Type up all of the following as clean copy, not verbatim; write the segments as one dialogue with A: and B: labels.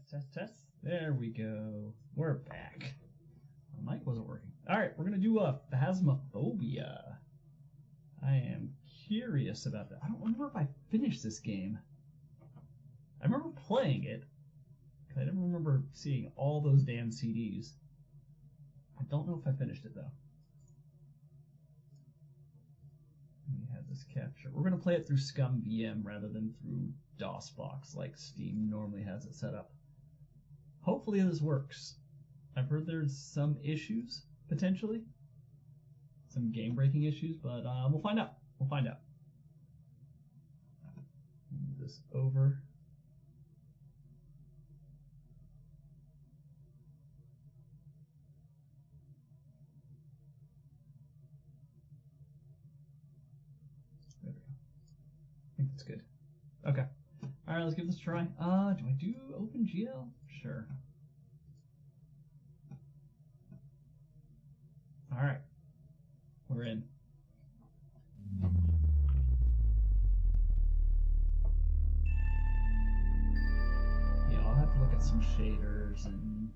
A: Test. There we go. We're back. My mic wasn't working. Alright, we're gonna do a Phasmophobia. I am curious about that. I don't remember if I finished this game. I remember playing it. I don't remember seeing all those damn CDs. I don't know if I finished it though. We have this capture. We're gonna play it through Scum VM rather than through DOSBox like Steam normally has it set up. Hopefully this works. I've heard there's some issues, potentially. Some game-breaking issues, but we'll find out. We'll find out. Move this over. There we go. I think that's good. Okay. Alright, let's give this a try. Do I do OpenGL? Sure. Alright. We're in. Yeah, I'll have to look at some shaders and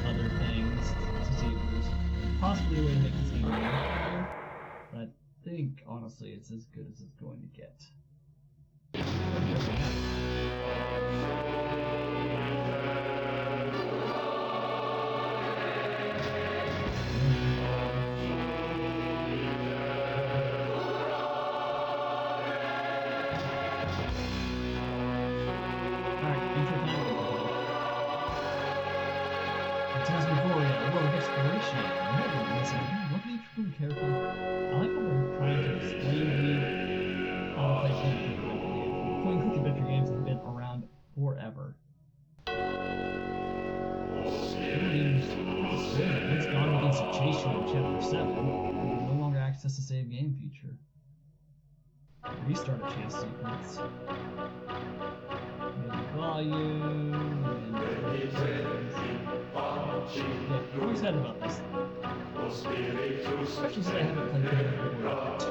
A: other things to see if there's possibly a way to make this game better. But I think, honestly, it's as good as it's going to get. Phantasmagoria, a world of exploration. Never listen. Look at each room carefully. I like how they're trying to explain to me how to play point click adventure games have been around forever. It's gone against a chase in chapter 7. You can no longer access the save game feature. Restart a chase sequence. Volume and yeah, I'm excited about this. Especially since I haven't played Phantasmagoria 2.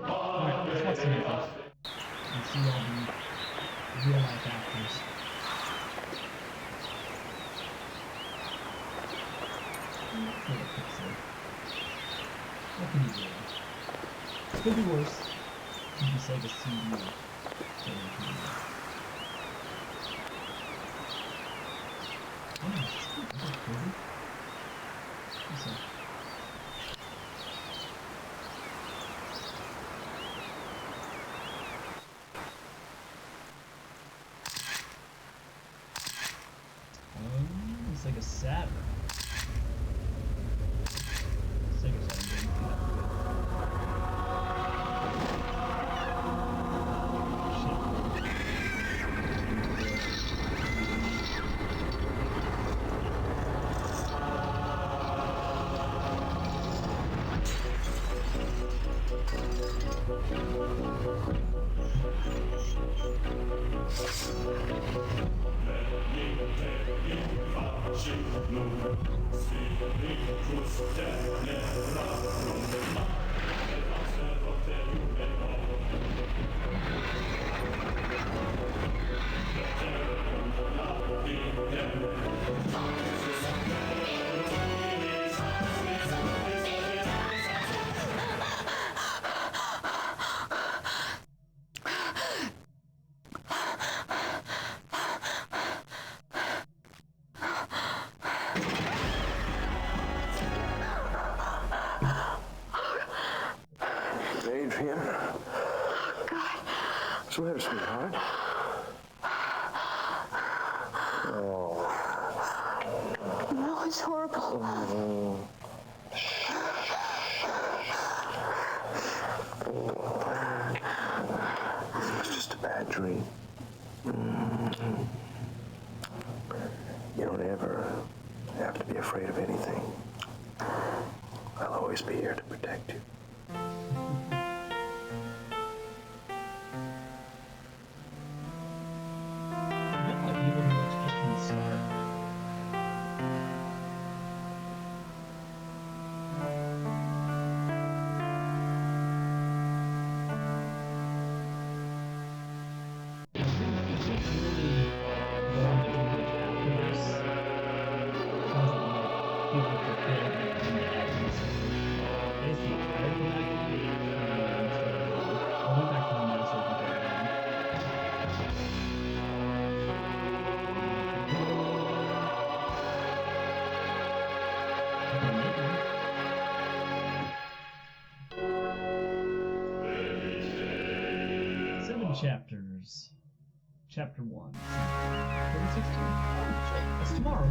A: Alright, let's watch some info. And see all the real life actors. What can you do? It could be worse. It could be Sega CD. It's like a Saturn. Sega Saturn didn't do that
B: Adrian. Oh, God. What's the matter, sweetheart? Oh.
C: No, it's horrible.
B: It's just a bad dream. You don't ever have to be afraid of anything. I'll always be here to protect you.
A: I Right from that, I went back home now so I can go 7 chapters. Chapter 1. 2016. Oh, shit. That's tomorrow.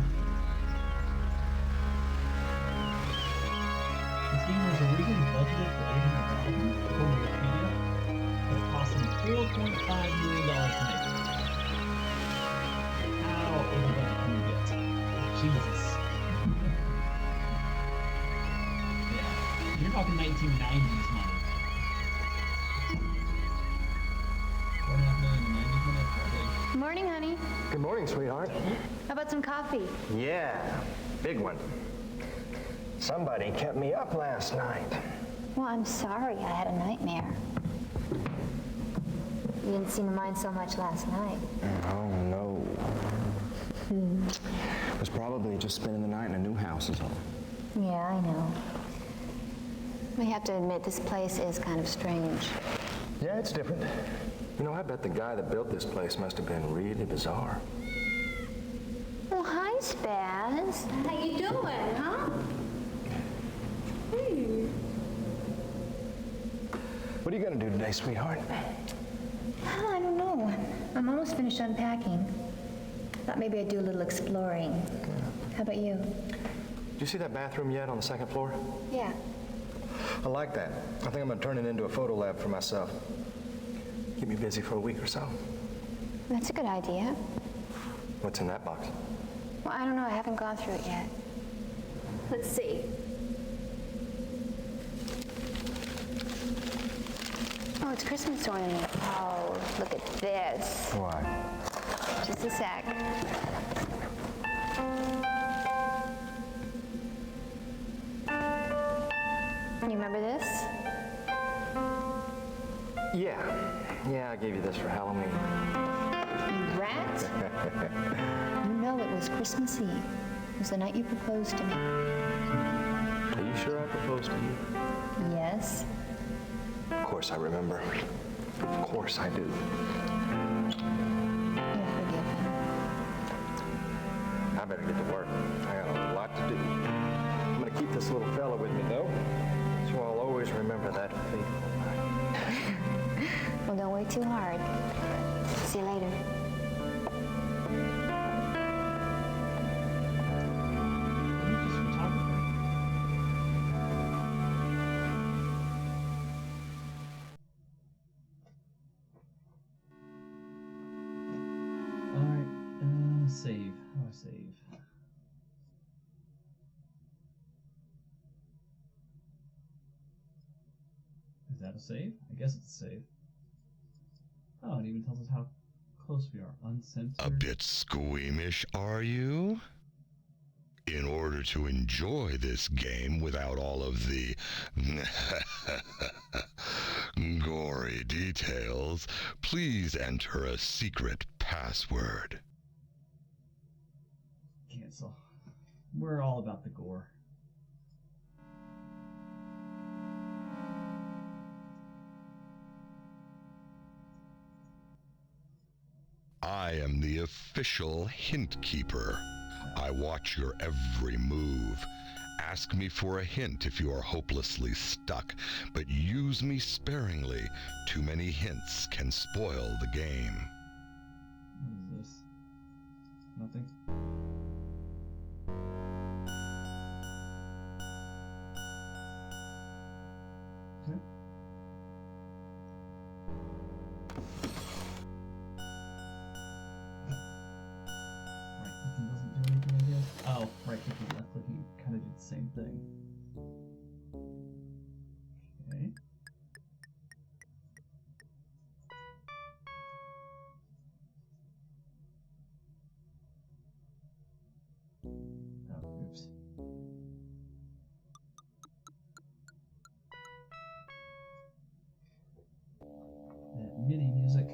A: This game was originally budgeted for $800,000, according to Wikipedia, but it cost them $4.5 million to make it. How over budget can you get? Jesus. Yeah. You're talking 1990s money. $4.5 million in 90s money? Probably.
C: Morning, honey.
B: Good morning, sweetheart.
C: How about some coffee?
B: Yeah, big one. Somebody kept me up last night.
C: Well, I'm sorry. I had a nightmare. You didn't seem to mind so much last night.
B: Oh, no. It was probably just spending the night in a new house is all.
C: Yeah, I know. We have to admit, this place is kind of strange.
B: Yeah, it's different. You know, I bet the guy that built this place must have been really bizarre.
C: Well, hi, Spaz. How you doing, huh?
B: What are you gonna do today, sweetheart?
C: Oh, I don't know. I'm almost finished unpacking. Thought maybe I'd do a little exploring. How about you?
B: Did you see that bathroom yet on the second floor?
C: Yeah.
B: I like that. I think I'm gonna turn it into a photo lab for myself. Keep me busy for a week or so.
C: That's a good idea.
B: What's in that box?
C: Well, I don't know. I haven't gone through it yet. Let's see. Oh, it's Christmas ornament. Oh, look at this.
B: What?
C: Just a sec. You remember this?
B: Yeah, I gave you this for Halloween.
C: You rat? You know it was Christmas Eve. It was the night you proposed to me.
B: Are you sure I proposed to you?
C: Yes.
B: Of course I remember. Of course I do.
C: You're forgiven.
B: I better get to work. I got a lot to do. I'm gonna keep this little fella with me, though, so I'll always remember that fateful night.
C: Well, don't work too hard. See you later.
A: Alright, save. How do I save? Is that a save? I guess it's a save. Oh, it even tells us how close we are. Uncensored.
D: A bit squeamish, are you? In order to enjoy this game without all of the gory details, please enter a secret password.
A: Cancel. We're all about the gore.
D: I am the official hint keeper. I watch your every move. Ask me for a hint if you are hopelessly stuck, but use me sparingly. Too many hints can spoil the game.
A: What is this? Nothing? Okay. Right clicking doesn't do anything, I guess. Oh, right clicking, left clicking kind of did the same thing. Okay. Oh, oops. That MIDI music.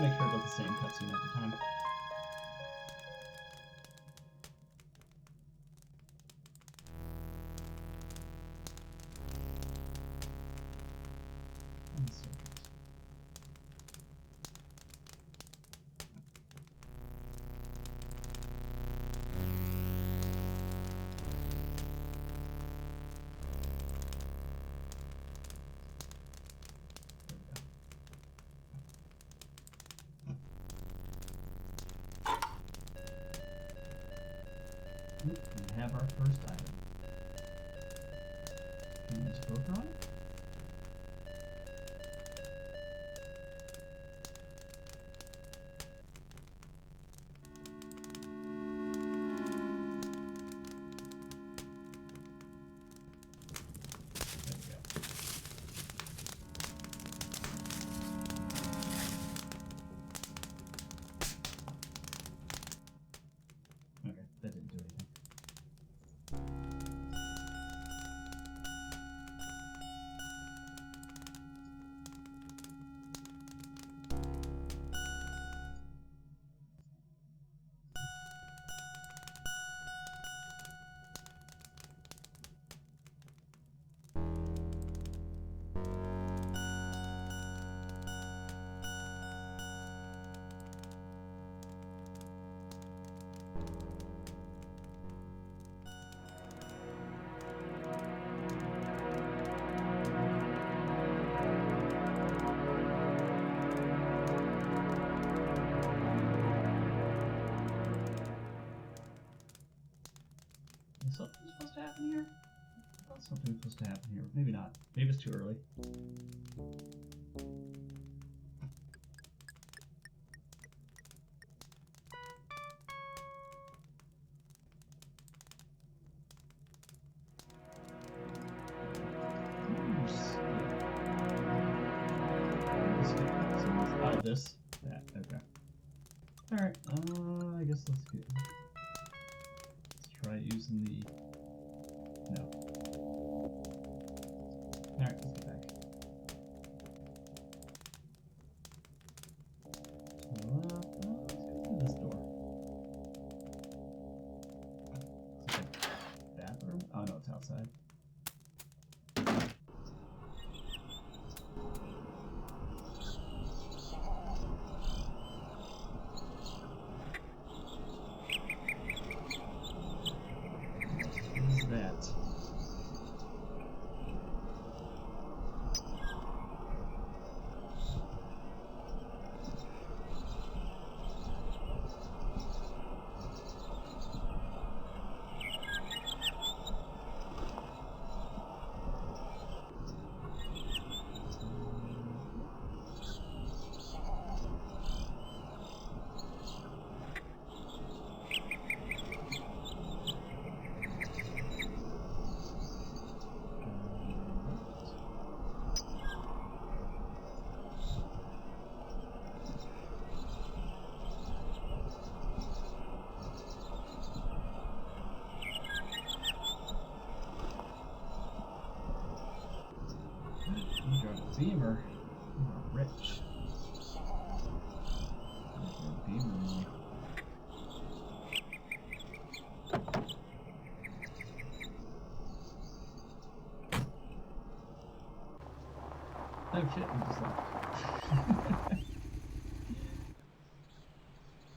A: to make sure I got the same cutscene every time. We have our first item. Can we use poker on it? There we go. Okay, that didn't do anything. Is something supposed to happen here? I thought something was supposed to happen here. Maybe not. Maybe it's too early. Oh, this? That, okay. Alright, I guess let's get... Let's try using the... No. Alright, let's get back. Let's go through this door. Is it a bathroom? Oh no, it's outside. What is that? You drive a Beamer. You are rich. Beamer money. Oh shit, we just left.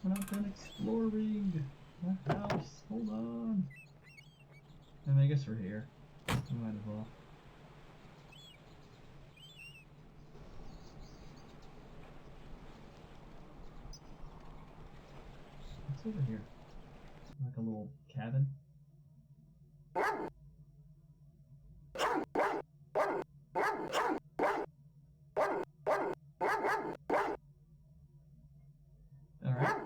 A: We're not done exploring the house. Hold on. And I guess we're here. We might as well. What's over here? Like a little cabin? Alright.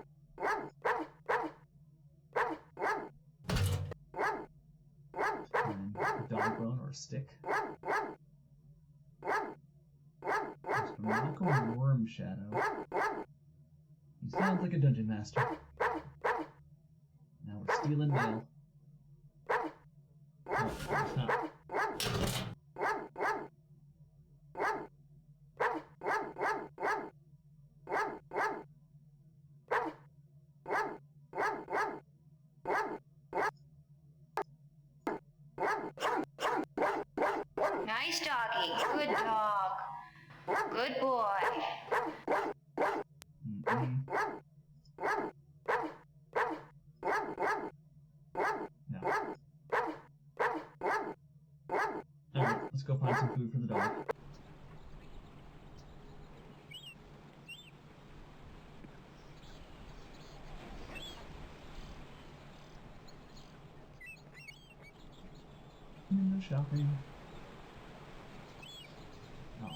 A: And dog bone or a stick. There's a magical worm shadow. He sounds like a dungeon master. Now we're stealing mail. Oh, it's not.
E: Nice doggy. Good dog. Good boy.
A: Alright, let's go find some food for the dog. No shopping. Oh.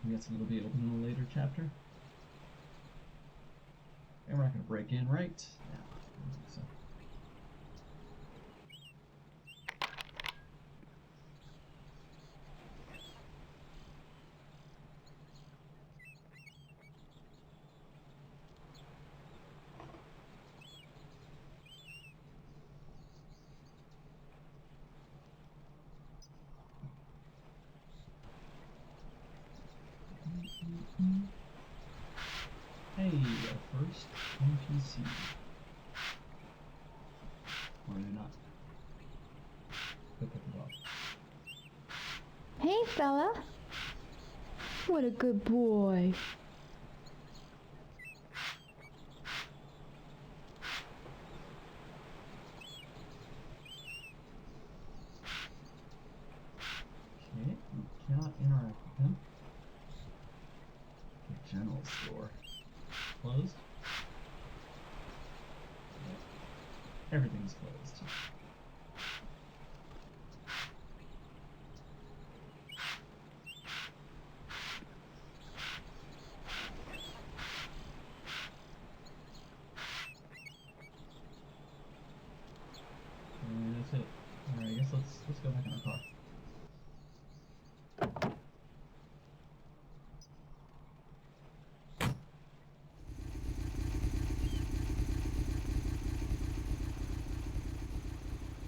A: I guess it'll be open in a later chapter. And we're not going to break in, right? No, I don't think so. Hey, our first NPC. Or are they not? Go pick it up.
F: Hey, fella. What a good boy.
A: Okay, we cannot interact with him. The general store. Closed? Everything's closed. And that's it. Alright, I guess let's go back in our car.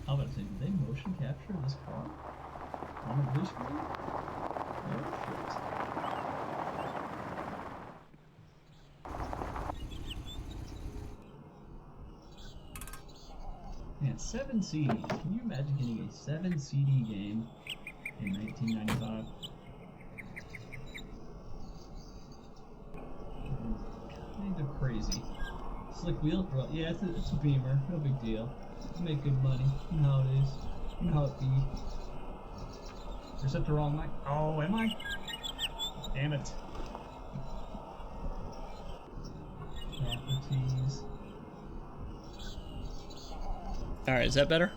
A: I was about to say, did they motion capture this car on a blue screen? Oh shit. Man, 7 CDs. Can you imagine getting a 7 CD game in 1995? Kind of crazy. Slick wheel? Well, yeah, it's a Beamer. No big deal. You make good money. You know how it is. You know how it be. You're set the wrong mic. Oh, am I? Damn it. Properties. Alright, is that better?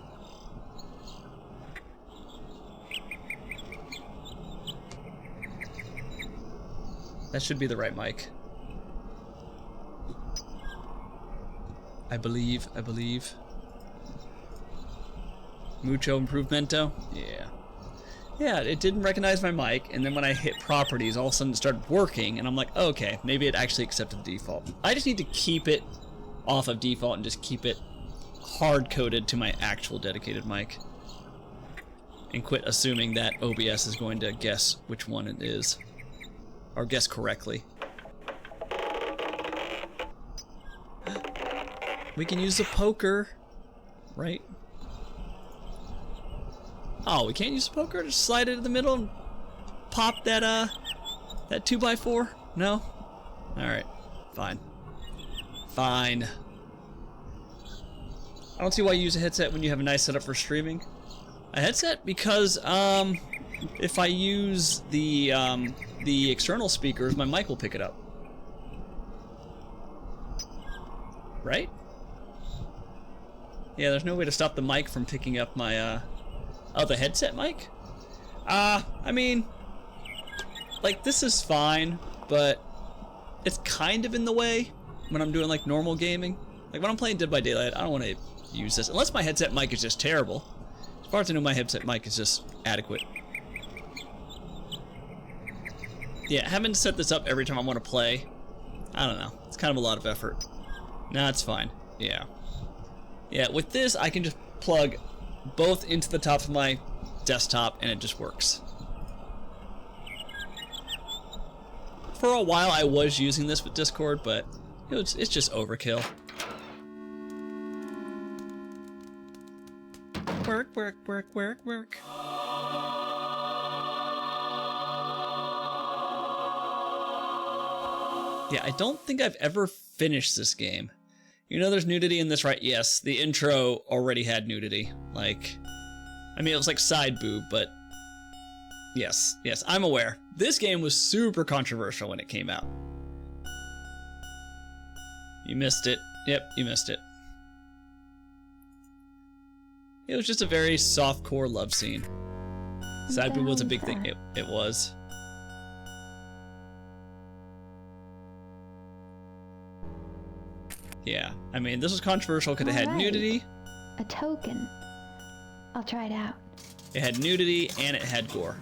A: That should be the right mic. I believe. Mucho improvemento? Yeah. Yeah, it didn't recognize my mic, and then when I hit properties, all of a sudden it started working, and I'm like, oh, okay, maybe it actually accepted the default. I just need to keep it off of default and just keep it hard-coded to my actual dedicated mic. And quit assuming that OBS is going to guess which one it is. Or guess correctly. We can use the poker, right? Oh, we can't use the poker? Just slide it in the middle and pop that, that 2x4? No? Alright. Fine. Fine. I don't see why you use a headset when you have a nice setup for streaming. A headset? Because, if I use the external speakers, my mic will pick it up. Right? Yeah, there's no way to stop the mic from picking up my, oh, the headset mic? I mean, like, this is fine, but it's kind of in the way when I'm doing, like, normal gaming. Like, when I'm playing Dead by Daylight, I don't want to use this, unless my headset mic is just terrible. As far as I know, my headset mic is just adequate. Yeah, having to set this up every time I want to play, I don't know. It's kind of a lot of effort. Nah, it's fine. Yeah. Yeah, with this, I can just plug both into the top of my desktop, and it just works.
G: for a while I was using this with Discord, but it's just overkill. Work, work, work, work, work. Yeah, I don't think I've ever finished this game. You know there's nudity in this, right? Yes, the intro already had nudity. Like, I mean, it was like side boob, but yes, I'm aware. This game was super controversial when it came out. You missed it. Yep, you missed it. It was just a very softcore love scene. Side boob was a big thing. It was. Yeah, I mean, this was controversial because it had nudity.
F: A token. I'll try it out.
G: It had nudity and it had gore.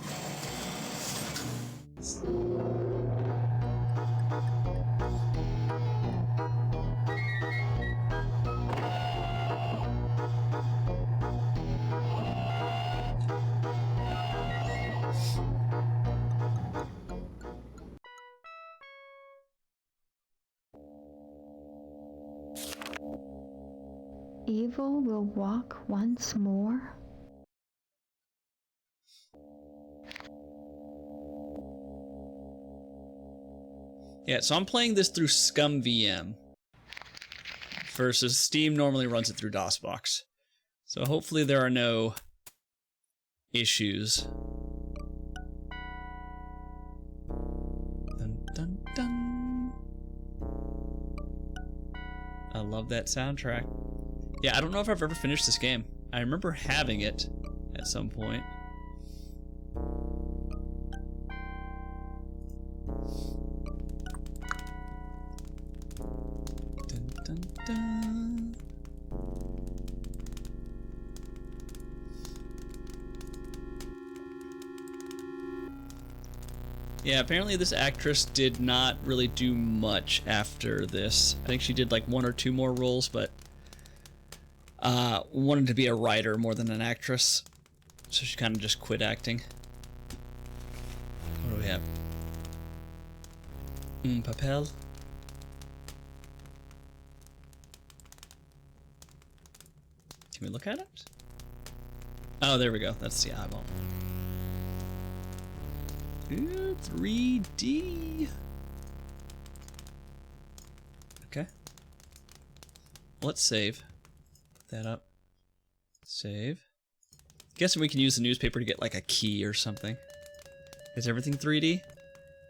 F: Evil will walk once more.
G: Yeah, so I'm playing this through Scum VM versus Steam normally runs it through DOSBox. So hopefully there are no issues. Dun, dun, dun. I love that soundtrack. Yeah, I don't know if I've ever finished this game. I remember having it at some point. Dun, dun, dun. Yeah, apparently this actress did not really do much after this. I think she did like 1 or 2 more roles, but wanted to be a writer more than an actress, so she kind of just quit acting. What do we have? Papel. Can we look at it? Oh, there we go. That's the eyeball. Ooh, 3D. Okay. Let's save that up. Save. Guessing we can use the newspaper to get like a key or something. Is everything 3D?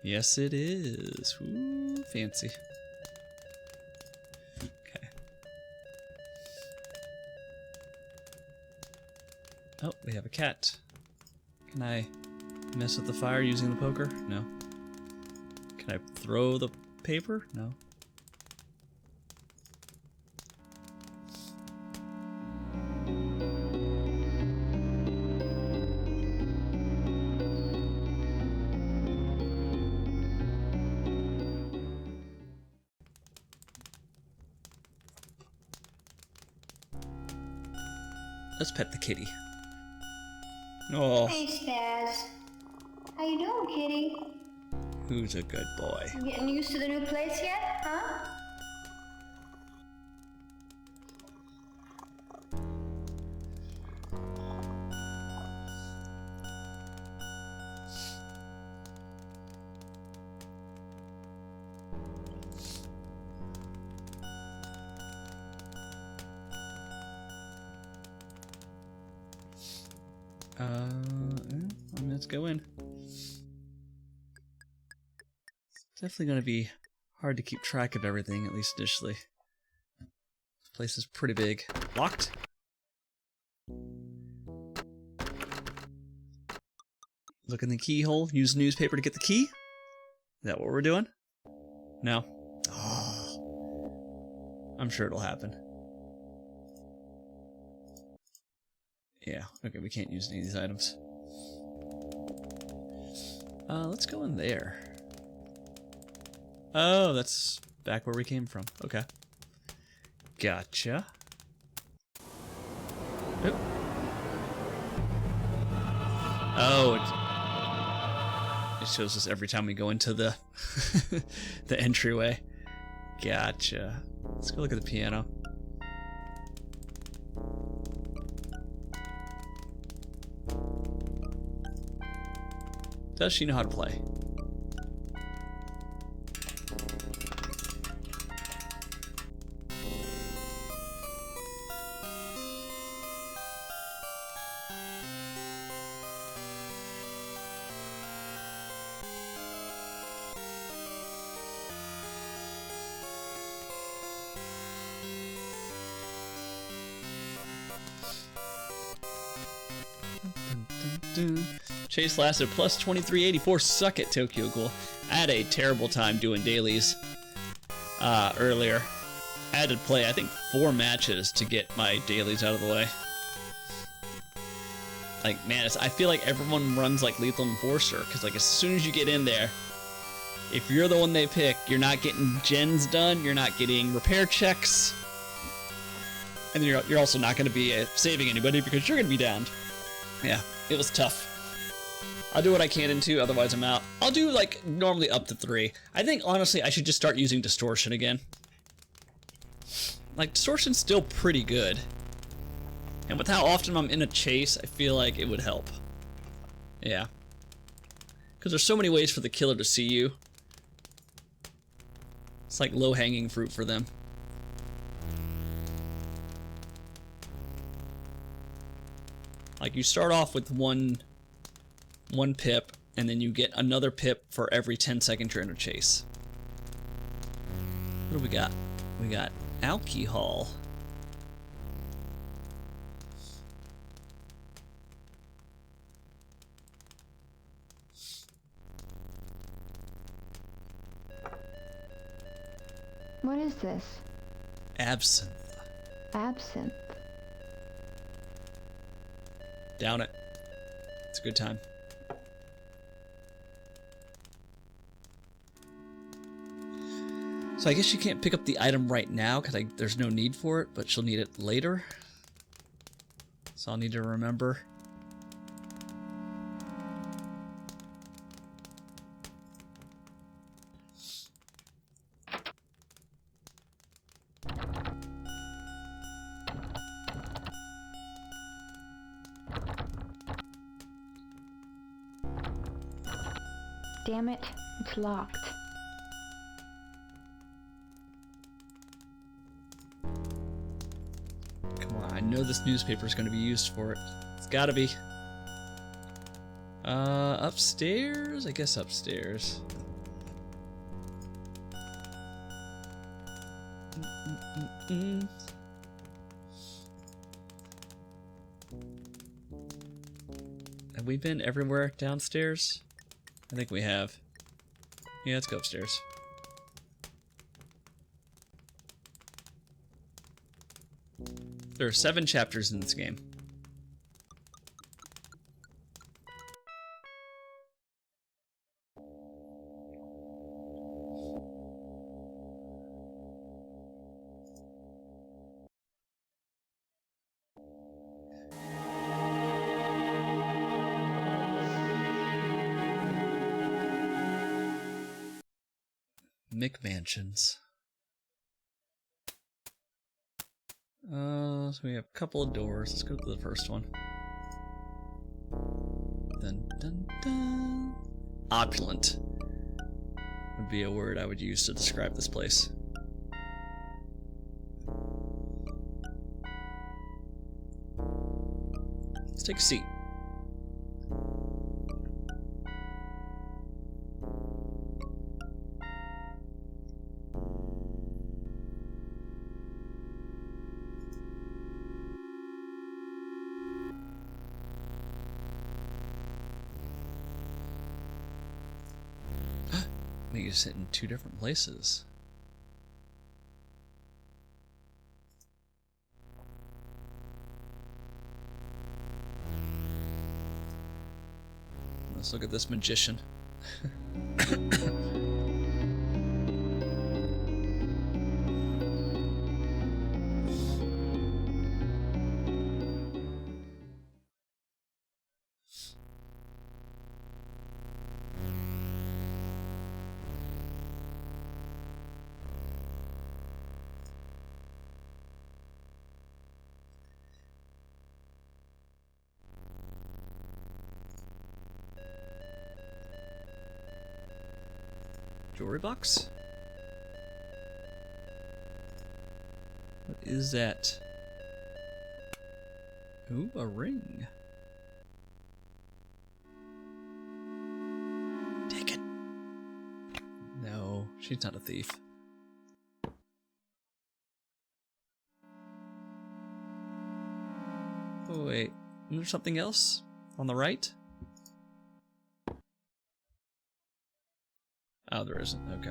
G: Yes, it is. Ooh, fancy. Okay. Oh, we have a cat. Can I mess with the fire using the poker? No. Can I throw the paper? No. Let's pet the kitty. Oh.
E: Hey, Spaz. How you doing, kitty?
G: Who's a good boy?
E: You getting used to the new place yet, huh?
G: Let's go in. It's definitely going to be hard to keep track of everything, at least initially. This place is pretty big. Locked? Look in the keyhole, use newspaper to get the key? Is that what we're doing? No. Oh. I'm sure it'll happen. Yeah, okay, we can't use any of these items. Let's go in there. Oh, that's back where we came from. Okay. Gotcha. Oop. Oh, it shows us every time we go into the The entryway. Gotcha. Let's go look at the piano. Does she know how to play? Chase lasted plus 2384. Suck it, Tokyo Ghoul. I had a terrible time doing dailies earlier. I had to play, I think, 4 matches to get my dailies out of the way. Like, man, I feel like everyone runs like Lethal Enforcer, because like as soon as you get in there, if you're the one they pick, you're not getting gens done, you're not getting repair checks, and you're also not going to be saving anybody because you're going to be downed. Yeah, it was tough. I'll do what I can in 2, otherwise I'm out. I'll do, like, normally up to 3. I think, honestly, I should just start using Distortion again. Like, Distortion's still pretty good. And with how often I'm in a chase, I feel like it would help. Yeah. Because there's so many ways for the killer to see you. It's like low-hanging fruit for them. Like, you start off with one pip, and then you get another pip for every 10 seconds you're in a chase. What do we got? We got alcohol.
F: What is this?
G: Absinthe.
F: Absinthe.
G: Down it. It's a good time. So I guess you can't pick up the item right now because there's no need for it, but she'll need it later. So I'll need to remember.
F: Damn it, it's locked.
G: Come on, I know this newspaper is going to be used for it. It's got to be. Upstairs? I guess upstairs. Have we been everywhere downstairs? I think we have. Yeah, let's go upstairs. There are 7 chapters in this game. McMansions. So we have a couple of doors. Let's go to the first one. Dun, dun, dun. Opulent would be a word I would use to describe this place. Let's take a seat. We can sit in 2 different places. Let's look at this magician. Jewelry box? What is that? Ooh, a ring. Take it. No, she's not a thief. Oh, wait. Is there something else on the right? Oh, there isn't. Okay.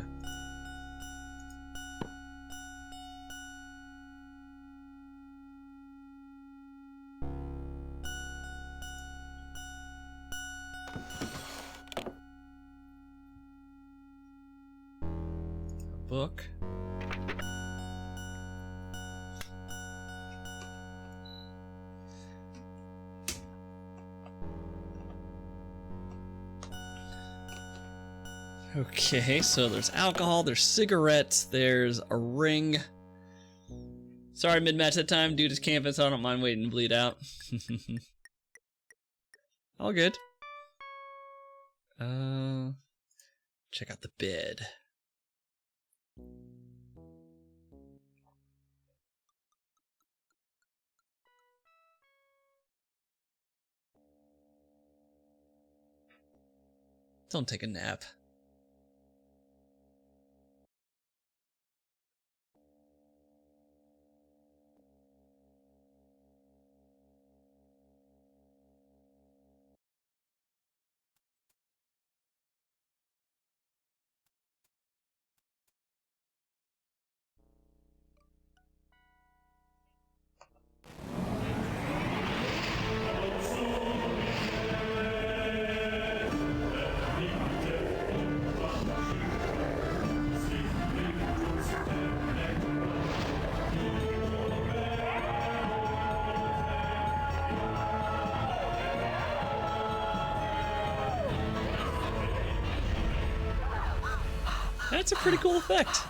G: A book. Okay, so there's alcohol, there's cigarettes, there's a ring. Sorry, mid-match that time. Dude is camping, so I don't mind waiting to bleed out. All good. Check out the bed. Don't take a nap. That's a pretty cool effect.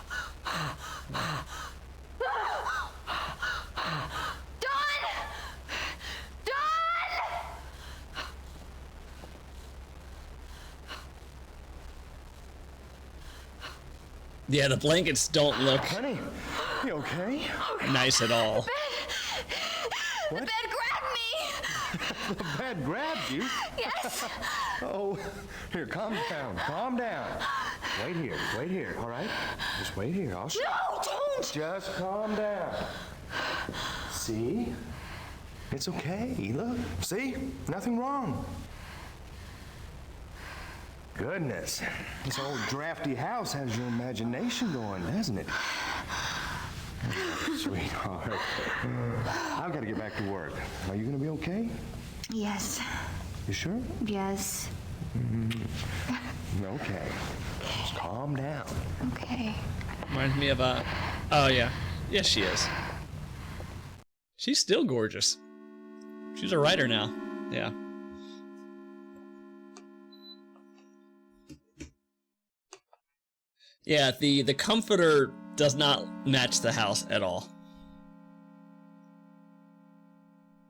G: Yeah, the blankets don't look
B: Honey, you okay?
G: nice at all.
B: What?
E: The bed grabbed me!
B: The bed grabbed you?
E: Yes!
B: Oh, here, calm down. Wait here, all right? Just wait here. I'll show.
E: No, don't!
B: Just calm down. See? It's okay. Look, see? Nothing wrong. Goodness, this old drafty house has your imagination going, doesn't it? Sweetheart, I've got to get back to work. Are you going to be okay?
C: Yes.
B: You sure?
C: Yes.
B: Okay. Just calm down.
C: Okay.
G: Reminds me of oh yeah. Yes, she is. She's still gorgeous. She's a writer now. Yeah. Yeah, the comforter does not match the house at all.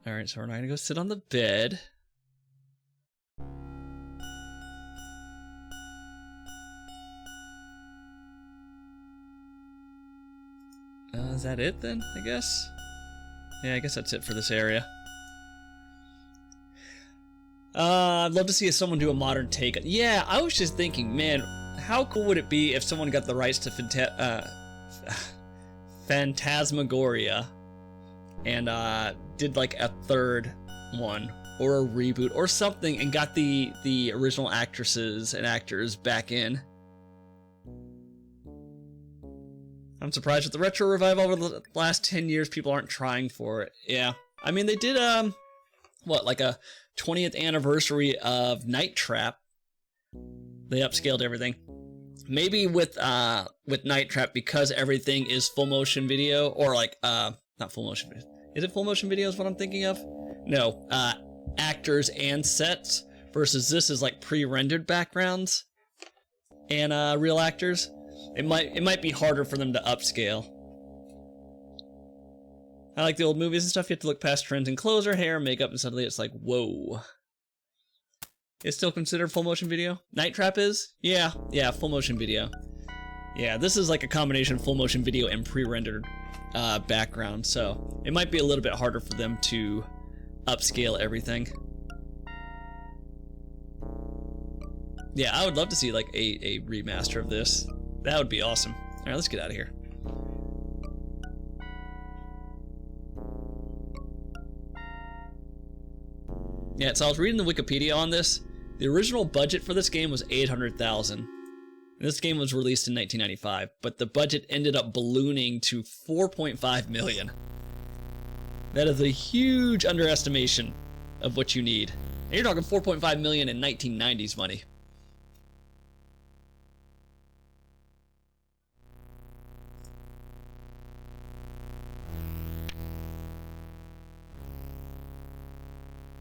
G: Alright, so we're not gonna go sit on the bed. Is that it then, I guess? Yeah, I guess that's it for this area. I'd love to see someone do a modern take. Yeah, I was just thinking, man, how cool would it be if someone got the rights to Phantasmagoria and did like a third one or a reboot or something and got the original actresses and actors back in. I'm surprised with the retro revival over the last 10 years people aren't trying for it. Yeah. I mean, they did what, like a 20th anniversary of Night Trap. They upscaled everything. Maybe with Night Trap, because everything is full motion video, or like not full motion video. Is it full motion video is what I'm thinking of? No, actors and sets, versus this is like pre-rendered backgrounds and real actors. It might be harder for them to upscale. I like the old movies and stuff. You have to look past trends in clothes or hair, makeup, and suddenly it's like, whoa. It's still considered full motion video? Night Trap is? Yeah, full motion video. Yeah, this is like a combination of full motion video and pre-rendered background, so it might be a little bit harder for them to upscale everything. Yeah, I would love to see like a remaster of this. That would be awesome. All right, let's get out of here. Yeah, so I was reading the Wikipedia on this. The original budget for this game was $800,000. This game was released in 1995, but the budget ended up ballooning to $4.5 million. That is a huge underestimation of what you need. And you're talking $4.5 million in 1990s money.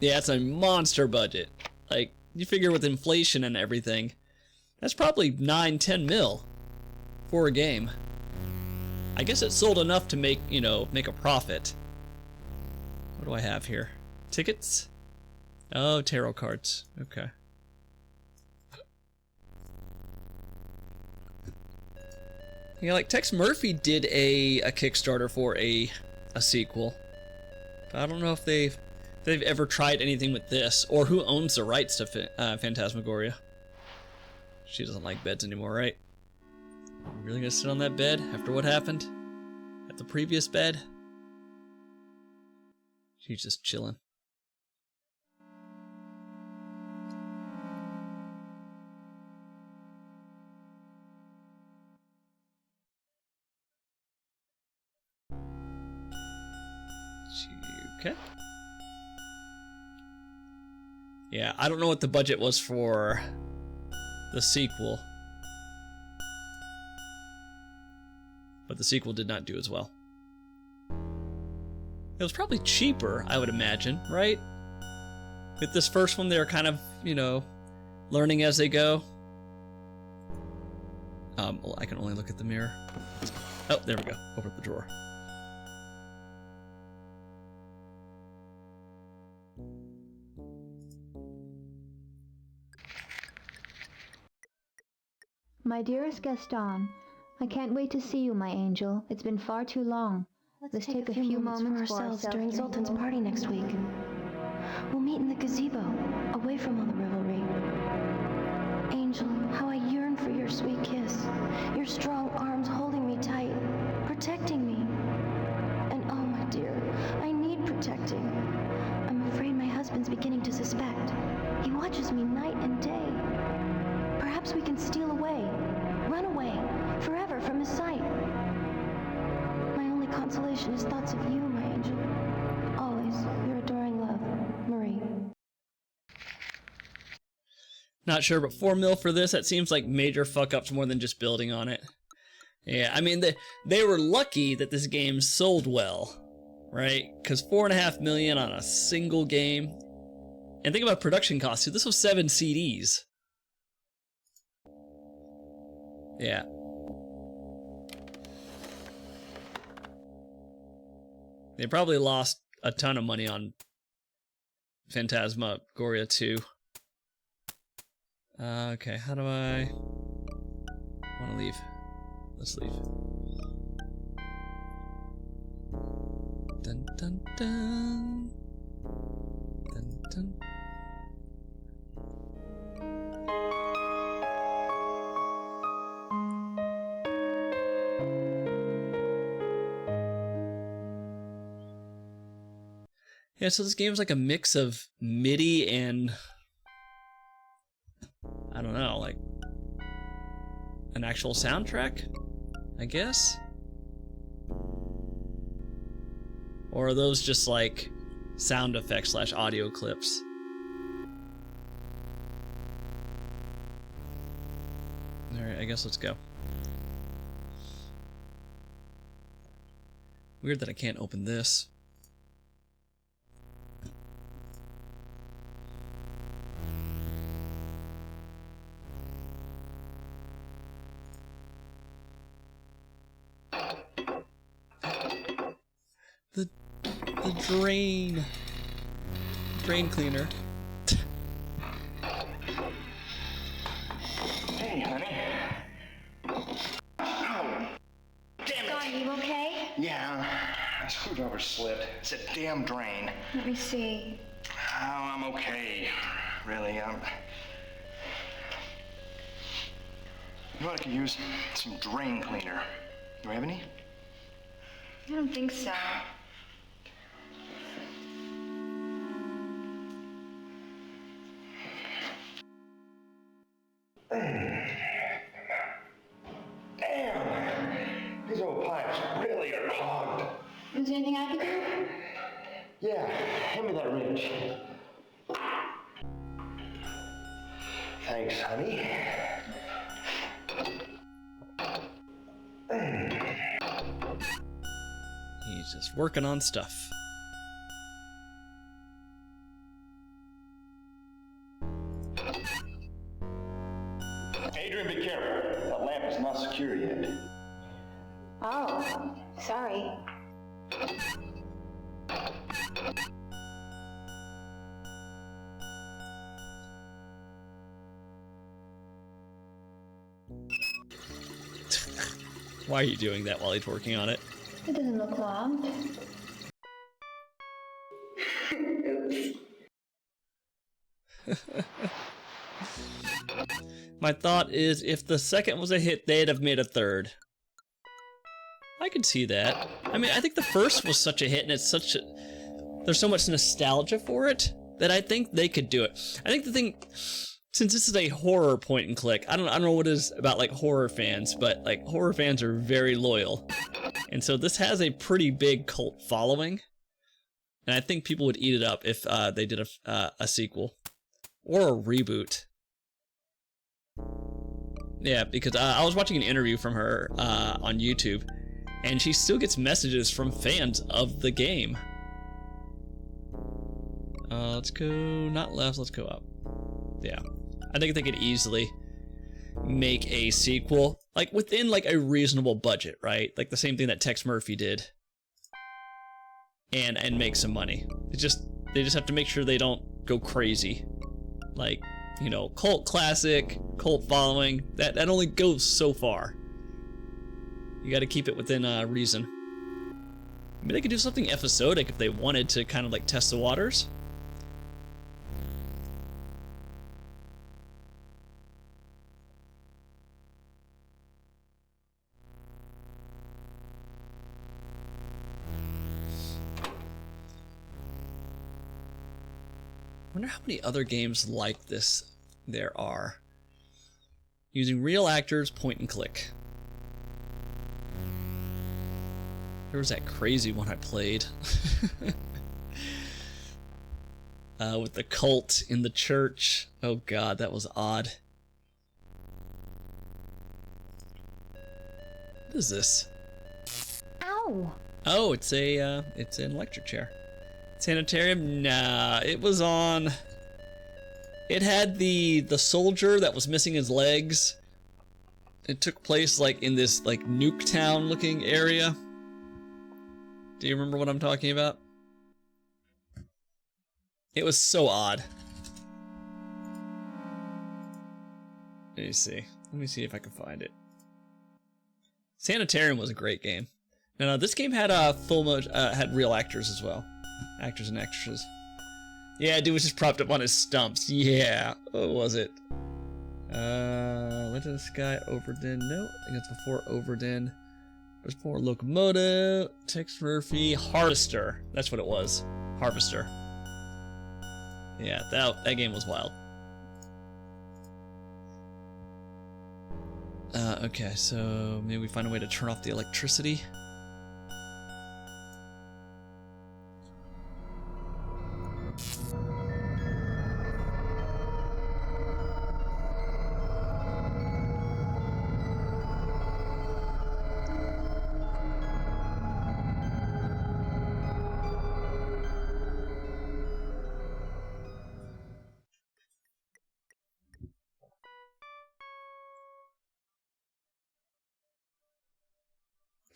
G: Yeah, it's a monster budget. Like, you figure with inflation and everything, that's probably 9-10 mil for a game. I guess it sold enough to make, you know, make a profit. What do I have here? Tickets? Oh, tarot cards. Okay. Yeah, like Tex Murphy did a Kickstarter for a sequel. I don't know if they've ever tried anything with this, or who owns the rights to Phantasmagoria. She doesn't like beds anymore, right? You really gonna sit on that bed after what happened at the previous bed? She's just chilling. Okay. Yeah, I don't know what the budget was for the sequel, but the sequel did not do as well. It was probably cheaper, I would imagine, right? With this first one, they're kind of, you know, learning as they go. Well, I can only look at the mirror. Oh, there we go. Open up the drawer.
F: My dearest Gaston, I can't wait to see you, my angel. It's been far too long. Let's take a few moments for ourselves
H: during Zoltan's party next week. We'll meet in the gazebo, away from all the revelry. Angel, how I yearn for your sweet kiss, your strong arms holding me tight, protecting me. And oh, my dear, I need protecting. I'm afraid my husband's beginning to suspect. He watches me night and day. Perhaps we can steal away, run away, forever from his sight. My only consolation is thoughts of you, my angel. Always, your adoring love, Marie.
G: Not sure, but 4 mil for this, that seems like major fuck-ups more than just building on it. Yeah, I mean, they were lucky that this game sold well, right? Because $4.5 million on a single game. And think about production costs, too. This was 7 CDs. Yeah. They probably lost a ton of money on Phantasmagoria 2. Okay, how do I want to leave? Let's leave. Dun dun dun. Dun dun. Yeah, so this game's like a mix of MIDI and, I don't know, like an actual soundtrack, I guess? Or are those just like sound effects / audio clips? Alright, I guess let's go. Weird that I can't open this. The drain cleaner.
B: Hey, honey.
C: Are you okay?
B: Yeah, that screwdriver slipped. It's a damn drain.
C: Let me see.
B: Oh, I'm okay. Really, You know what, I could use some drain cleaner. Do we have any?
C: I don't think so.
B: Damn! These old pipes really are clogged.
C: Is there anything I can do?
B: Yeah, hand me that wrench. Thanks, honey.
G: He's just working on stuff.
B: Adrian, be careful. That lamp is not secure yet.
C: Oh, sorry.
G: Why are you doing that while he's working on it?
C: It doesn't look logged.
G: My thought is, if the second was a hit, they'd have made a third. I could see that. I mean, I think the first was such a hit, and it's such a... There's so much nostalgia for it, that I think they could do it. I think the thing... Since this is a horror point and click, I don't know what it is about like horror fans, but like horror fans are very loyal. And so this has a pretty big cult following. And I think people would eat it up if they did a sequel. Or a reboot. Yeah, because I was watching an interview from her on YouTube, and she still gets messages from fans of the game. Let's go, not left, let's go up. Yeah, I think they could easily make a sequel, like within like a reasonable budget, right? Like the same thing that Tex Murphy did, and make some money. They just have to make sure they don't go crazy, like, you know, cult classic, cult following. That only goes so far. You got to keep it within reason. Maybe they could do something episodic if they wanted to, kind of like test the waters. I wonder how many other games like this there are. Using real actors, point and click. There was that crazy one I played. With the cult in the church. Oh god, that was odd. What is this?
C: Ow!
G: Oh, it's an electric chair. Sanitarium? Nah, it was on... It had the soldier that was missing his legs. It took place like in this like Nuketown looking area. Do you remember what I'm talking about? It was so odd. Let me see. Let me see if I can find it. Sanitarium was a great game. No, this game had had real actors as well. Actors and actresses. Yeah, dude was just propped up on his stumps. Yeah. What was it? Went to the Sky, Overden. No, I think it's before Overden. There's more Locomotive, Tex Murphy, Harvester. That's what it was. Harvester. Yeah, that game was wild. Okay, so maybe we find a way to turn off the electricity.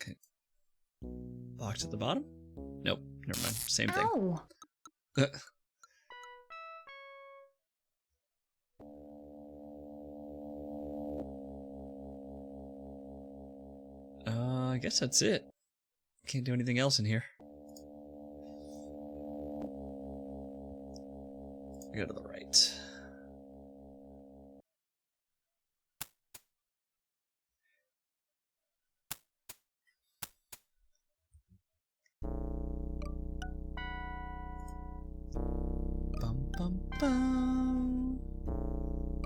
G: Okay. Box at the bottom? Nope, never mind. Same thing.
C: Ow!
G: I guess that's it. Can't do anything else in here. Go to the right. Bum bum bum.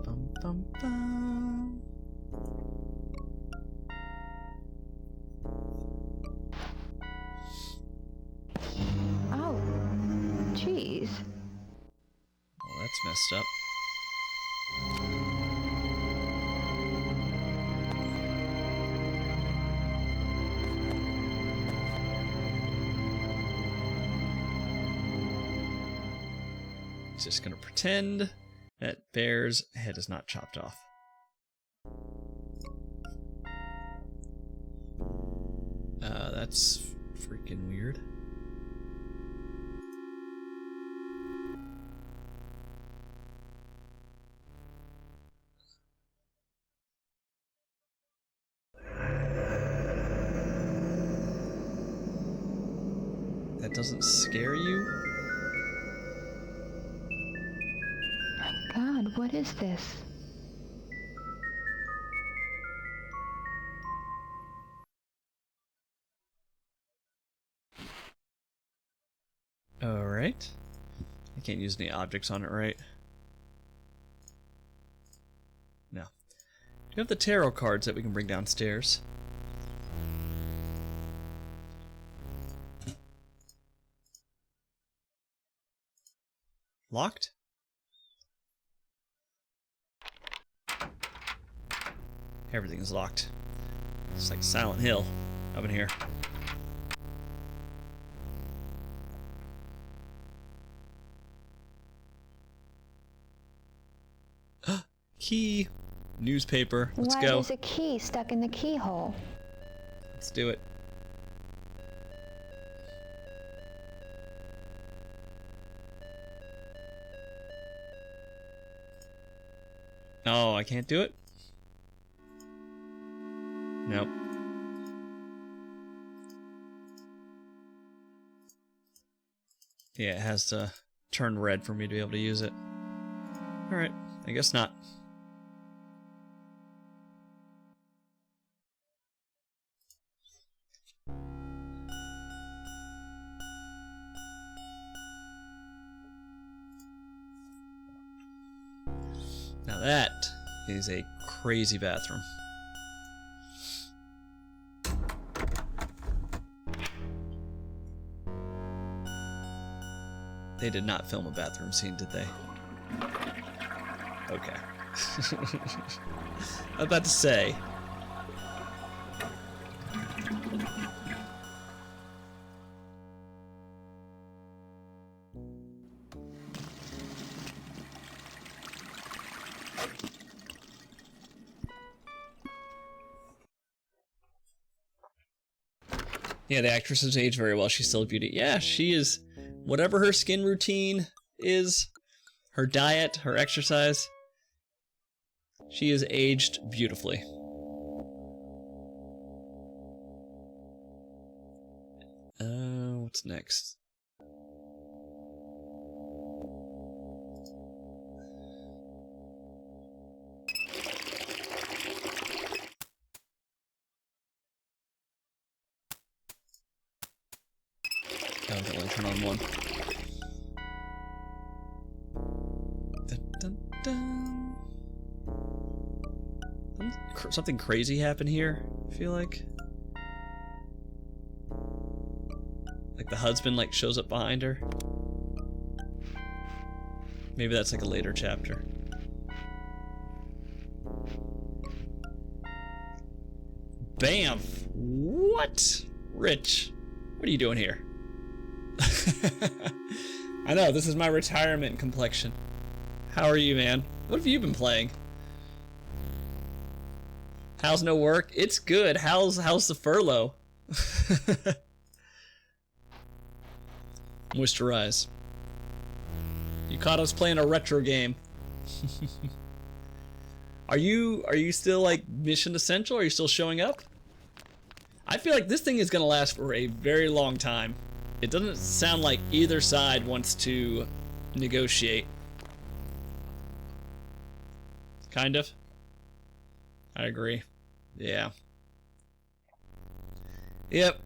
G: Bum bum bum.
F: Oh, jeez.
G: Well, that's messed up. He's just gonna pretend that Bear's head is not chopped off. That's freaking weird. That doesn't scare you?
F: My God, what is this?
G: Alright. I can't use any objects on it, right? No. Do you have the tarot cards that we can bring downstairs? Locked? Everything's locked. It's like Silent Hill up in here. Key. Newspaper. Let's
F: Why,
G: go.
F: there's a key stuck in the keyhole.
G: Let's do it. Oh, I can't do it? Nope. Yeah, it has to turn red for me to be able to use it. Alright, I guess not. Now that is a crazy bathroom. They did not film a bathroom scene, did they? Okay. I was about to say. Yeah, the actress has aged very well. She's still a beauty. Yeah, she is. Whatever her skin routine is, her diet, her exercise, she is aged beautifully. What's next? Oh, I can only turn on one. Dun, dun, dun. Something crazy happened here, I feel like. Like the husband like shows up behind her. Maybe that's like a later chapter. Bam! What? Rich, what are you doing here? I know, this is my retirement complexion. How are you, man? What have you been playing? How's no work? It's good. How's the furlough? Moisturize. You caught us playing a retro game. Are you still like Mission Essential? Are you still showing up? I feel like this thing is going to last for a very long time. It doesn't sound like either side wants to negotiate. Kind of. I agree. Yeah. Yep.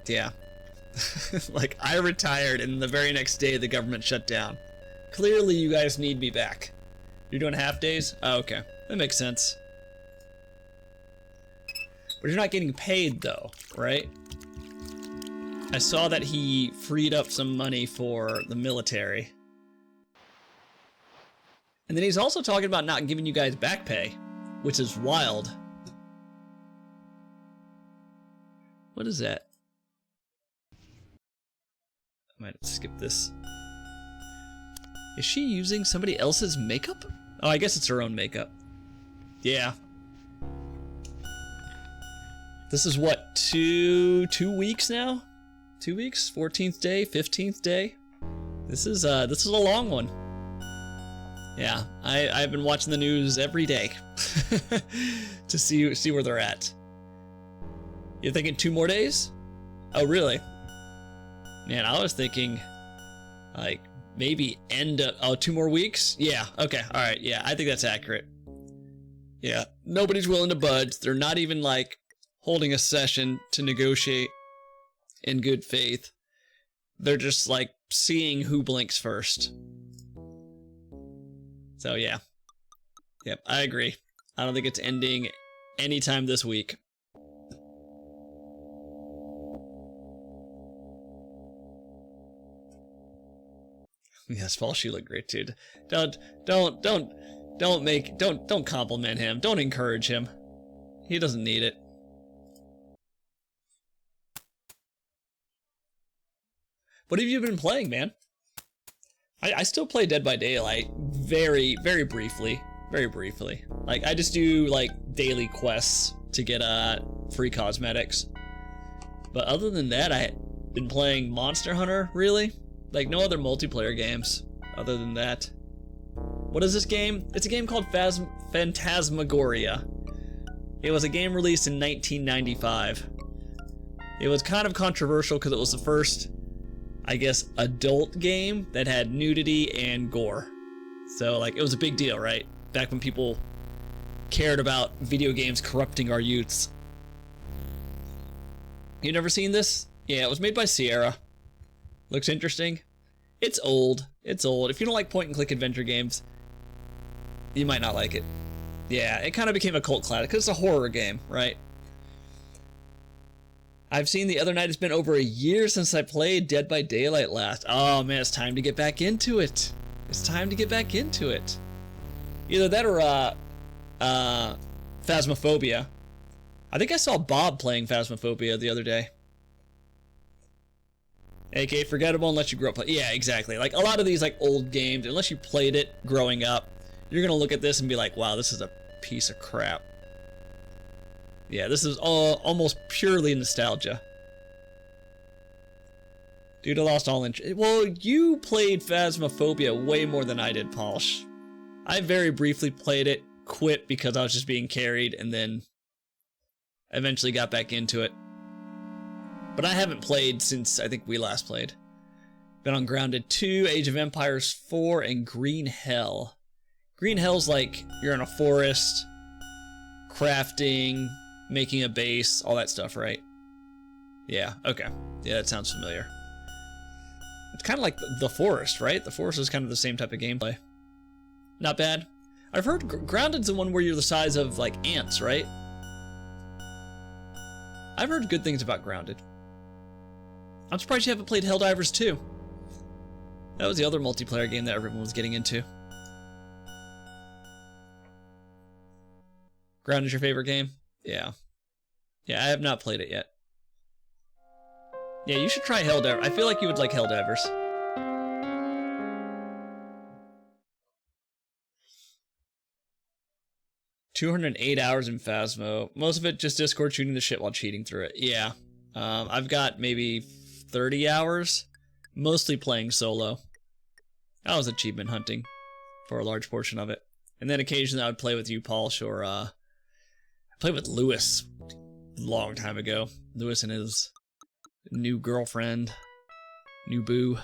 G: Yeah. Like, I retired and the very next day the government shut down. Clearly you guys need me back. You're doing half days? Oh, okay. That makes sense. But you're not getting paid though, right? I saw that he freed up some money for the military. And then he's also talking about not giving you guys back pay, which is wild. What is that? I might skip this. Is she using somebody else's makeup? Oh, I guess it's her own makeup. Yeah. This is what, two weeks now? 2 weeks? 14th day? 15th day? This is a long one. Yeah, I've been watching the news every day to see where they're at. You're thinking 2 more days? Oh, really? Man, I was thinking, like, maybe end of, 2 more weeks? Yeah, okay, alright, yeah, I think that's accurate. Yeah, nobody's willing to budge. They're not even, like, holding a session to negotiate in good faith. They're just, like, seeing who blinks first. So, yeah. Yep, I agree. I don't think it's ending anytime this week. Yes, Paul, she looked great, dude. Don't compliment him. Don't encourage him. He doesn't need it. What have you been playing, man? I still play Dead by Daylight very, very briefly. Very briefly. Like, I just do, like, daily quests to get, free cosmetics. But other than that, I've been playing Monster Hunter, really. Like, no other multiplayer games other than that. What is this game? It's a game called Phantasmagoria. It was a game released in 1995. It was kind of controversial because it was the first, I guess, adult game that had nudity and gore. So, like, it was a big deal, right? Back when people cared about video games corrupting our youths. You never seen this? Yeah, it was made by Sierra. Looks interesting. It's old. It's old. If you don't like point-and-click adventure games, you might not like it. Yeah, it kind of became a cult classic because it's a horror game, right? I've seen the other night, it's been over a year since I played Dead by Daylight last. Oh man, it's time to get back into it. It's time to get back into it. Either that or Phasmophobia. I think I saw Bob playing Phasmophobia the other day. AK, forgettable unless you grew up. Yeah, exactly. Like a lot of these like old games, unless you played it growing up, you're gonna look at this and be like, wow, this is a piece of crap. Yeah, this is almost purely nostalgia. Dude, I lost all interest. Well, you played Phasmophobia way more than I did, Polish. I very briefly played it, quit because I was just being carried, and then eventually got back into it. But I haven't played since I think we last played. Been on Grounded 2, Age of Empires 4, and Green Hell. Green Hell's like, you're in a forest, crafting, making a base, all that stuff, right? Yeah, okay. Yeah, that sounds familiar. It's kind of like The Forest, right? The Forest is kind of the same type of gameplay. Not bad. I've heard Grounded's the one where you're the size of, like, ants, right? I've heard good things about Grounded. I'm surprised you haven't played Helldivers 2. That was the other multiplayer game that everyone was getting into. Grounded's your favorite game? Yeah. Yeah, I have not played it yet. Yeah, you should try Helldivers. I feel like you would like Helldivers. $208 hours in Phasmo. Most of it just Discord shooting the shit while cheating through it. Yeah. I've got maybe 30 hours. Mostly playing solo. I was achievement hunting for a large portion of it. And then occasionally I would play with you, Paul, or play with Lewis. long time ago. Lewis and his new girlfriend, new boo.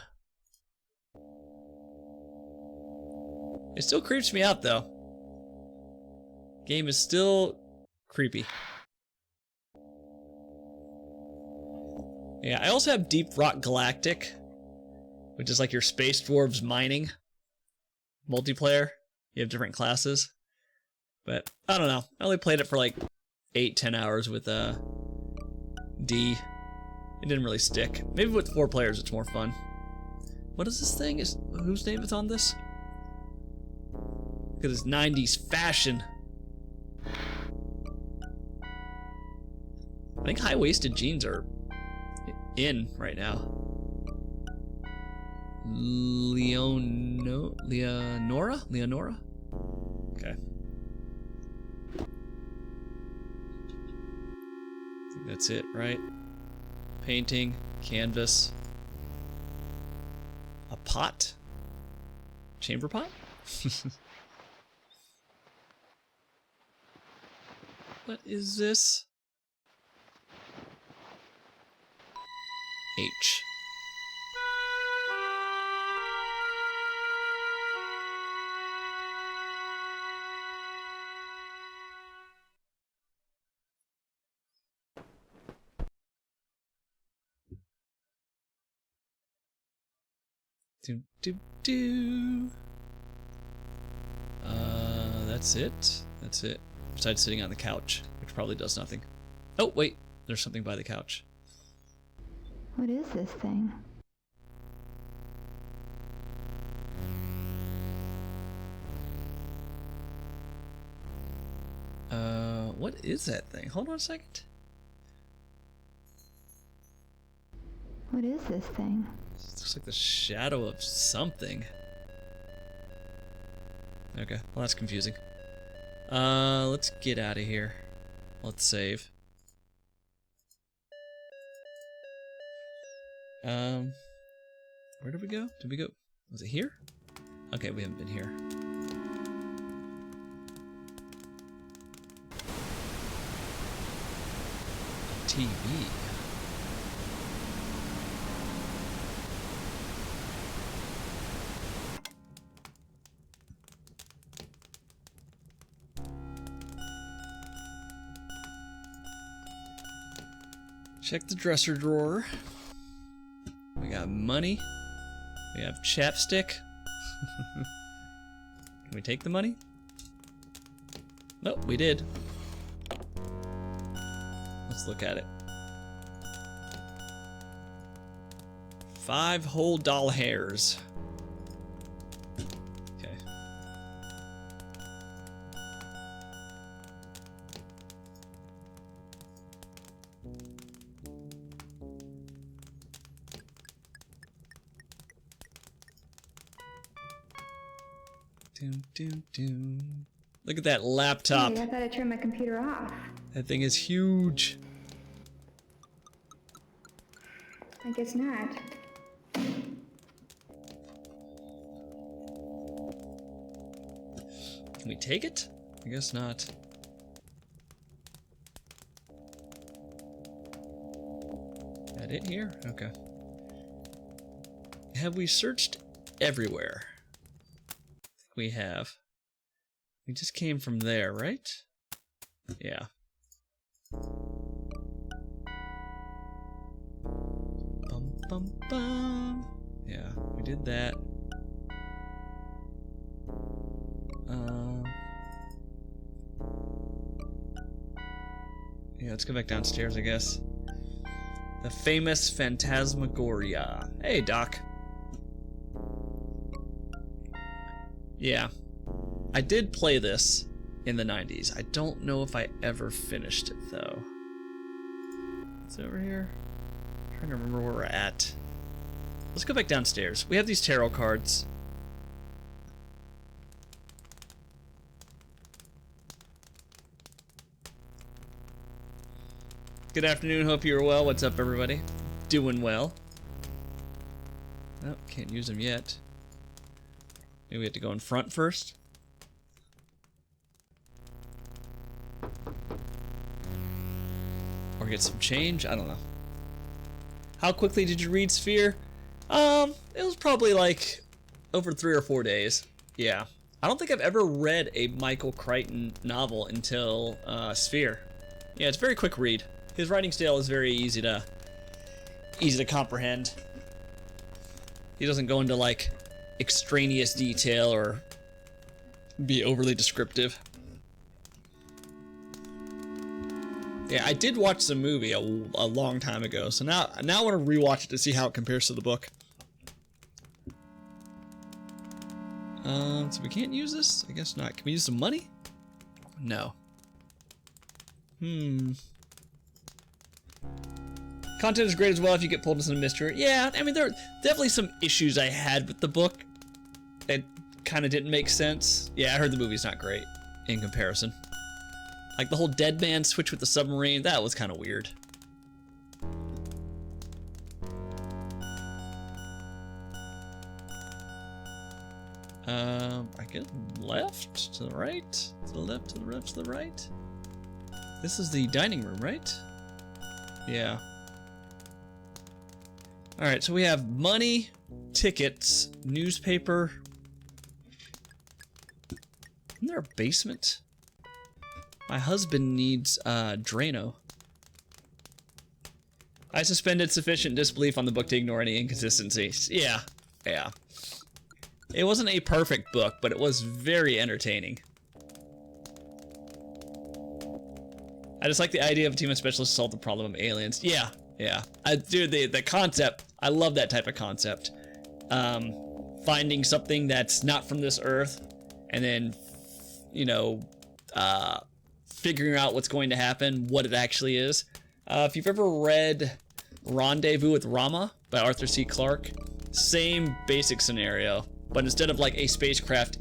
G: It still creeps me out though. Game is still creepy. Yeah, I also have Deep Rock Galactic, which is like your Space Dwarves mining multiplayer. You have different classes. But I don't know. I only played it for like 8-10 hours with D. It didn't really stick. Maybe with 4 players it's more fun. What is this thing? Whose name is on this? Look at this 90s fashion. I think high-waisted jeans are in right now. Leonora? Okay. I think that's it, right? Painting, canvas, a pot? Chamber pot? What is this? H. Do. That's it. That's it. Besides sitting on the couch, which probably does nothing. Oh, wait. There's something by the couch.
F: What is this thing?
G: What is that thing? Hold on a second.
F: What is this thing?
G: It looks like the shadow of something. Okay, well that's confusing. Let's get out of here. Let's save. Where did we go? Did we go? Was it here? Okay, we haven't been here. TV. Check the dresser drawer. We got money. We have chapstick. Can we take the money? Nope, we did. Let's look at it. 5 whole doll hairs. Okay. Look at that laptop.
C: Hey, I thought I turned my computer off.
G: That thing is huge.
C: I guess not.
G: Can we take it? I guess not. That it here? Okay. Have we searched everywhere? I think we have. We just came from there, right? Yeah. Bum bum bum. Yeah, we did that. Yeah, let's go back downstairs, I guess. The famous Phantasmagoria. Hey, Doc. Yeah. I did play this in the 90s. I don't know if I ever finished it, though. It's over here. I'm trying to remember where we're at. Let's go back downstairs. We have these tarot cards. Good afternoon, hope you're well. What's up, everybody? Doing well. Oh, can't use them yet. Maybe we have to go in front first. get some change. I don't know. How quickly did you read Sphere? It was probably like over 3 or 4 days. Yeah. I don't think I've ever read a Michael Crichton novel until Sphere. Yeah, it's a very quick read. His writing style is very easy to comprehend. He doesn't go into like extraneous detail or be overly descriptive. Yeah, I did watch the movie a long time ago, so now I want to rewatch it to see how it compares to the book. So we can't use this? I guess not. Can we use some money? No. Content is great as well if you get pulled into some mystery. Yeah, I mean, there are definitely some issues I had with the book that kind of didn't make sense. Yeah, I heard the movie's not great in comparison. Like the whole dead man switch with the submarine, that was kind of weird. I guess left to the right, to the left, to the left, to the right. This is the dining room, right? Yeah. All right, so we have money, tickets, newspaper. Isn't there a basement? My husband needs Drano. I suspended sufficient disbelief on the book to ignore any inconsistencies. Yeah. It wasn't a perfect book, but it was very entertaining. I just like the idea of a team of specialists to solve the problem of aliens. Yeah. Dude, the concept, I love that type of concept. Finding something that's not from this earth, and then, you know, figuring out what's going to happen, what it actually is. If you've ever read Rendezvous with Rama by Arthur C. Clarke, same basic scenario, but instead of like a spacecraft,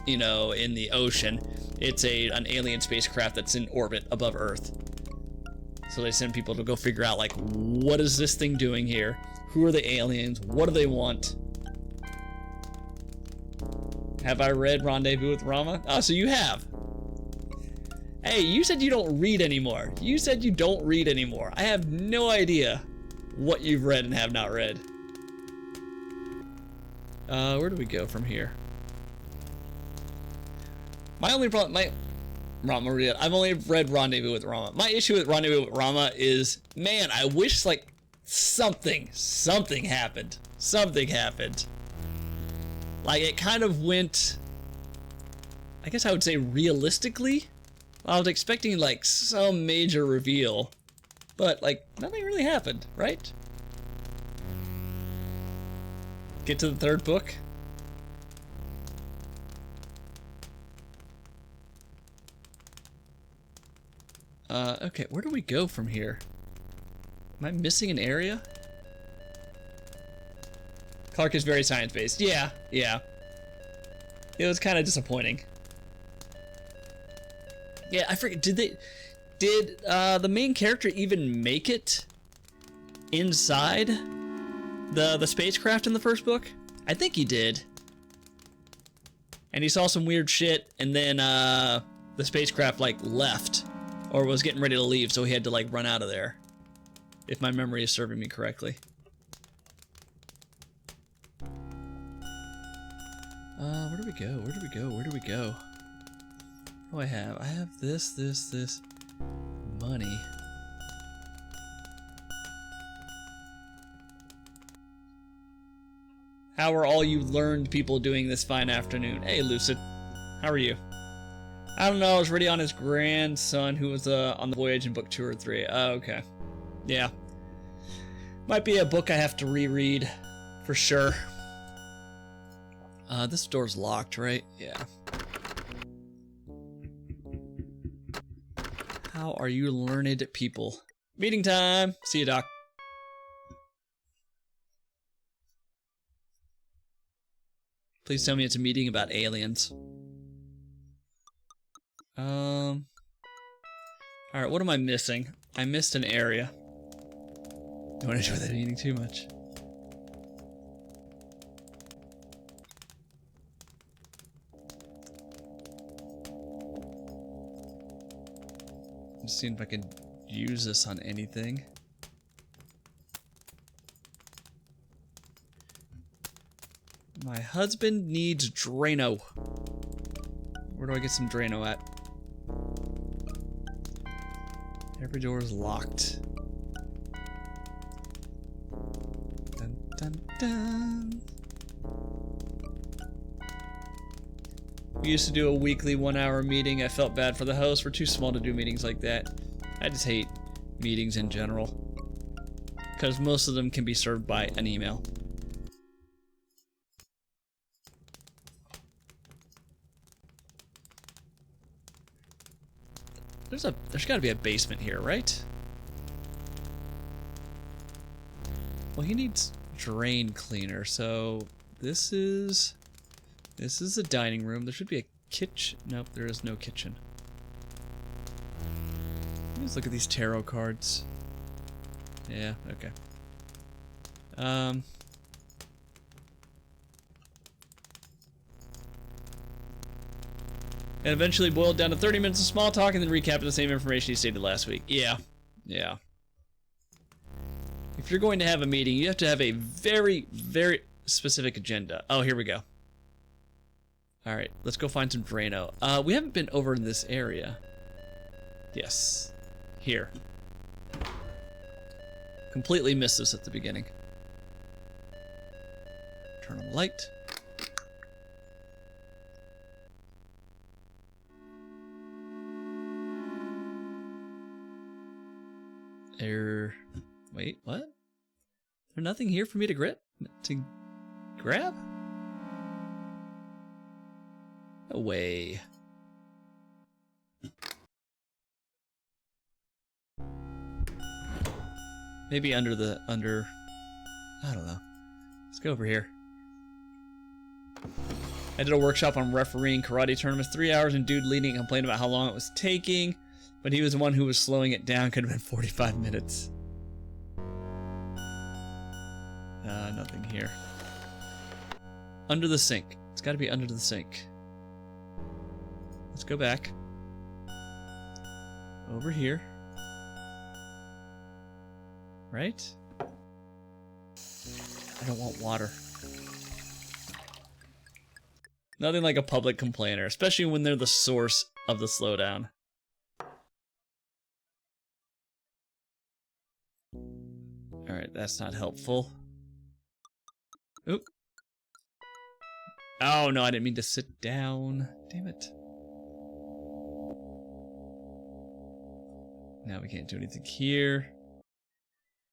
G: you know, in the ocean, it's an alien spacecraft that's in orbit above Earth. So they send people to go figure out like, what is this thing doing here? Who are the aliens? What do they want? Have I read Rendezvous with Rama? Oh, so you have. Hey, you said you don't read anymore. You said you don't read anymore. I have no idea what you've read and have not read. Where do we go from here? My only problem, I've only read Rendezvous with Rama. My issue with Rendezvous with Rama is, man, I wish like something happened. Something happened. Like it kind of went, I guess I would say realistically. I was expecting like some major reveal, but like nothing really happened, right? Get to the third book. Okay, where do we go from here? Am I missing an area? Clark is very science-based. Yeah. It was kind of disappointing. Yeah, I forget, did the main character even make it inside the spacecraft in the first book? I think he did. And he saw some weird shit, and then the spacecraft like left or was getting ready to leave, so he had to like run out of there. If my memory is serving me correctly. Where do we go? Where do we go? Where do we go? What do I have? I have this, money. How are all you learned people doing this fine afternoon? Hey, Lucid. How are you? I don't know. I was ready on his grandson who was on the voyage in book 2 or 3. Oh, okay. Yeah. Might be a book I have to reread for sure. This door's locked, right? Yeah. How are you learned people? Meeting time. See you, Doc. Please tell me it's a meeting about aliens. Alright, what am I missing? I missed an area. Don't enjoy that meeting too much. Just seeing if I can use this on anything. My husband needs Drano. Where do I get some Drano at? Every door is locked. Dun dun dun. We used to do a weekly 1-hour meeting. I felt bad for the host. We're too small to do meetings like that. I just hate meetings in general, because most of them can be served by an email. There's got to be a basement here, right? Well, he needs drain cleaner, so this is the dining room. There should be a kitchen. Nope, there is no kitchen. Let's look at these tarot cards. Yeah, okay. And eventually boiled down to 30 minutes of small talk and then recapping the same information he stated last week. Yeah. Yeah. If you're going to have a meeting, you have to have a very, very specific agenda. Oh, here we go. Alright, let's go find some Drano. We haven't been over in this area. Yes. Here. Completely missed this at the beginning. Turn on the light. Wait, what? There's nothing here for me to grab? No way. Maybe under, I don't know. Let's go over here. I did a workshop on refereeing karate tournaments, 3 hours, and dude leading complained about how long it was taking, but he was the one who was slowing it down. Could have been 45 minutes. Nothing here. Under the sink. It's got to be under the sink. Let's go back. Over here. Right? I don't want water. Nothing like a public complainer, especially when they're the source of the slowdown. Alright, that's not helpful. Oop. Oh no, I didn't mean to sit down. Damn it. Now we can't do anything here.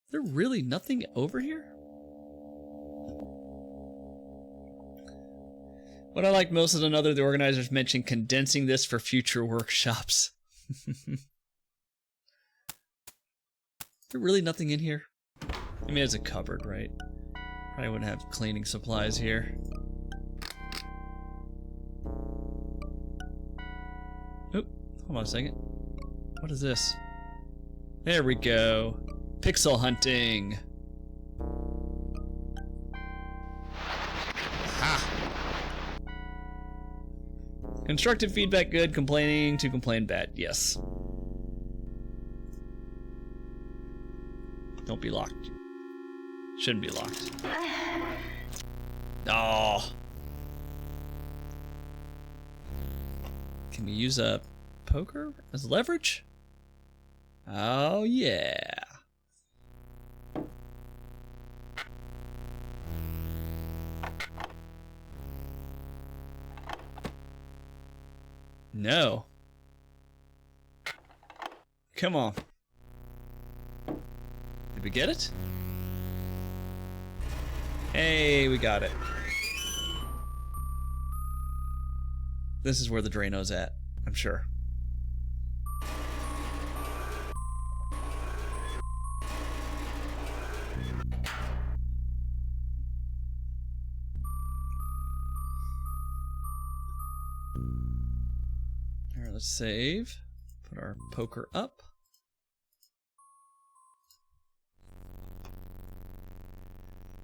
G: Is there really nothing over here? What I like most is another, the organizers mentioned condensing this for future workshops. Is there really nothing in here? I mean, it's a cupboard, right? Probably wouldn't have cleaning supplies here. Oop, hold on a second. What is this? There we go. Pixel hunting. Ha! Constructive feedback good, complaining to complain bad. Yes. Don't be locked. Shouldn't be locked. Oh. Can we use a poker as leverage? Oh yeah. No. Come on. Did we get it? Hey, we got it. This is where the Drano's at, I'm sure. Alright, let's save. Put our poker up.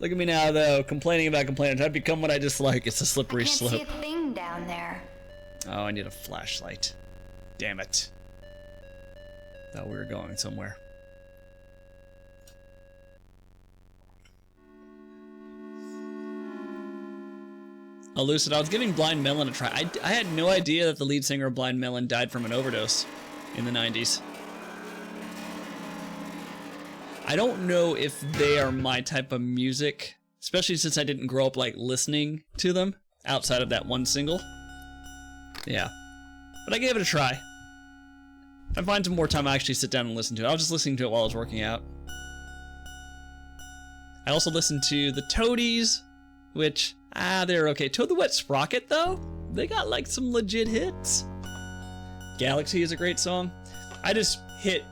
G: Look at me now, though, complaining about complainers. I've become what I dislike. It's a slippery slope.
E: I can't see a thing down there.
G: Oh, I need a flashlight. Damn it. Thought we were going somewhere. Oh, Lucid, I was giving Blind Melon a try. I had no idea that the lead singer of Blind Melon died from an overdose in the 90s. I don't know if they are my type of music, especially since I didn't grow up like listening to them outside of that one single. Yeah, but I gave it a try. If I find some more time, I actually sit down and listen to it. I was just listening to it while I was working out. I also listened to the Toadies, which, they're okay. Toad the Wet Sprocket, though, they got like some legit hits. Galaxy is a great song. I just hit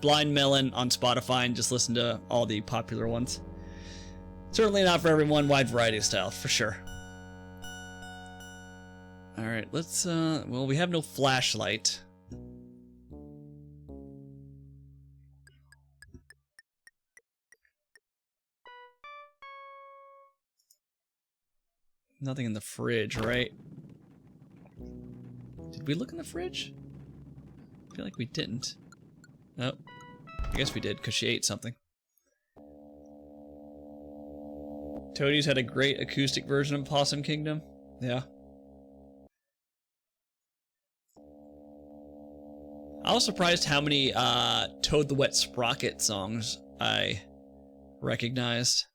G: Blind Melon on Spotify and just listen to all the popular ones. Certainly not for everyone, wide variety of styles, for sure. Alright, let's, well, we have no flashlight. Nothing in the fridge, right? Did we look in the fridge? I feel like we didn't. Oh, I guess we did, because she ate something. Toadies had a great acoustic version of Possum Kingdom. Yeah. I was surprised how many Toad the Wet Sprocket songs I recognized.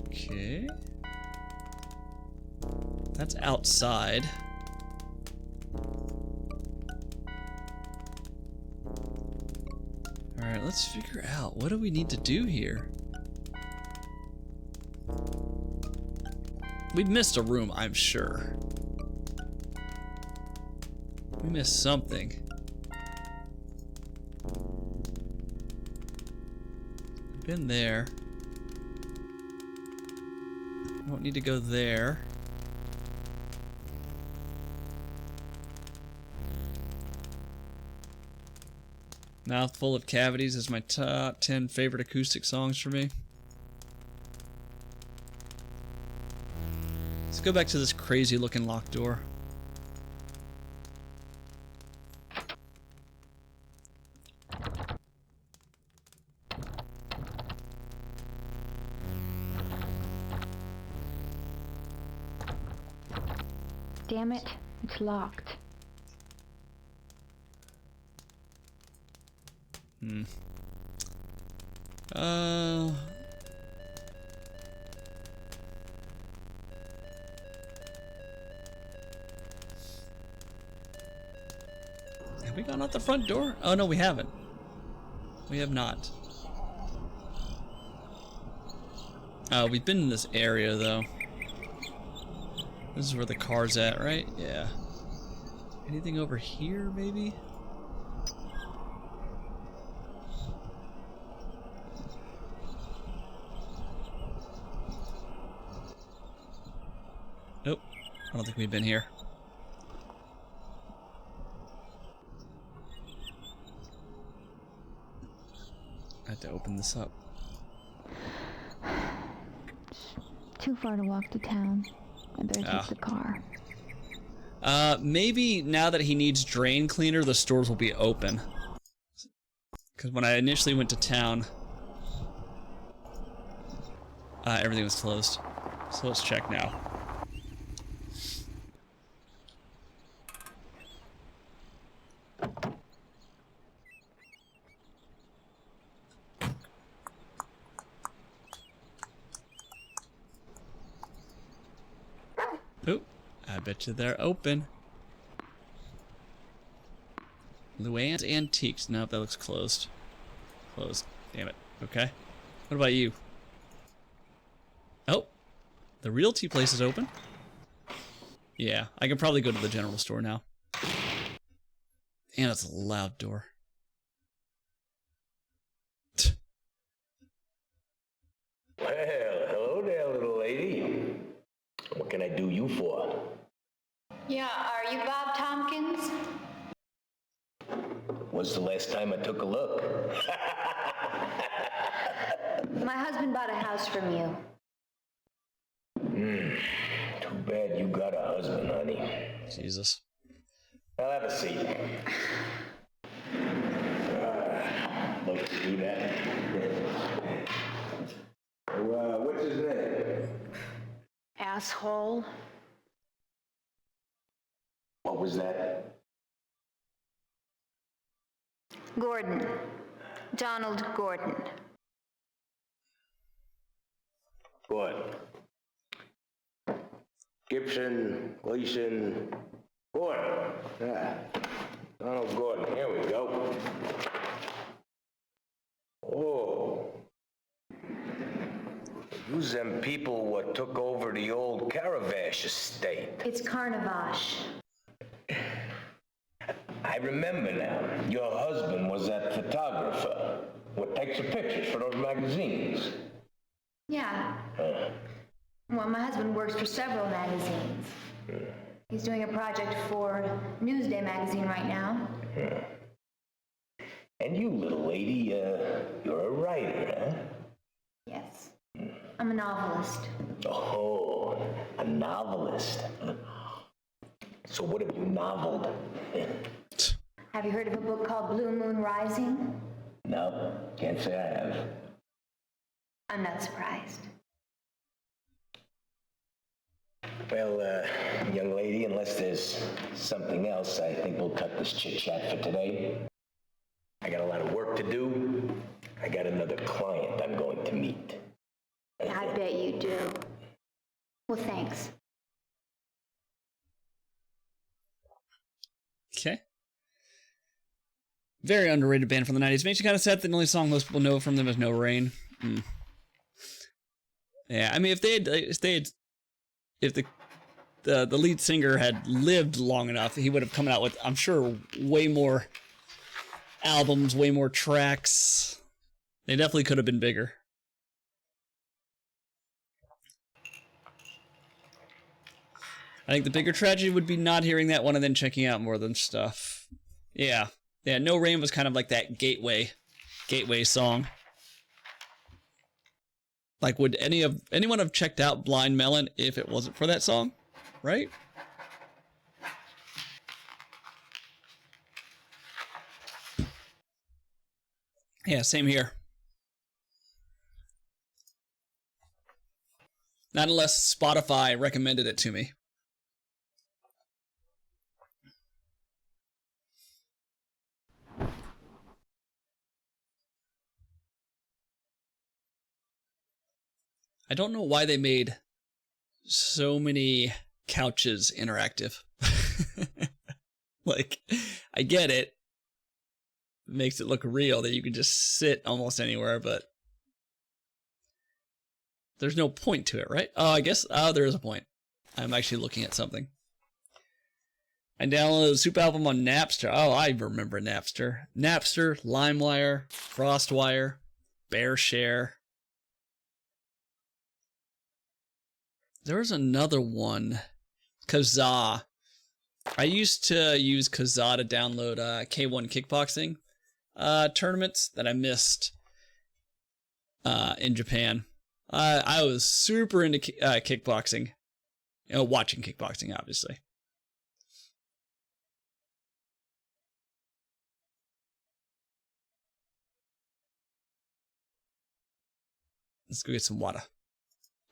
G: Okay. That's outside. Alright, let's figure out what do we need to do here. We missed a room, I'm sure. We missed something. Been there. Don't need to go there. Mouthful of Cavities is my top 10 favorite acoustic songs for me. Let's go back to this crazy looking locked door.
F: Damn it, it's locked.
G: Have we gone out the front door? Oh no, we haven't. We have not. We've been in this area though. This is where the car's at, right? Yeah. Anything over here, maybe? Nope. I don't think we've been here. I have to open this up.
F: Too far to walk to town. I better take the car.
G: Maybe now that he needs drain cleaner, the stores will be open. Because when I initially went to town, everything was closed. So let's check now. Oop, I bet you they're open. Luann's Antiques. Nope, that looks closed. Closed. Damn it. Okay. What about you? Oh, the realty place is open. Yeah, I can probably go to the general store now. And it's a loud door.
I: Well, hello there, little lady. What can I do you for?
E: Yeah, are you Bob Tompkins?
I: When's the last time I took a look?
C: My husband bought a house from you.
I: Too bad you got a husband, honey.
G: Jesus.
I: I'll have a seat. Love to do that. What's his name?
C: Asshole.
I: What was that?
C: Gordon. Donald Gordon.
I: Good. Gibson, Gleason, Gordon. Yeah. Donald Gordon. Here we go. Oh. Those them people what took over the old Caravash estate.
C: It's Carnavash.
I: I remember now. Your husband was that photographer. What takes the pictures for those magazines.
C: Yeah. Well, my husband works for several magazines. He's doing a project for Newsday magazine right now.
I: And you, little lady, you're a writer, huh?
C: Yes. I'm a novelist.
I: Oh, a novelist. So what have you noveled?
C: Have you heard of a book called Blue Moon Rising?
I: No, can't say I have.
C: I'm not surprised.
I: Well, young lady, unless there's something else, I think we'll cut this chit-chat for today. I got a lot of work to do. I got another client I'm going to meet.
C: I bet you do. Well, thanks.
G: Okay. Very underrated band from the 90s. Makes you kind of sad that the only song most people know from them is No Rain. Yeah, I mean, if the lead singer had lived long enough, he would have come out with, I'm sure, way more albums, way more tracks. They definitely could have been bigger. I think the bigger tragedy would be not hearing that one and then checking out more of them stuff. Yeah. Yeah, No Rain was kind of like that gateway song. Like, would anyone have checked out Blind Melon if it wasn't for that song? Right? Yeah, same here. Not unless Spotify recommended it to me. I don't know why they made so many couches interactive. Like, I get it. It makes it look real that you can just sit almost anywhere, but there's no point to it, right? Oh, I guess, there is a point. I'm actually looking at something. I downloaded the Soup album on Napster. Oh, I remember Napster. Napster, LimeWire, FrostWire, BearShare. There was another one, Kazaa. I used to use Kazaa to download K1 kickboxing tournaments that I missed in Japan. I was super into kickboxing, watching kickboxing, obviously. Let's go get some water.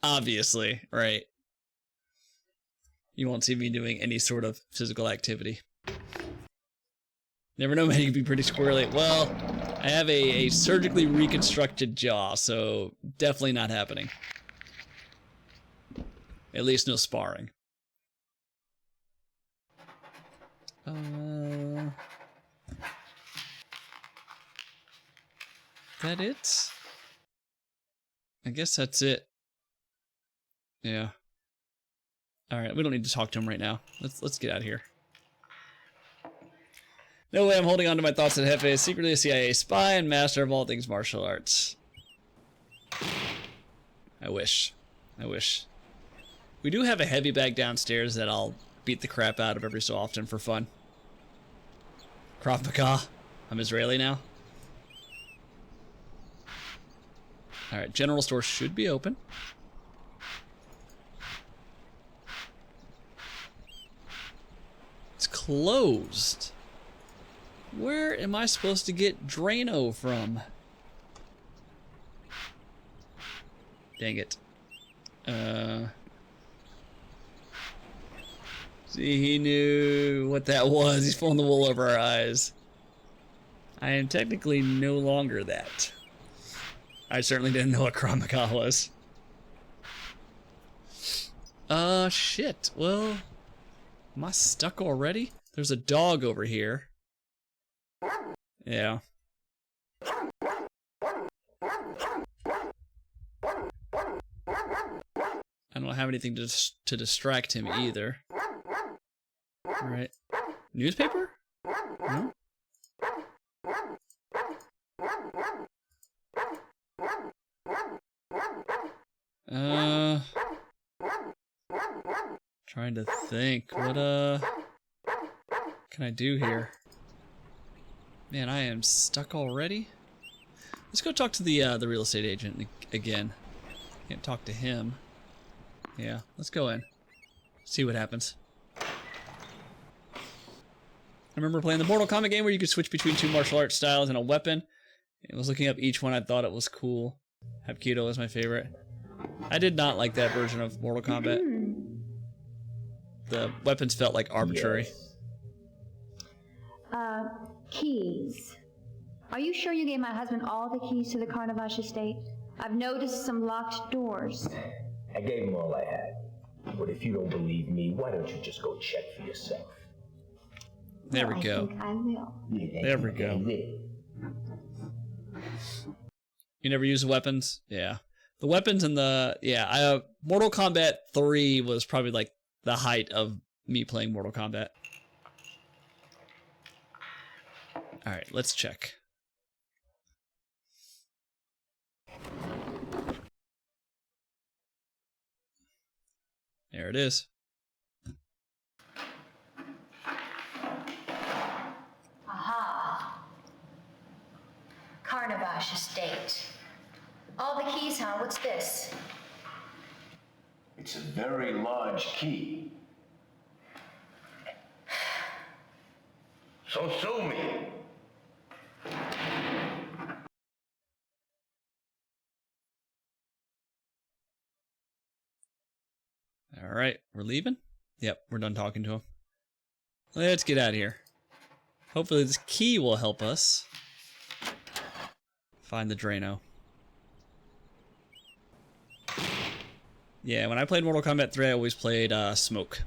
G: Obviously, right? You won't see me doing any sort of physical activity. Never know, man, you can be pretty squirrely. Well, I have a surgically reconstructed jaw, so definitely not happening. At least no sparring. That it? I guess that's it. Yeah. All right, we don't need to talk to him right now. Let's get out of here. No way I'm holding on to my thoughts that Hefe is secretly a CIA spy and master of all things martial arts. I wish. I wish. We do have a heavy bag downstairs that I'll beat the crap out of every so often for fun. Krav Maga. I'm Israeli now. All right, general store should be open. closed. Where am I supposed to get Drano from? Dang it. See, he knew what that was. He's pulling the wool over our eyes. I am technically no longer that. I certainly didn't know what Kramaga was. Shit. Well, am I stuck already? There's a dog over here. Yeah. I don't have anything to distract him either. Alright. Newspaper? No? Trying to think. What, can I do here? Man, I am stuck already. Let's go talk to the real estate agent again. Can't talk to him. Yeah, let's go in. See what happens. I remember playing the Mortal Kombat game where you could switch between 2 martial arts styles and a weapon. I was looking up each one. I thought it was cool. Hapkido was my favorite. I did not like that version of Mortal Kombat. The weapons felt like arbitrary.
C: Yes. Keys. Are you sure you gave my husband all the keys to the Carnavash estate? I've noticed some locked doors.
I: I gave him all I had. But if you don't believe me, why don't you just go check for yourself?
G: There we go.
C: I think I will.
G: There we go. You never use the weapons? Yeah. The weapons and the... Yeah, Mortal Kombat 3 was probably like the height of me playing Mortal Kombat. Alright, let's check. There it is.
C: Aha. Carnavash estate. All the keys, huh? What's this?
I: It's a very large key. So sue me.
G: Alright, we're leaving? Yep, we're done talking to him. Let's get out of here. Hopefully this key will help us find the Drano. Yeah, when I played Mortal Kombat 3, I always played Smoke.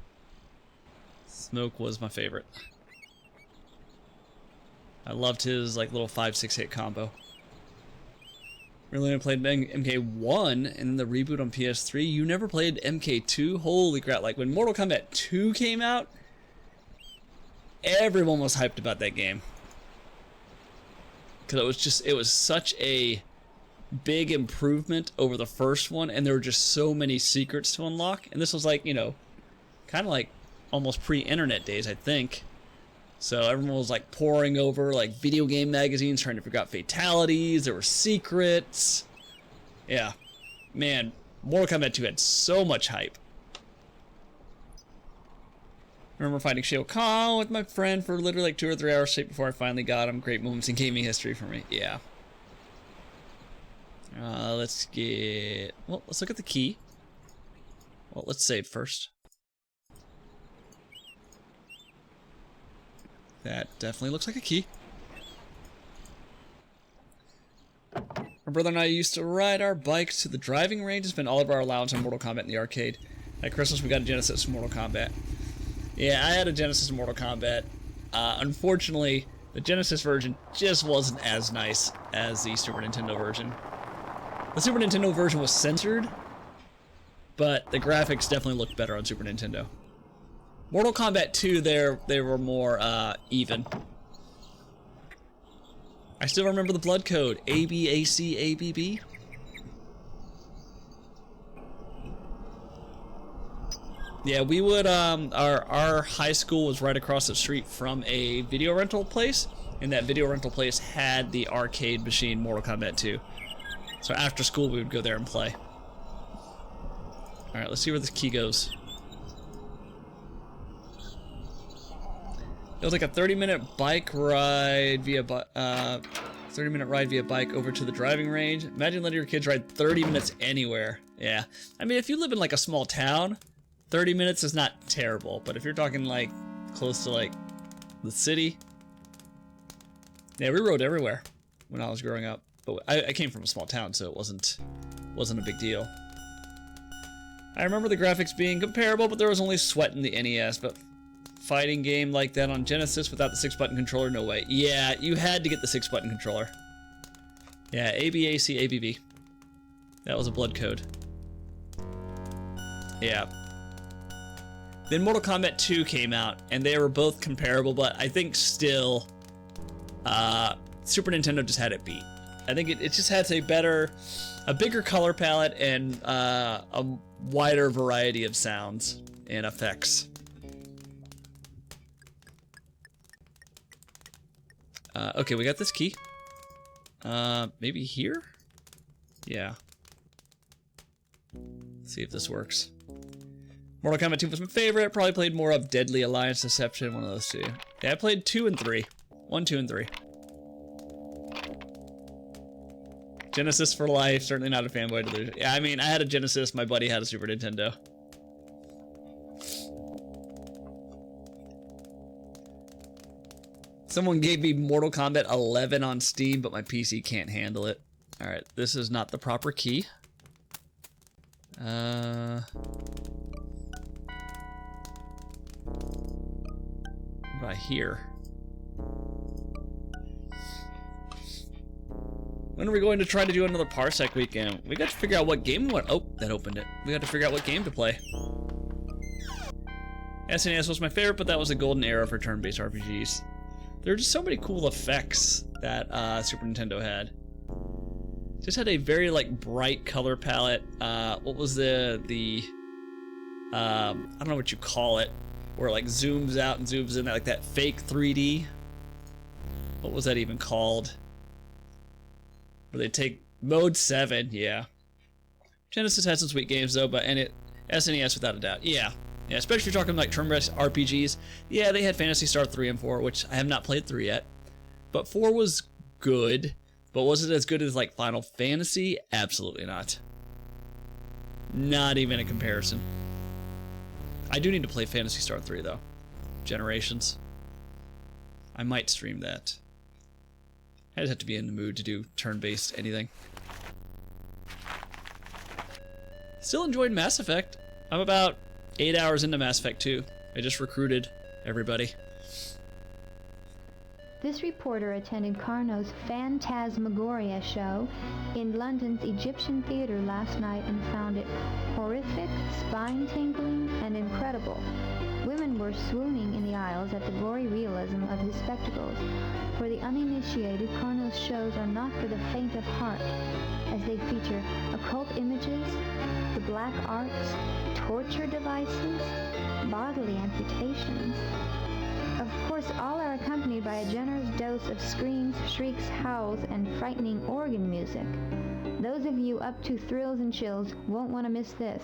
G: Smoke was my favorite. I loved his like little 5-6 hit combo. Really only played MK1 in the reboot on PS3. You never played MK2? Holy crap, like when Mortal Kombat 2 came out, everyone was hyped about that game. Because it was such a big improvement over the first one, and there were just so many secrets to unlock. And this was like, you know, kind of like almost pre-internet days, I think. So everyone was like poring over like video game magazines trying to figure out fatalities. There were secrets. Yeah. Man, Mortal Kombat 2 had so much hype. I remember fighting Shao Kahn with my friend for literally like 2 or 3 hours straight before I finally got him. Great moments in gaming history for me. Yeah. Let's look at the key. Well, let's save first. That definitely looks like a key. My brother and I used to ride our bikes to the driving range and spend all of our allowance on Mortal Kombat in the arcade. At Christmas, we got a Genesis of Mortal Kombat. Yeah, I had a Genesis of Mortal Kombat. Unfortunately, the Genesis version just wasn't as nice as the Super Nintendo version. The Super Nintendo version was censored, but the graphics definitely looked better on Super Nintendo. Mortal Kombat 2, they were more even. I still remember the blood code, ABACABB. Yeah, we would, our high school was right across the street from a video rental place, and that video rental place had the arcade machine Mortal Kombat 2. So after school, we would go there and play. Alright, let's see where this key goes. It was like a 30-minute bike ride via 30-minute ride via bike over to the driving range. Imagine letting your kids ride 30 minutes anywhere. Yeah. I mean, if you live in like a small town, 30 minutes is not terrible. But if you're talking like close to like the city, yeah, we rode everywhere when I was growing up. But I came from a small town, so it wasn't a big deal. I remember the graphics being comparable, but there was only sweat in the NES. But fighting game like that on Genesis without the 6-button controller, no way. Yeah, you had to get the 6-button controller. Yeah, ABAC, ABB. That was a blood code. Yeah. Then Mortal Kombat 2 came out, and they were both comparable, but I think still, Super Nintendo just had it beat. I think it just has a bigger color palette and a wider variety of sounds and effects. Okay, we got this key. Maybe here? Yeah. Let's see if this works. Mortal Kombat 2 was my favorite. Probably played more of Deadly Alliance, Deception, one of those two. Yeah, I played 2 and 3. 1, 2, and 3. Genesis for life. Certainly not a fanboy delusion. Yeah, I mean, I had a Genesis. My buddy had a Super Nintendo. Someone gave me Mortal Kombat 11 on Steam, but my PC can't handle it. Alright, this is not the proper key. What about here? When are we going to try to do another Parsec weekend? We got to figure out what game we want. Oh, that opened it. We got to figure out what game to play. SNES was my favorite, but that was a golden era for turn-based RPGs. There are just so many cool effects that Super Nintendo had. Just had a very like bright color palette. What was the I don't know what you call it, where it like zooms out and zooms in, like that fake 3D. What was that even called? Where they take mode 7, yeah. Genesis had some sweet games though, and SNES without a doubt, yeah. Yeah, especially if you're talking like turn-based RPGs. Yeah, they had Phantasy Star 3 and 4, which I have not played 3 yet. But 4 was good. But was it as good as like Final Fantasy? Absolutely not. Not even a comparison. I do need to play Phantasy Star 3 though. Generations. I might stream that. I just have to be in the mood to do turn-based anything. Still enjoyed Mass Effect. I'm about 8 hours into Mass Effect 2. I just recruited everybody.
F: This reporter attended Carno's Phantasmagoria show in London's Egyptian Theatre last night and found it horrific, spine-tingling, and incredible. Women were swooning in the aisles at the gory realism of his spectacles. For the uninitiated, Carno's shows are not for the faint of heart, as they feature occult images, the black arts, torture devices, bodily amputations. Of course, all are accompanied by a generous dose of screams, shrieks, howls, and frightening organ music. Those of you up to thrills and chills won't want to miss this.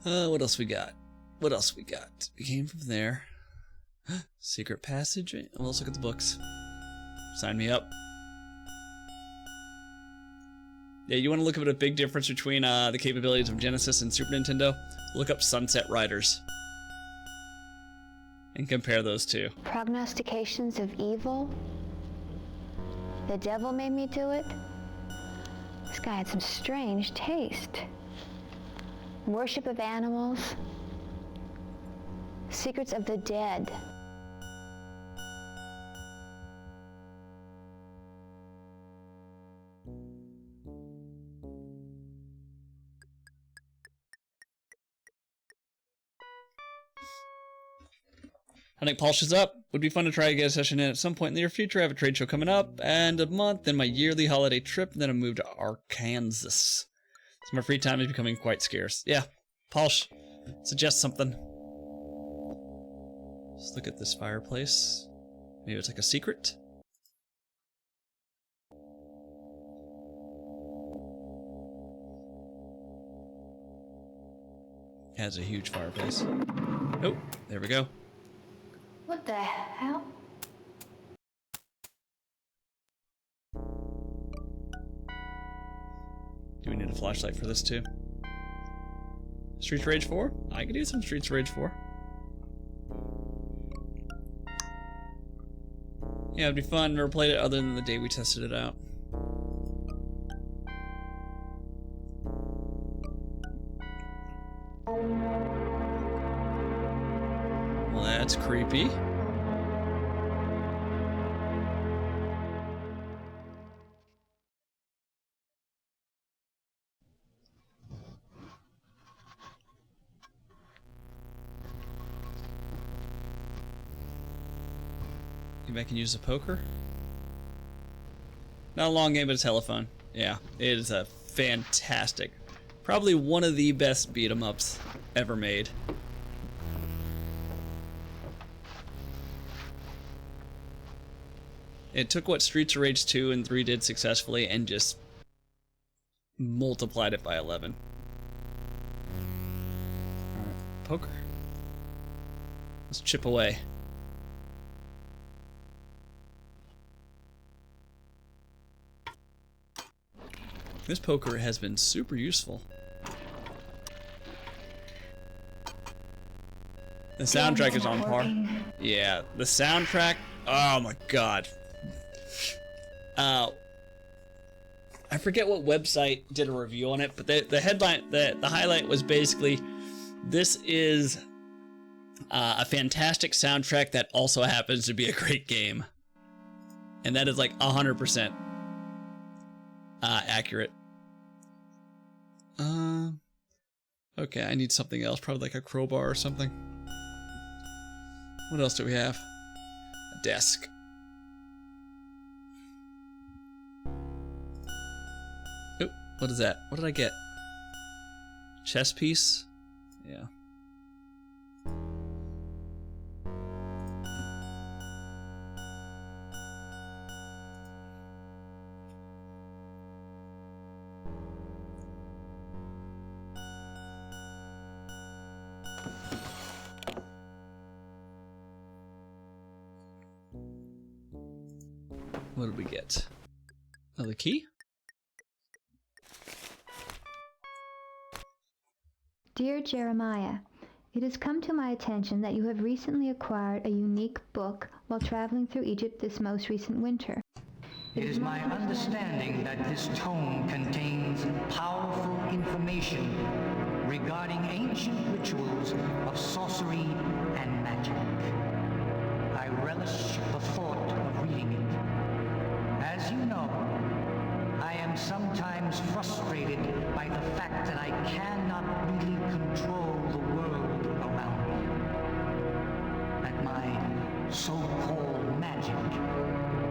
G: What else we got? What else we got? We came from there. Secret passage? Well, let's look at the books. Sign me up. Yeah, you want to look at a big difference between the capabilities of Genesis and Super Nintendo? Look up Sunset Riders. And compare those two.
F: Prognostications of evil? The devil made me do it? This guy had some strange taste. Worship of animals? Secrets of the dead?
G: I think Polish is up. Would be fun to try to get a session in at some point in the near future. I have a trade show coming up, and a month, then my yearly holiday trip, and then a move to Arkansas. So my free time is becoming quite scarce. Yeah, Polish, suggest something. Let's look at this fireplace. Maybe it's like a secret? It has a huge fireplace. Oh, there we go.
C: What the hell?
G: Do we need a flashlight for this too? Streets of Rage 4? I could do some Streets of Rage 4. Yeah, it'd be fun. Never played it other than the day we tested it out. Well, that's creepy. Maybe I can use the poker? Not a long game, but a telephone. Yeah, it is a fantastic, probably one of the best beat 'em ups ever made. It took what Streets of Rage 2 and 3 did successfully and just multiplied it by 11. Alright, poker. Let's chip away. This poker has been super useful. The soundtrack is on par. Yeah, the soundtrack. Oh my god. I forget what website did a review on it, but the headline, the highlight was basically, this is a fantastic soundtrack that also happens to be a great game, and that is like 100% accurate. Okay, I need something else, probably like a crowbar or something. What else do we have? A desk. Oh, what is that? What did I get? Chess piece? Yeah. What did we get? Another key?
F: Dear Jeremiah, it has come to my attention that you have recently acquired a unique book while traveling through Egypt this most recent winter.
J: It is my understanding that this tome contains powerful information regarding ancient rituals of sorcery and magic. I relish the thought of reading it. As you know, I am sometimes frustrated by the fact that I cannot really control the world around me. That my so-called magic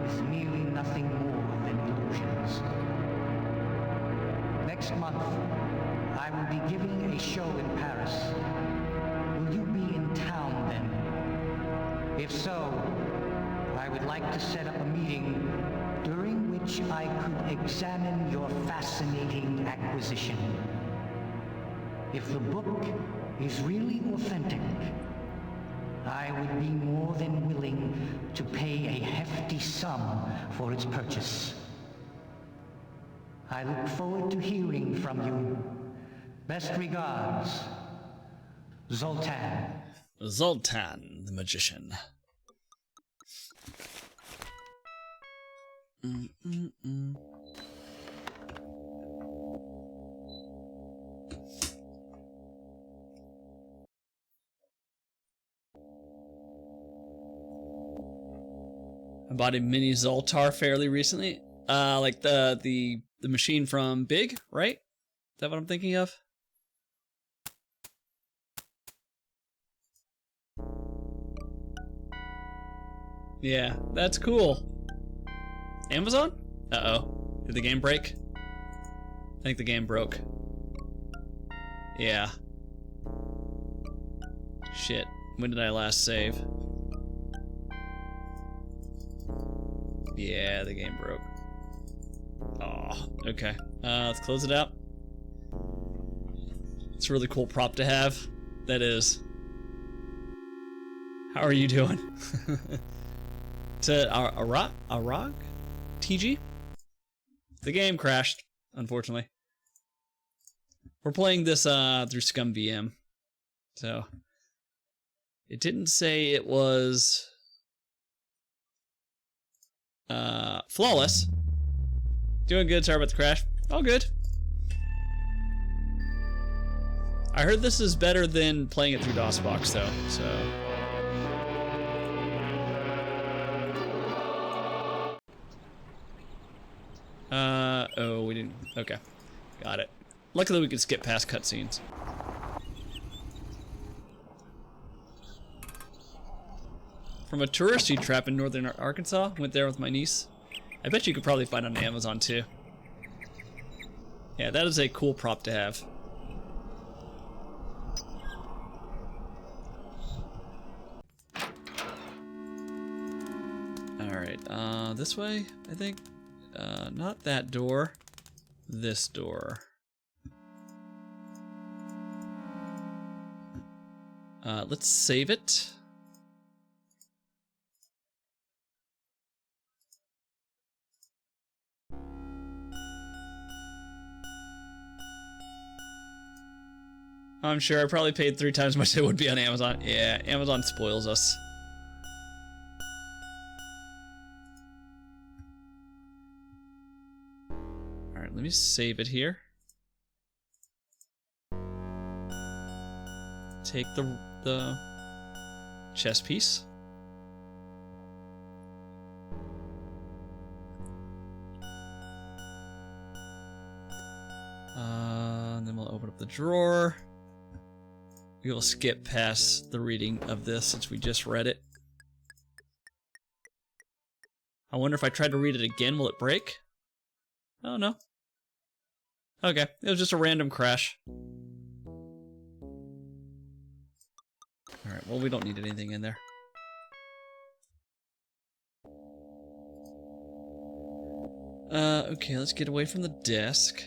J: is merely nothing more than illusions. Next month, I will be giving a show in Paris. Will you be in town then? If so, I would like to set up a meeting during which I could examine your fascinating acquisition. If the book is really authentic, I would be more than willing to pay a hefty sum for its purchase. I look forward to hearing from you. Best regards, Zoltan.
G: Zoltan, the magician. I bought a mini Zoltar fairly recently. Like the machine from Big, right? Is that what I'm thinking of? Yeah, that's cool. Amazon? Uh-oh. Did the game break? I think the game broke. Yeah. Shit. When did I last save? Yeah, the game broke. Oh, okay. Let's close it out. It's a really cool prop to have. That is. How are you doing? To Arag? TG? The game crashed, unfortunately. We're playing this through Scum VM. So it didn't say it was flawless. Doing good, sorry about the crash. All good. I heard this is better than playing it through DOSBox though, so. Oh, we didn't, okay. Got it. Luckily we could skip past cutscenes. From a touristy trap in northern Arkansas, went there with my niece. I bet you could probably find it on Amazon too. Yeah, that is a cool prop to have. Alright, this way, I think. Not that door. This door. Let's save it. I'm sure I probably paid 3 times as much as it would be on Amazon. Yeah, Amazon spoils us. Alright, let me save it here. Take the chess piece. And then we'll open up the drawer. We will skip past the reading of this since we just read it. I wonder if I tried to read it again, will it break? Oh no. Okay, it was just a random crash. Alright, well we don't need anything in there. Okay, let's get away from the desk.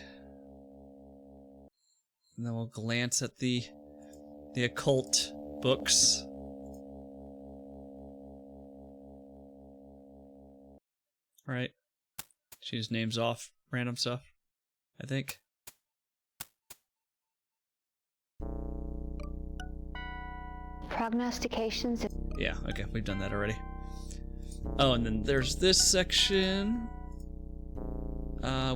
G: And then we'll glance at the occult books. Right. Choose names off, random stuff, I think.
F: Prognostications.
G: Yeah, okay, we've done that already. Oh, and then there's this section.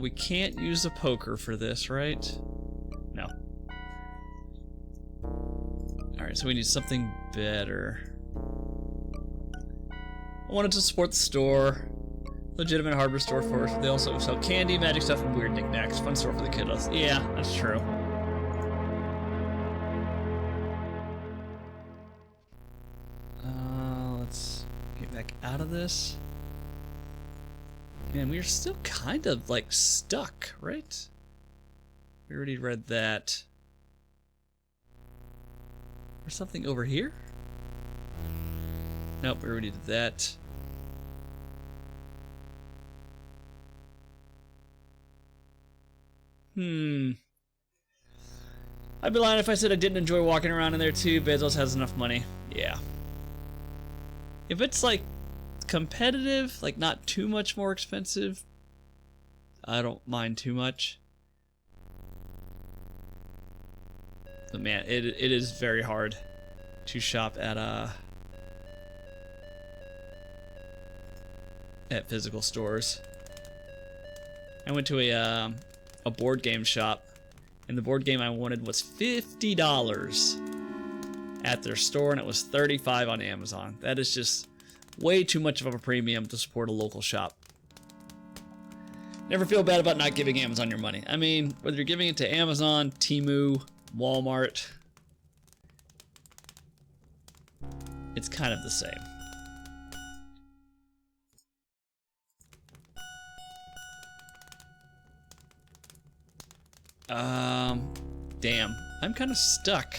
G: We can't use a poker for this, right? No. Alright, so we need something better. I wanted to support the store. Legitimate hardware store for us. They also sell candy, magic stuff, and weird knickknacks. Fun store for the kiddos. Yeah, that's true. Let's get back out of this. Man, we're still kind of like stuck, right? We already read that. There's something over here? Nope, we already did that. I'd be lying if I said I didn't enjoy walking around in there too. Bezos has enough money. Yeah. If it's like competitive, like not too much more expensive, I don't mind too much. But man, it is very hard to shop at physical stores. I went to a board game shop, and the board game I wanted was $50 at their store, and it was $35 on Amazon. That is just way too much of a premium to support a local shop. Never feel bad about not giving Amazon your money. I mean, whether you're giving it to Amazon, Temu, Walmart, it's kind of the same. Damn. I'm kind of stuck.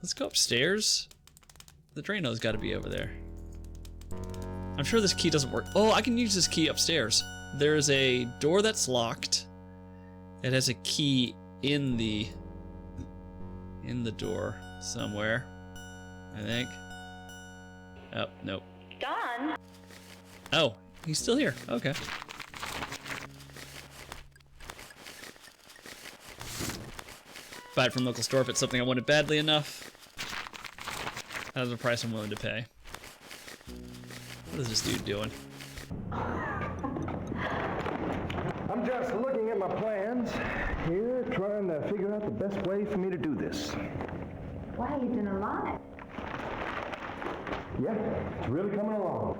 G: Let's go upstairs. The Drano's got to be over there. I'm sure this key doesn't work. Oh, I can use this key upstairs. There's a door that's locked. It has a key in the door somewhere, I think. Oh, nope.
E: Don?
G: Oh, he's still here. Okay. Buy it from local store if it's something I wanted badly enough. That was the price I'm willing to pay. What is this dude doing?
B: I'm just looking at my plans here, trying to figure out the best way for me to do this.
C: Wow, you've done a lot.
B: Yeah, it's really coming along.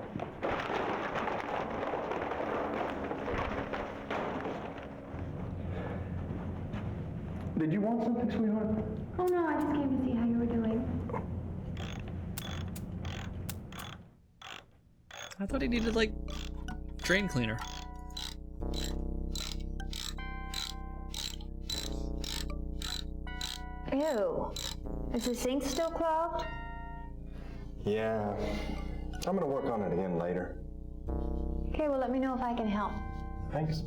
B: Did you want something, sweetheart?
C: Oh no, I just came to see how you were doing.
G: I thought he needed, like, drain cleaner.
C: Ew. Is the sink still clogged?
B: Yeah. I'm gonna work on it again later.
C: Okay, well let me know if I can help.
B: Thanks.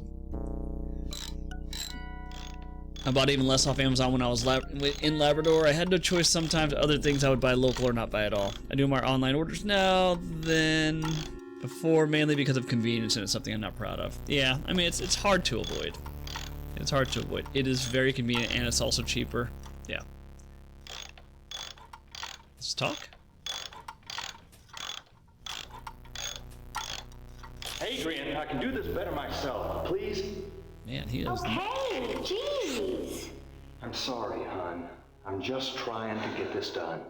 G: I bought even less off Amazon when I was in Labrador. I had no choice sometimes. Other things I would buy local or not buy at all. I do more online orders now than before, mainly because of convenience, and it's something I'm not proud of. Yeah, I mean, it's hard to avoid. It's hard to avoid. It is very convenient, and it's also cheaper. Yeah. Let's talk.
K: Adrian, I can do this better myself. Please?
G: Man, he is.
C: Okay, jeez.
K: I'm sorry, hon. I'm just trying to get this done.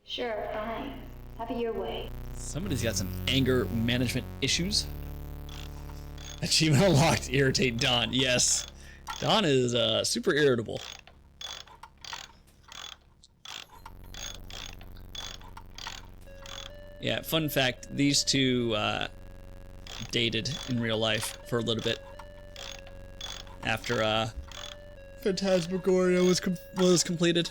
C: Sure, fine. Have it your way.
G: Somebody's got some anger management issues. Achievement unlocked. Irritate Don. Yes. Don is super irritable. Yeah, fun fact, these two dated in real life for a little bit after Phantasmagoria was completed.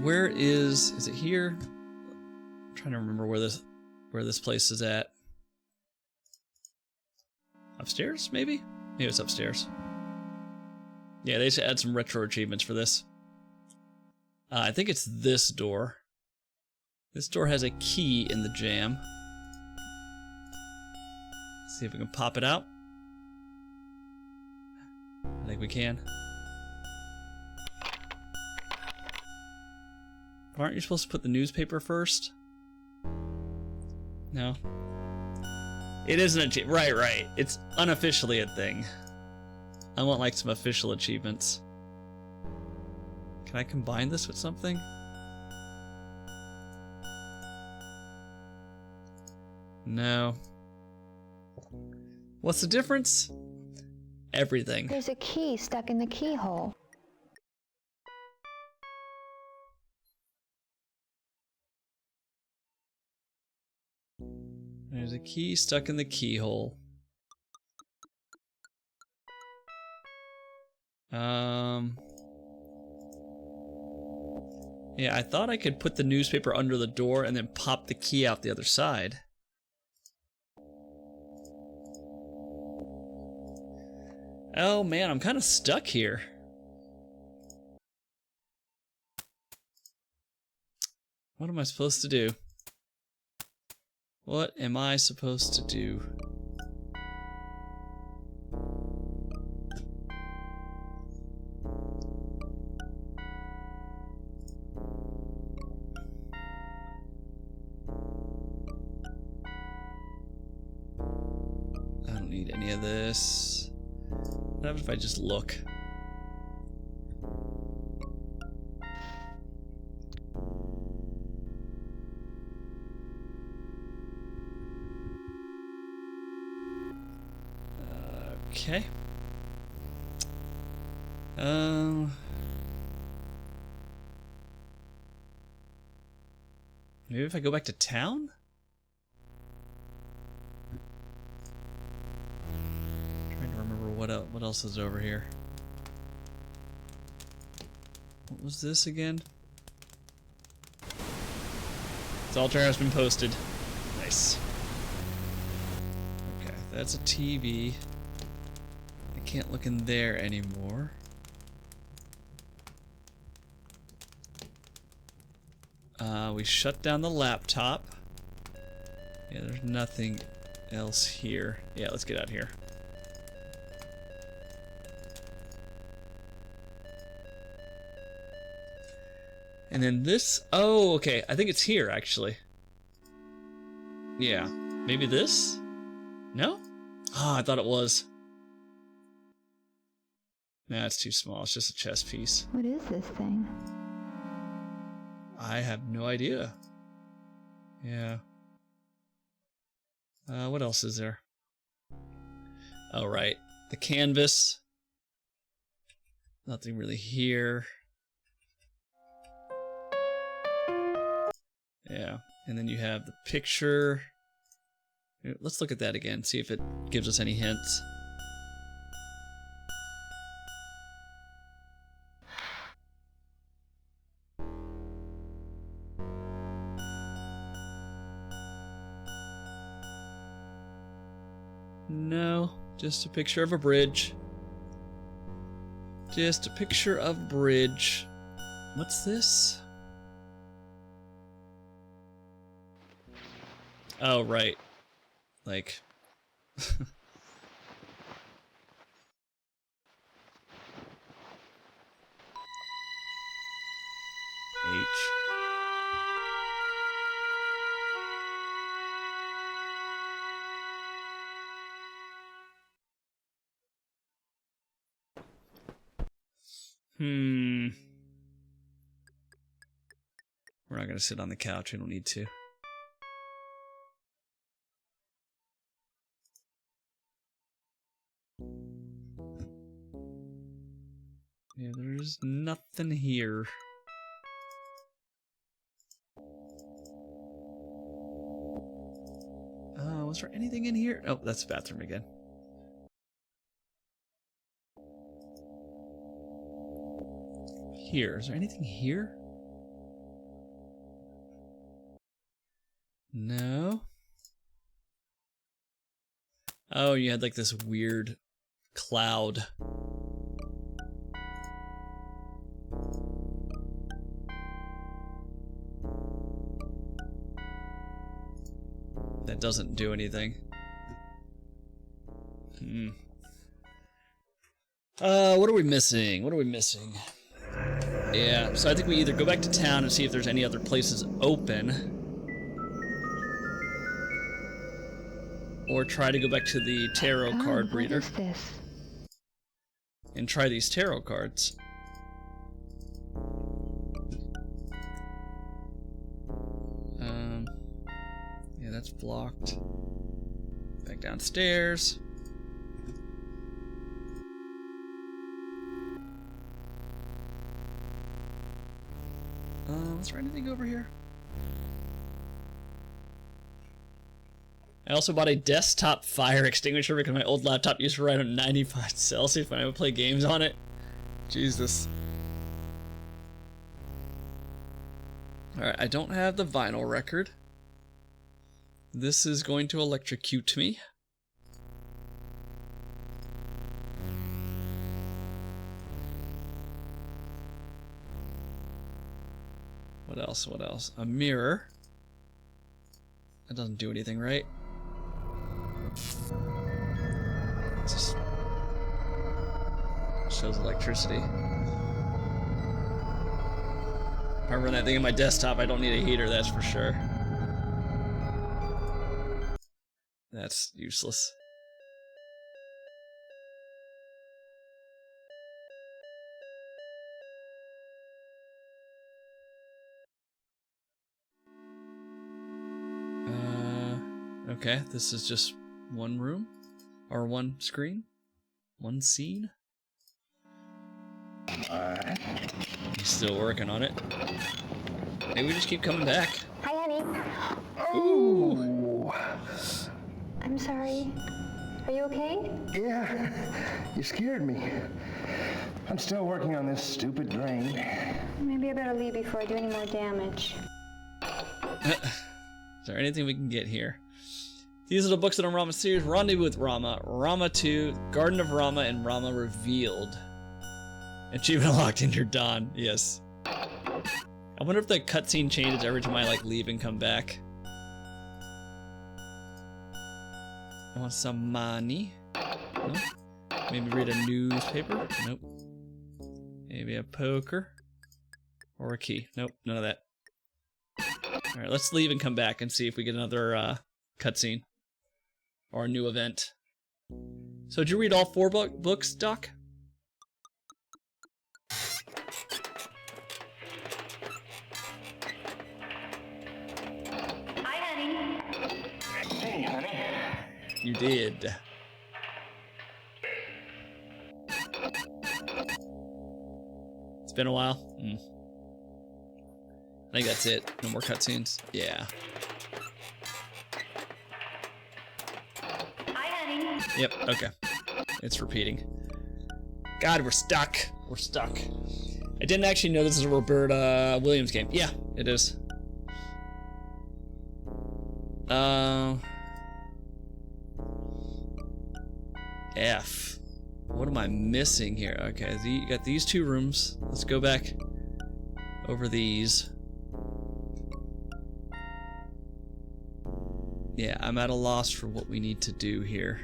G: Where is it here? I'm trying to remember where this place is at. Upstairs, maybe? Maybe it's upstairs. Yeah, they should add some retro achievements for this. I think it's this door. This door has a key in the jam. Let's see if we can pop it out. I think we can. But aren't you supposed to put the newspaper first? No. It isn't a right. It's unofficially a thing. I want like some official achievements. Can I combine this with something? No. What's the difference? Everything.
F: There's a key stuck in the keyhole.
G: There's a key stuck in the keyhole. Yeah, I thought I could put the newspaper under the door and then pop the key out the other side. Oh man, I'm kind of stuck here. What am I supposed to do? What am I supposed to do? I don't need any of this. What happens if I just look? Okay. Maybe if I go back to town? Trying to remember what else is over here. What was this again? Its altar has been posted. Nice. Okay, that's a TV. I can't look in there anymore. We shut down the laptop. Yeah, there's nothing else here. Yeah, let's get out of here. And then this... Oh, okay. I think it's here, actually. Yeah. Maybe this? No? Oh, I thought it was. Nah, it's too small. It's just a chess piece.
F: What is this thing?
G: I have no idea. Yeah. What else is there? Oh, right. The canvas. Nothing really here. Yeah. And then you have the picture. Let's look at that again, see if it gives us any hints. No, just a picture of a bridge. Just a picture of bridge. What's this? Oh, right. Like... H. We're not gonna sit on the couch, we don't need to. Yeah, there's nothing here. Was there anything in here? Oh, that's the bathroom again. Here, is there anything here? No. Oh, you had like this weird cloud. That doesn't do anything. What are we missing? What are we missing? Yeah, so I think we either go back to town and see if there's any other places open, or try to go back to the tarot card reader.
F: What is this?
G: And try these tarot cards. Yeah, that's blocked. Back downstairs. Was there anything over here? I also bought a desktop fire extinguisher because my old laptop used to run on 95 Celsius when I would play games on it. Jesus. Alright, I don't have the vinyl record. This is going to electrocute me. What else? What else? A mirror. That doesn't do anything, right? It just shows electricity. If I run that thing in my desktop, I don't need a heater, that's for sure. That's useless. Okay, this is just one room? Or one screen? One scene? He's still working on it. Maybe we just keep coming back.
H: Hi, honey.
I: Ooh.
H: I'm sorry. Are you okay?
I: Yeah, you scared me. I'm still working on this stupid drain.
H: Maybe I better leave before I do any more damage.
G: Is there anything we can get here? These are the books in the Rama series: Rendezvous with Rama, Rama 2, Garden of Rama, and Rama Revealed. Achievement unlocked in your Dawn. Yes. I wonder if the cutscene changes every time I like leave and come back. I want some money. Nope. Maybe read a newspaper. Nope. Maybe a poker. Or a key. Nope, none of that. Alright, let's leave and come back and see if we get another cutscene. Or a new event. So did you read all 4 books, Doc?
E: Hi, honey.
I: Hey, honey.
G: You did. It's been a while. I think that's it. No more cutscenes. Yeah.
E: Hi, honey.
G: Yep, okay. It's repeating. God, we're stuck. We're stuck. I didn't actually know this is a Roberta Williams game. Yeah, it is. F. What am I missing here? Okay, you got these 2 rooms. Let's go back over these. Yeah, I'm at a loss for what we need to do here.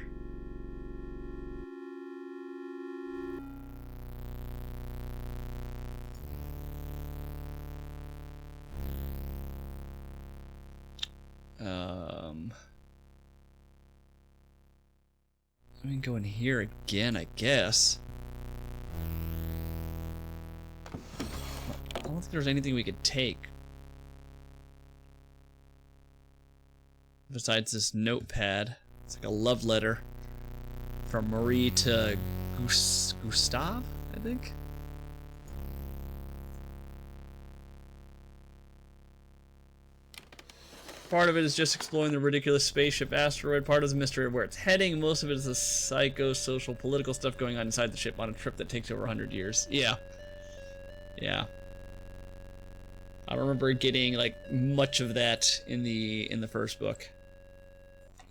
G: I mean, go in here again, I guess. I don't think there's anything we could take. Besides this notepad. It's like a love letter from Marie to Gustav, I think. Part of it is just exploring the ridiculous spaceship asteroid. Part of the mystery of where it's heading. Most of it is the psychosocial, political stuff going on inside the ship on a trip that takes over 100 years. Yeah. Yeah. I don't remember getting like much of that in the first book.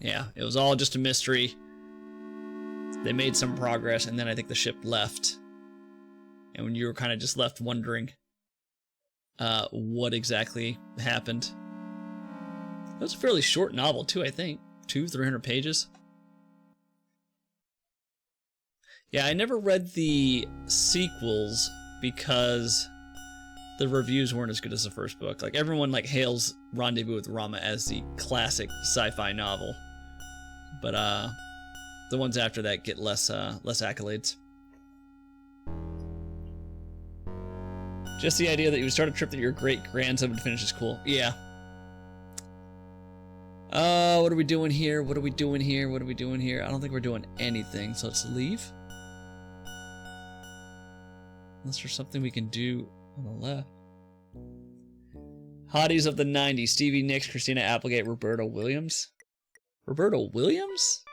G: Yeah, it was all just a mystery. They made some progress, and then I think the ship left. And when you were kind of just left wondering what exactly happened. That was a fairly short novel, too, I think. 300 pages. Yeah, I never read the sequels because the reviews weren't as good as the first book. Like, everyone like hails Rendezvous with Rama as the classic sci-fi novel. But the ones after that get less accolades. Just the idea that you would start a trip that your great-grandson would finish is cool. Yeah. What are we doing here? What are we doing here? What are we doing here? I don't think we're doing anything, so let's leave. Unless there's something we can do on the left. Hotties of the 90s. Stevie Nicks, Christina Applegate, Roberta Williams. Roberta Williams?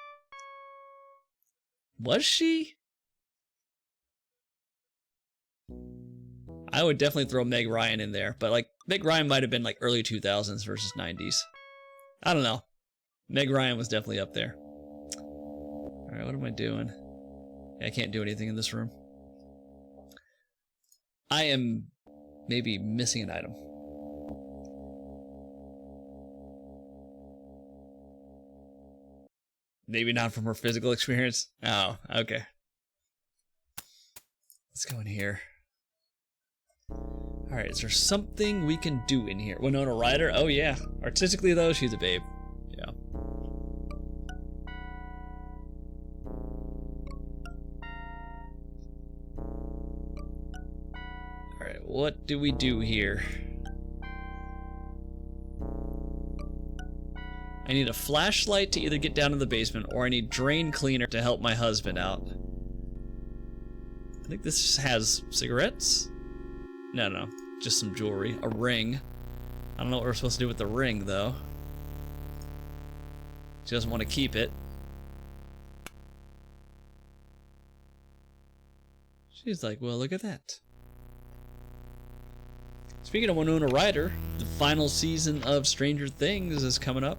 G: Was she? I would definitely throw Meg Ryan in there, but like Meg Ryan might have been like early 2000s versus 90s. I don't know. Meg Ryan was definitely up there. Alright, what am I doing? I can't do anything in this room. I am maybe missing an item. Maybe not from her physical experience. Oh, okay. Let's go in here. Alright, is there something we can do in here? Winona Ryder? Oh yeah. Artistically though, she's a babe. Yeah. Alright, what do we do here? I need a flashlight to either get down to the basement, or I need drain cleaner to help my husband out. I think this has cigarettes? No, just some jewelry. A ring. I don't know what we're supposed to do with the ring, though. She doesn't want to keep it. She's like, well, look at that. Speaking of Winona Ryder, the final season of Stranger Things is coming up.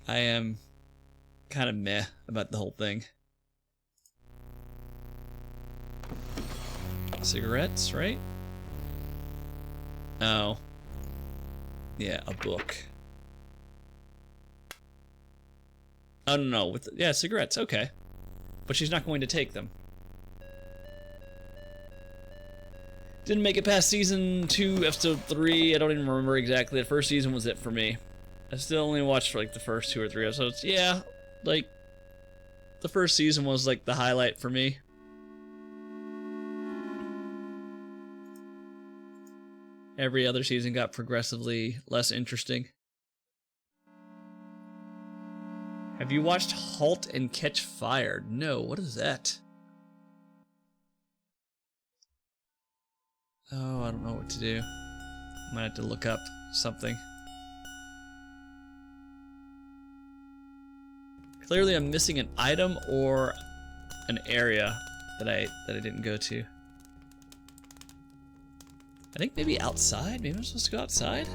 G: I am kind of meh about the whole thing. Cigarettes, right? Oh. Yeah, a book. Oh, no. Yeah, cigarettes. Okay. But she's not going to take them. Didn't make it past season 2, episode 3. I don't even remember exactly. The first season was it for me. I still only watched like the first 2 or 3 episodes. Yeah, like the first season was like the highlight for me. Every other season got progressively less interesting. Have you watched Halt and Catch Fire? No, what is that? Oh, I don't know what to do. I might have to look up something. Clearly I'm missing an item or an area that I didn't go to. I think maybe outside? Maybe I'm supposed to go outside?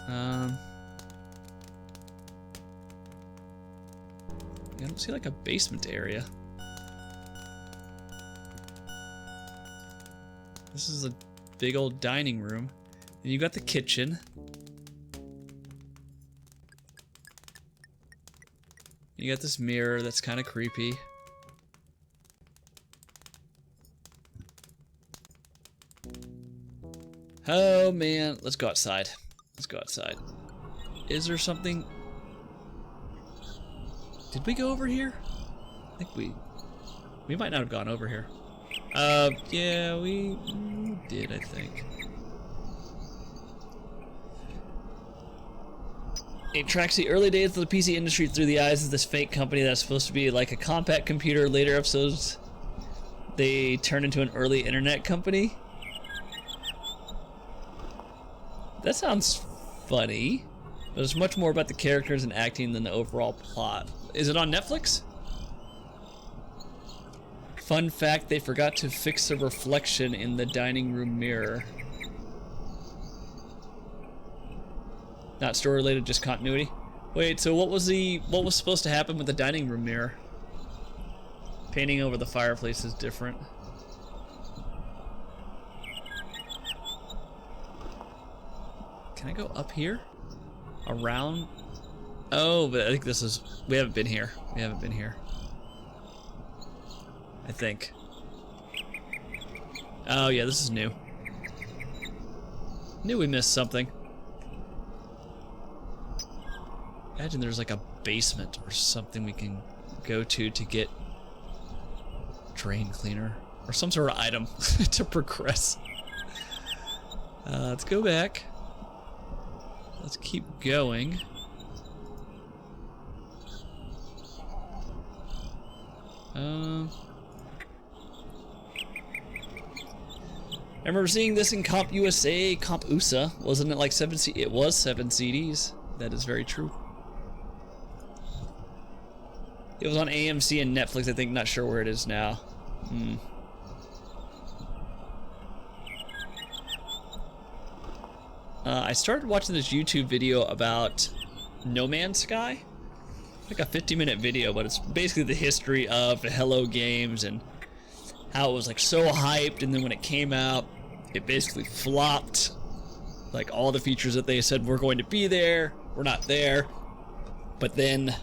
G: I don't see like a basement area. This is a big old dining room. And you got the kitchen. You got this mirror that's kind of creepy. Oh man, let's go outside. Let's go outside. Is there something? Did we go over here? I think we might not have gone over here. Yeah, we did, I think. It tracks the early days of the PC industry through the eyes of this fake company that's supposed to be like a compact computer. Later episodes, they turn into an early internet company. That sounds funny, but it's much more about the characters and acting than the overall plot. Is it on Netflix? Fun fact, they forgot to fix the reflection in the dining room mirror. Not story related, just continuity. Wait, so what was supposed to happen with the dining room mirror? Painting over the fireplace is different. Can I go up here? Around? Oh, but I think this is... We haven't been here. We haven't been here. I think. Oh, yeah, this is new. Knew we missed something. Imagine there's like a basement or something we can go to get drain cleaner. Or some sort of item to progress. Let's go back. Let's keep going. I remember seeing this in Comp USA, Comp USA. Wasn't it like 7 CDs? It was 7 CDs. That is very true. It was on AMC and Netflix, I think. Not sure where it is now. I started watching this YouTube video about No Man's Sky. Like a 50-minute video, but it's basically the history of Hello Games and how it was like so hyped, and then when it came out, it basically flopped. Like all the features that they said were going to be there, were not there. But then,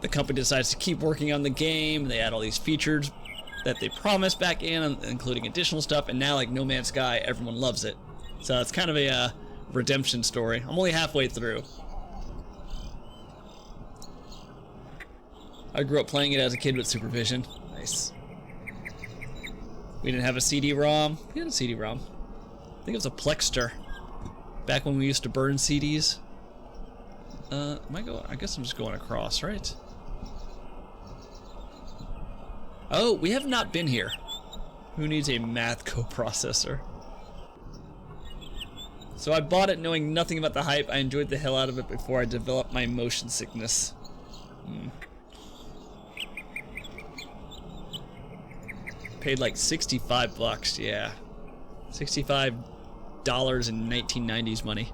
G: the company decides to keep working on the game. They add all these features that they promised back in, including additional stuff, and now like No Man's Sky, everyone loves it. So it's kind of a redemption story. I'm only halfway through. I grew up playing it as a kid with supervision. Nice. We didn't have a CD-ROM. We had a CD-ROM. I think it was a Plexter. Back when we used to burn CDs. Am I going? I guess I'm just going across, right? Oh, we have not been here. Who needs a math coprocessor? So I bought it knowing nothing about the hype. I enjoyed the hell out of it before I developed my motion sickness. Paid like $65, yeah. $65 in 1990s money.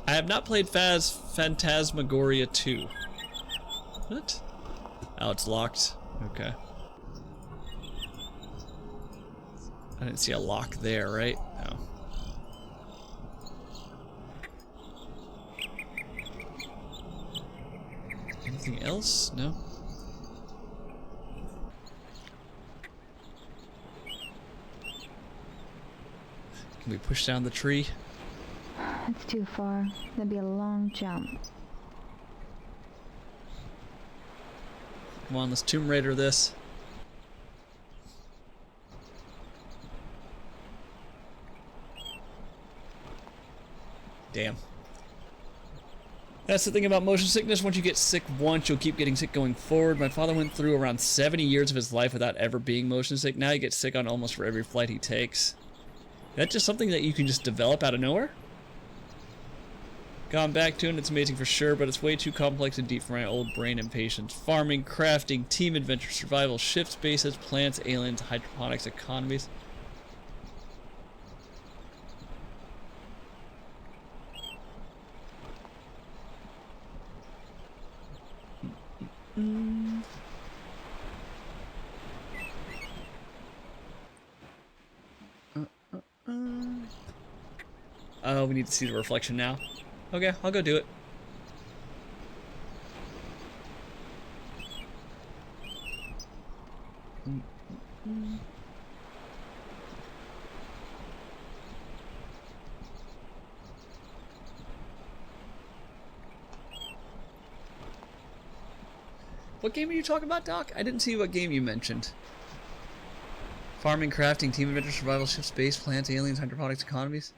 G: I have not played Phantasmagoria 2. What? Oh, it's locked. Okay. I didn't see a lock there, right? No. Anything else? No? Can we push down the tree?
F: It's too far. That'd be a long jump.
G: Come on, let's Tomb Raider this. Damn. That's the thing about motion sickness. Once you get sick once, you'll keep getting sick going forward. My father went through around 70 years of his life without ever being motion sick. Now he gets sick on almost for every flight he takes. That's just something that you can just develop out of nowhere? Gone back to it, it's amazing for sure, but it's way too complex and deep for my old brain and patience. Farming, crafting, team adventure, survival, ships, bases, plants, aliens, hydroponics, economies. Oh, we need to see the reflection now. Okay, I'll go do it. What game are you talking about, Doc? I didn't see what game you mentioned. Farming, crafting, team adventure, survival, ship, space, plants, aliens, hydroponics, economies.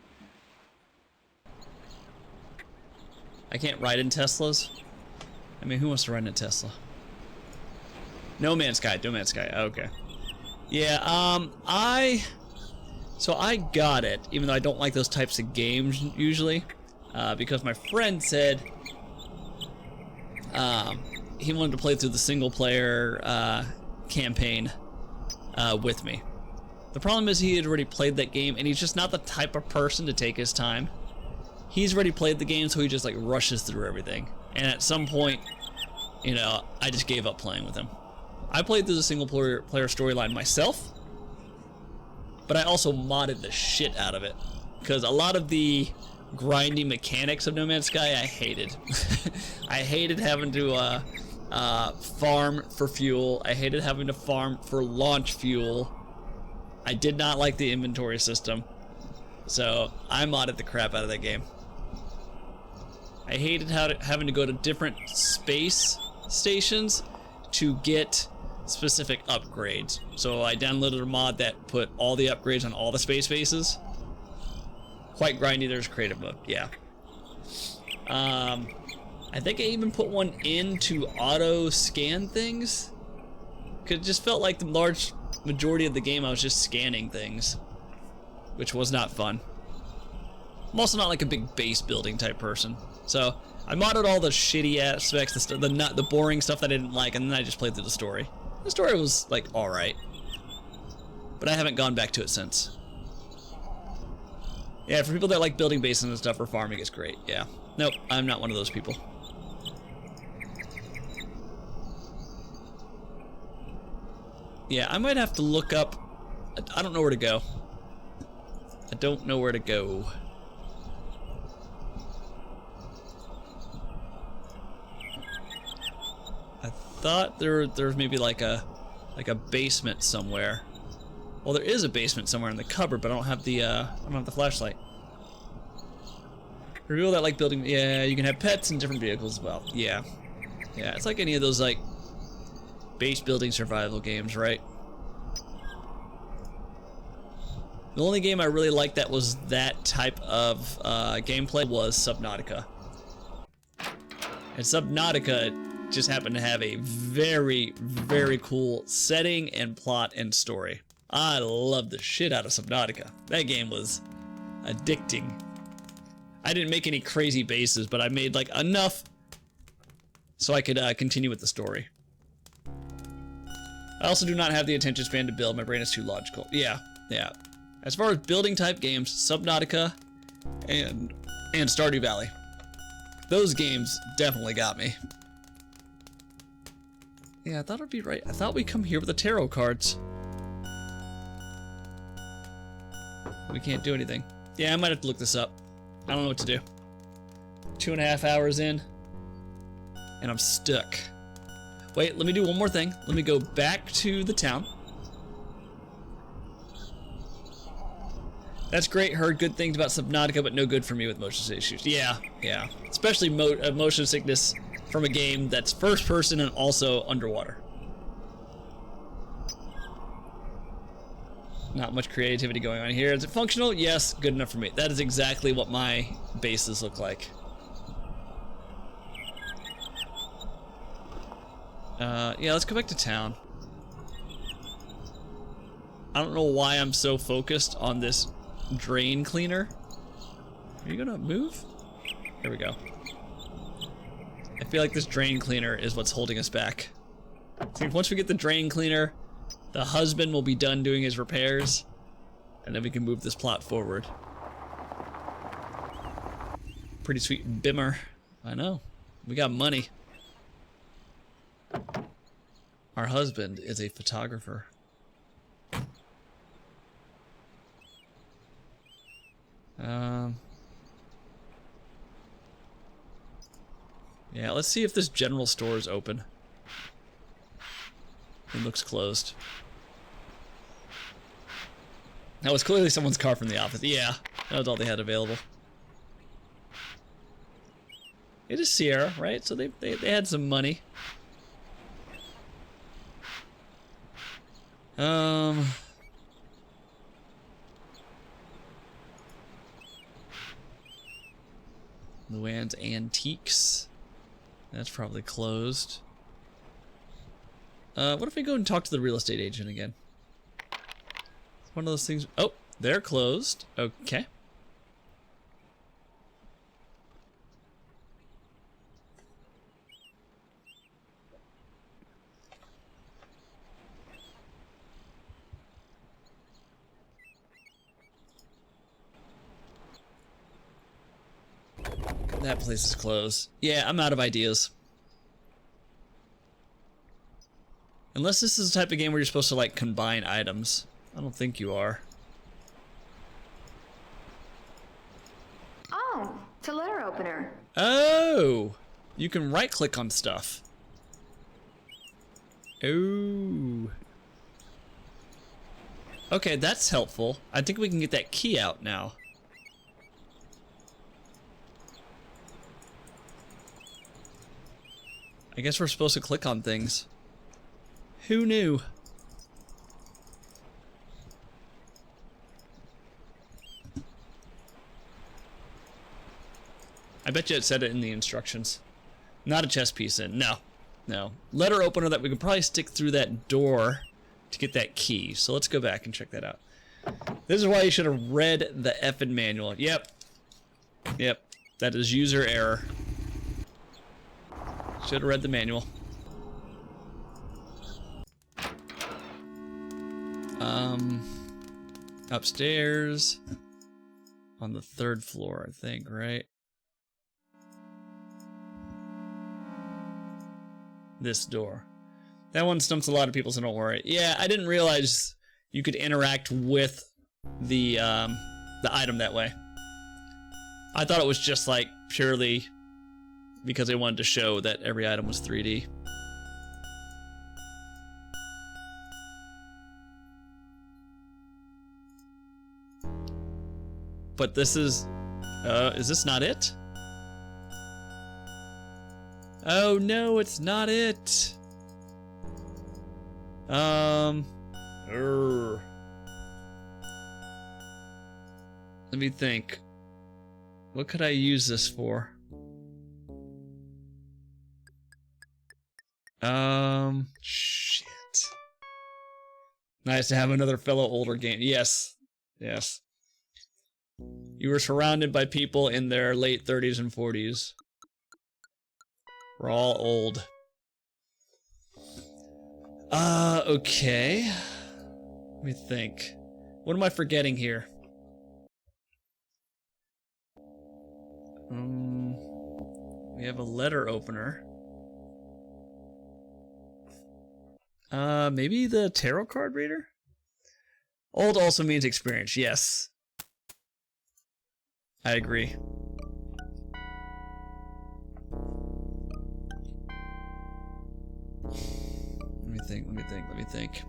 G: I can't ride in Teslas. I mean, who wants to ride in a Tesla? No Man's Sky. No Man's Sky. Okay. Yeah. So I got it, even though I don't like those types of games usually, because my friend said he wanted to play through the single player campaign with me. The problem is he had already played that game, and he's just not the type of person to take his time. He's already played the game, so he just like rushes through everything. And at some point, you know, I just gave up playing with him. I played through the single player storyline myself, but I also modded the shit out of it, because a lot of the grinding mechanics of No Man's Sky I hated. I hated having to farm for fuel. I hated having to farm for launch fuel. I did not like the inventory system, so I modded the crap out of that game. I hated having to go to different space stations to get specific upgrades. So I downloaded a mod that put all the upgrades on all the space bases. Quite grindy. There's creative mode, yeah. I think I even put one in to auto scan things, because it just felt like the large majority of the game I was just scanning things, which was not fun. I'm also not like a big base building type person, so I modded all the shitty aspects, the boring stuff that I didn't like, and then I just played through the story. The story was like alright, but I haven't gone back to it since. Yeah, for people that like building bases and stuff or farming, it's great. Yeah, nope, I'm not one of those people. Yeah, I might have to look up. I don't know where to go. I don't know where to go. I thought there was maybe like a basement somewhere. Well, there is a basement somewhere in the cupboard, but I don't have the flashlight. For people that like building, yeah, you can have pets and different vehicles as well. Yeah, yeah, it's like any of those like base building survival games, right? The only game I really liked that was that type of gameplay was Subnautica. And Subnautica just happened to have a very, very cool setting and plot and story. I loved the shit out of Subnautica. That game was addicting. I didn't make any crazy bases, but I made like enough so I could continue with the story. I also do not have the attention span to build. My brain is too logical. Yeah. As far as building type games, Subnautica and Stardew Valley. Those games definitely got me. Yeah, I thought it'd be right. I thought we'd come here with the tarot cards. We can't do anything. Yeah, I might have to look this up. I don't know what to do. 2.5 hours in, and I'm stuck. Wait, let me do one more thing. Let me go back to the town. That's great. Heard good things about Subnautica, but no good for me with motion issues. Yeah. Especially motion sickness from a game that's first person and also underwater. Not much creativity going on here. Is it functional? Yes, good enough for me. That is exactly what my bases look like. Yeah, let's go back to town. I don't know why I'm so focused on this drain cleaner. Are you gonna move? There we go. I feel like this drain cleaner is what's holding us back. See, once we get the drain cleaner, the husband will be done doing his repairs, and then we can move this plot forward. Pretty sweet bimmer. I know. We got money. Our husband is a photographer. Yeah, let's see if this general store is open. It looks closed. That was clearly someone's car from the office. Yeah, that was all they had available. It is Sierra, right? So they had some money. Luann's Antiques. That's probably closed. What if we go and talk to the real estate agent again? One of those things. Oh, they're closed. Okay. That place is closed. Yeah, I'm out of ideas. Unless this is the type of game where you're supposed to, like, combine items. I don't think you are.
C: Oh, it's a letter opener.
G: Oh! You can right-click on stuff. Oh. Okay, that's helpful. I think we can get that key out now. I guess we're supposed to click on things. Who knew? I bet you it said it in the instructions. Not a chess piece in. No. Letter opener that we could probably stick through that door to get that key. So let's go back and check that out. This is why you should have read the effing manual. Yep. That is user error. Should have read the manual. Upstairs on the 3rd floor, I think, right? This door. That one stumps a lot of people, so don't worry. Yeah, I didn't realize you could interact with the item that way. I thought it was just like purely because they wanted to show that every item was 3D. But this is this not it? Oh no, it's not it. Let me think. What could I use this for? Shit. Nice to have another fellow older game. Yes. You were surrounded by people in their late 30s and 40s. We're all old. Okay. Let me think. What am I forgetting here? We have a letter opener. Maybe the tarot card reader? Old also means experience, yes. I agree. Let me think.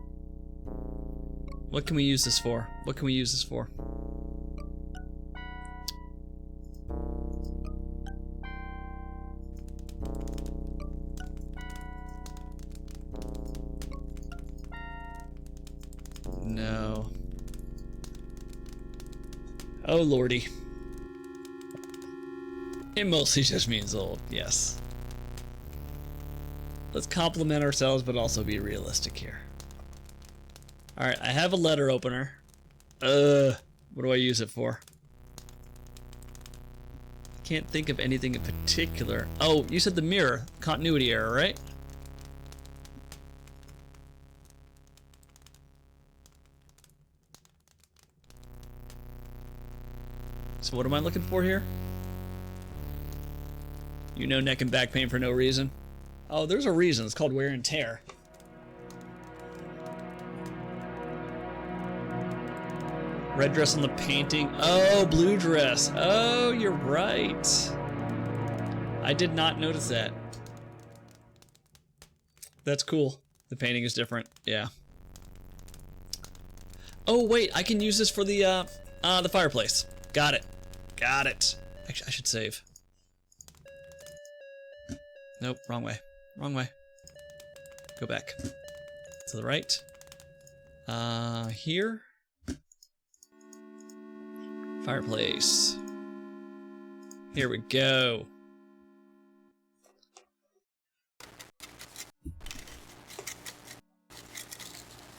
G: What can we use this for? What can we use this for? No. Oh lordy. It mostly just means old, yes. Let's compliment ourselves, but also be realistic here. Alright, I have a letter opener. What do I use it for? Can't think of anything in particular. Oh, you said the mirror. Continuity error, right? So what am I looking for here? You know, neck and back pain for no reason. Oh, there's a reason. It's called wear and tear. Red dress on the painting. Oh, blue dress. Oh, you're right. I did not notice that. That's cool. The painting is different. Yeah. Oh, wait. I can use this for the fireplace. Got it. Got it. Actually, I should save. Nope, wrong way. Wrong way. Go back. To the right. Here. Fireplace. Here we go.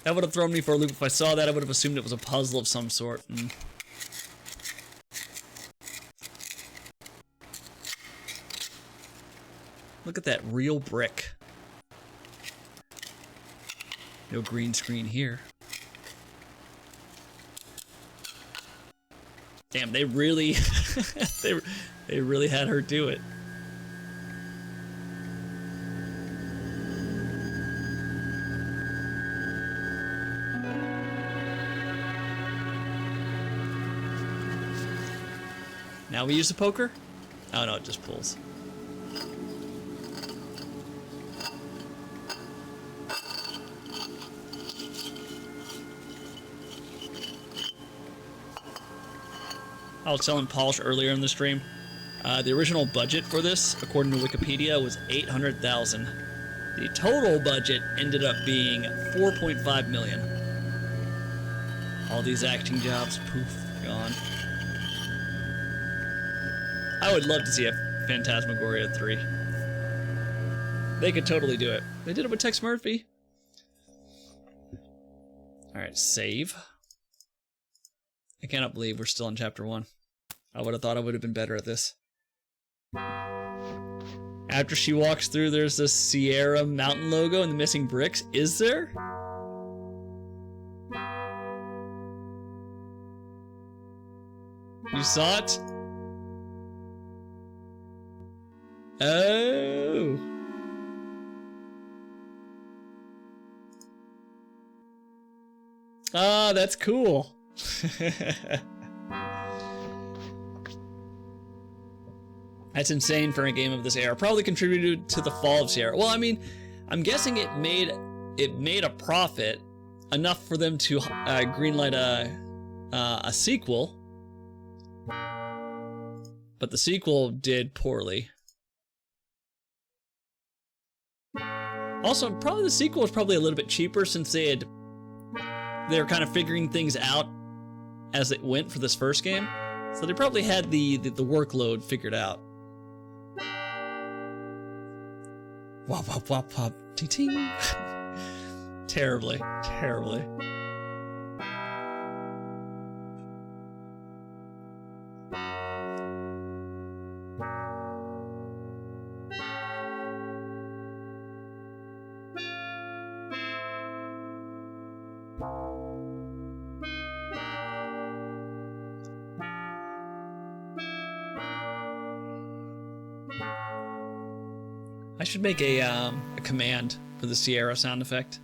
G: That would have thrown me for a loop. If I saw that, I would have assumed it was a puzzle of some sort. Look at that real brick. No green screen here. Damn, they really they really had her do it. Now we use the poker? Oh no, it just pulls. I was telling Polish earlier in the stream, the original budget for this, according to Wikipedia, was $800,000. The total budget ended up being $4.5 million. All these acting jobs, poof, gone. I would love to see a Phantasmagoria 3. They could totally do it. They did it with Tex Murphy. Alright, save. I cannot believe we're still in chapter 1. I would have thought I would have been better at this. After she walks through, there's the Sierra Mountain logo and the missing bricks. Is there? You saw it? Oh. Ah, that's cool. That's insane for a game of this era. Probably contributed to the fall of Sierra. Well, I mean, I'm guessing it made a profit enough for them to greenlight a sequel, but the sequel did poorly. Also, probably the sequel was probably a little bit cheaper since they were kind of figuring things out as it went for this first game, so they probably had the workload figured out. Wop wop wop wop, ting ting. Terribly, terribly. I should make a command for the Sierra sound effect.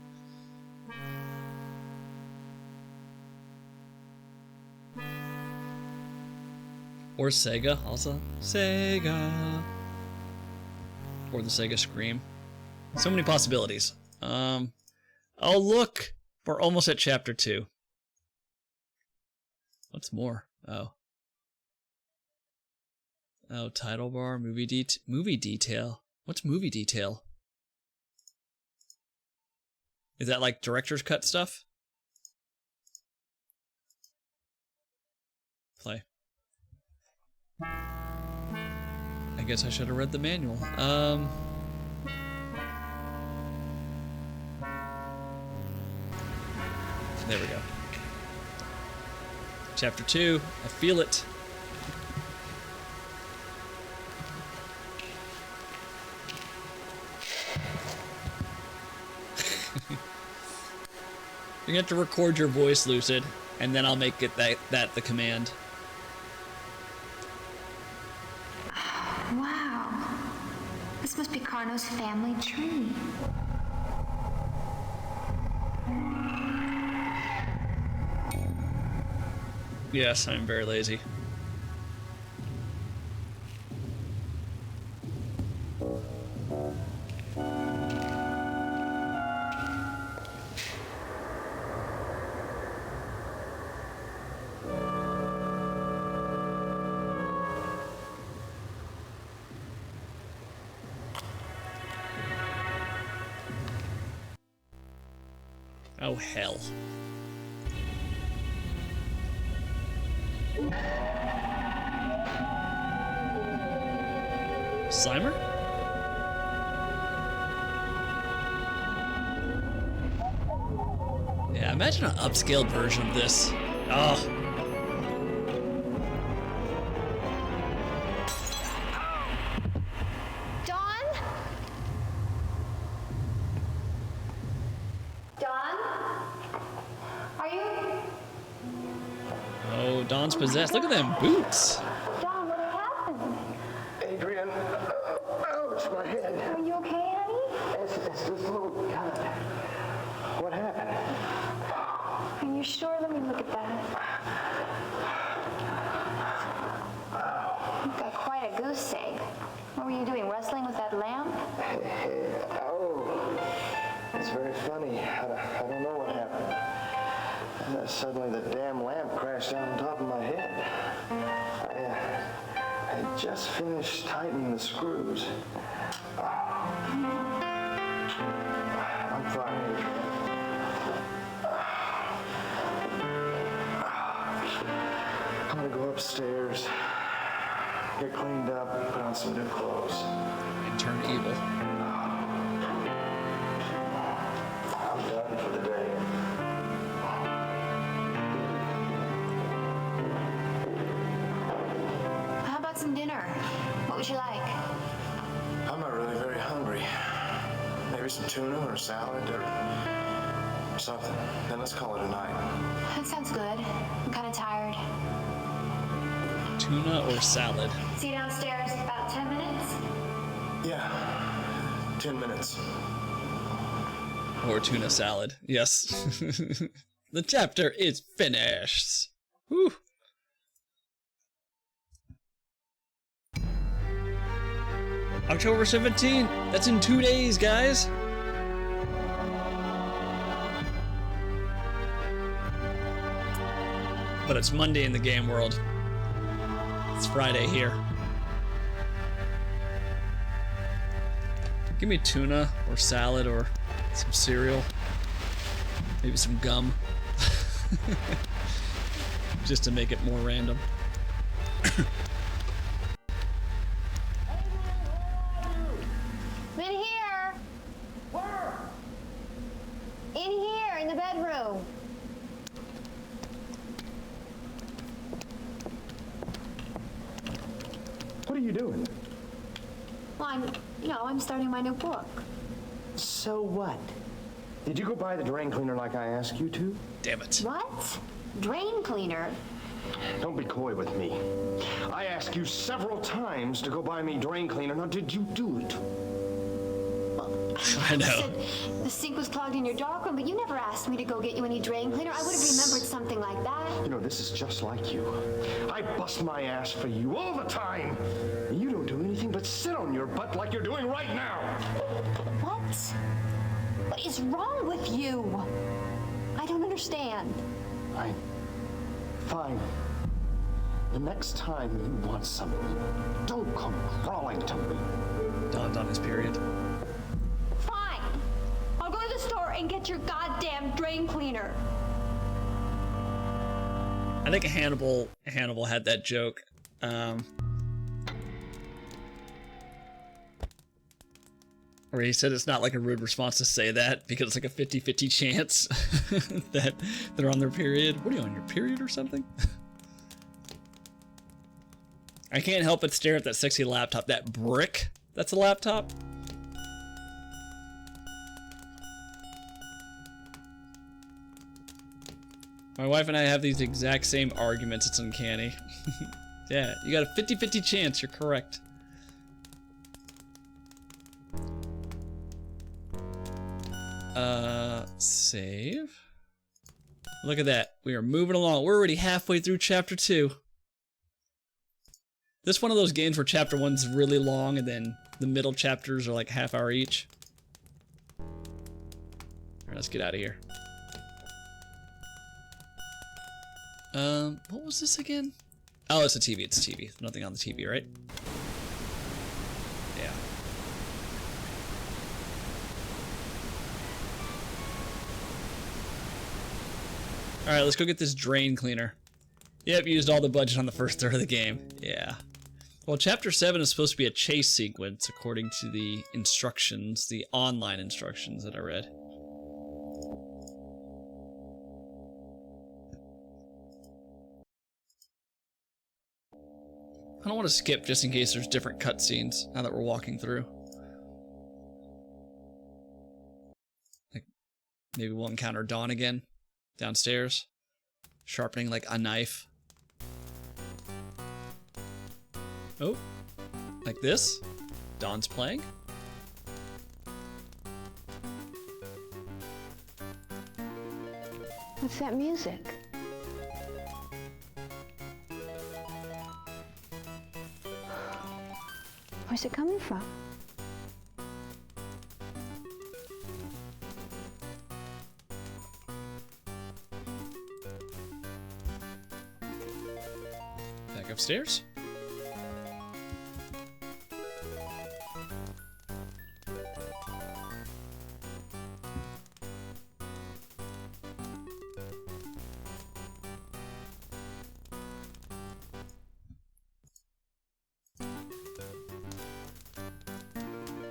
G: Or Sega, also. Sega. Or the Sega Scream. So many possibilities. Oh, look! We're almost at chapter 2. What's more? Oh. Oh, title bar, movie detail. What's movie detail? Is that like director's cut stuff? Play. I guess I should have read the manual. There we go. Chapter 2. I feel it. You're gonna have to record your voice, Lucid, and then I'll make it that the command.
C: Wow. This must be Carno's family tree.
G: Yes, I'm very lazy. Oh, hell. Slimer? Yeah, imagine an upscaled version of this. Oh. Dawn's possessed. Look at them boots.
C: Dawn, what happened?
B: Adrian, ouch, my head.
C: Are you okay, honey?
B: It's this little cut. What happened?
C: Are you sure? Let me look at that. You've got quite a goose egg. What were you doing, wrestling with that lamp?
B: Oh, it's very funny. I don't know what happened. And then suddenly the damn lamp crashed down on top of my head. I had just finished tightening the screws. I'm fine. I'm gonna go upstairs, get cleaned up, put on some new clothes.
G: And turn evil.
B: I'm done for the day.
C: How about some dinner? What would you like?
B: I'm not really very hungry. Maybe some tuna or salad or something. Then let's call it a night.
C: That sounds good. I'm kind of tired.
G: Tuna or salad?
C: See you downstairs in about 10 minutes?
B: Yeah, 10 minutes.
G: Or tuna salad. Yes. The chapter is finished. Whew. October 17th. That's in 2 days, guys. But it's Monday in the game world. It's Friday here. Give me tuna or salad or some cereal. Maybe some gum. Just to make it more random.
E: I'm in here. Where? In here, in the bedroom.
B: What are you doing?
C: Well, I'm starting my new book.
B: So what? Did you go buy the drain cleaner like I asked you to?
G: Damn it.
C: What? Drain cleaner?
B: Don't be coy with me. I asked you several times to go buy me drain cleaner. Now, did you do it?
G: I know.
C: You said the sink was clogged in your darkroom, but you never asked me to go get you any drain cleaner. I would have remembered something like that.
K: You know, this is just like you. I bust my ass for you all the time. And you don't do anything but sit on your butt like you're doing right now.
C: What? What is wrong with you? I don't understand.
K: Fine. The next time you want something, don't come crawling to me.
G: Dawned on his period.
C: Fine. I'll go to the store and get your goddamn drain cleaner.
G: I think Hannibal had that joke. Where he said it's not like a rude response to say that because it's like a 50-50 chance that they're on their period. What are you, on your period or something? I can't help but stare at that sexy laptop. That brick that's a laptop. My wife and I have these exact same arguments. It's uncanny. Yeah, you got a 50-50 chance. You're correct. Save. Look at that. We are moving along. We're already halfway through chapter 2. This is one of those games where chapter 1's really long and then the middle chapters are like half hour each. Alright, let's get out of here. What was this again? Oh, it's a TV. It's a TV. Nothing on the TV, right? Yeah. Alright, let's go get this drain cleaner. Yep, used all the budget on the first third of the game. Yeah. Well, Chapter 7 is supposed to be a chase sequence, according to the instructions, the online instructions that I read. I don't want to skip just in case there's different cutscenes now that we're walking through. Like, maybe we'll encounter Dawn again. Downstairs, sharpening like a knife. Oh, like this? Dawn's playing?
H: What's that music? Where's it coming from?
G: Back upstairs.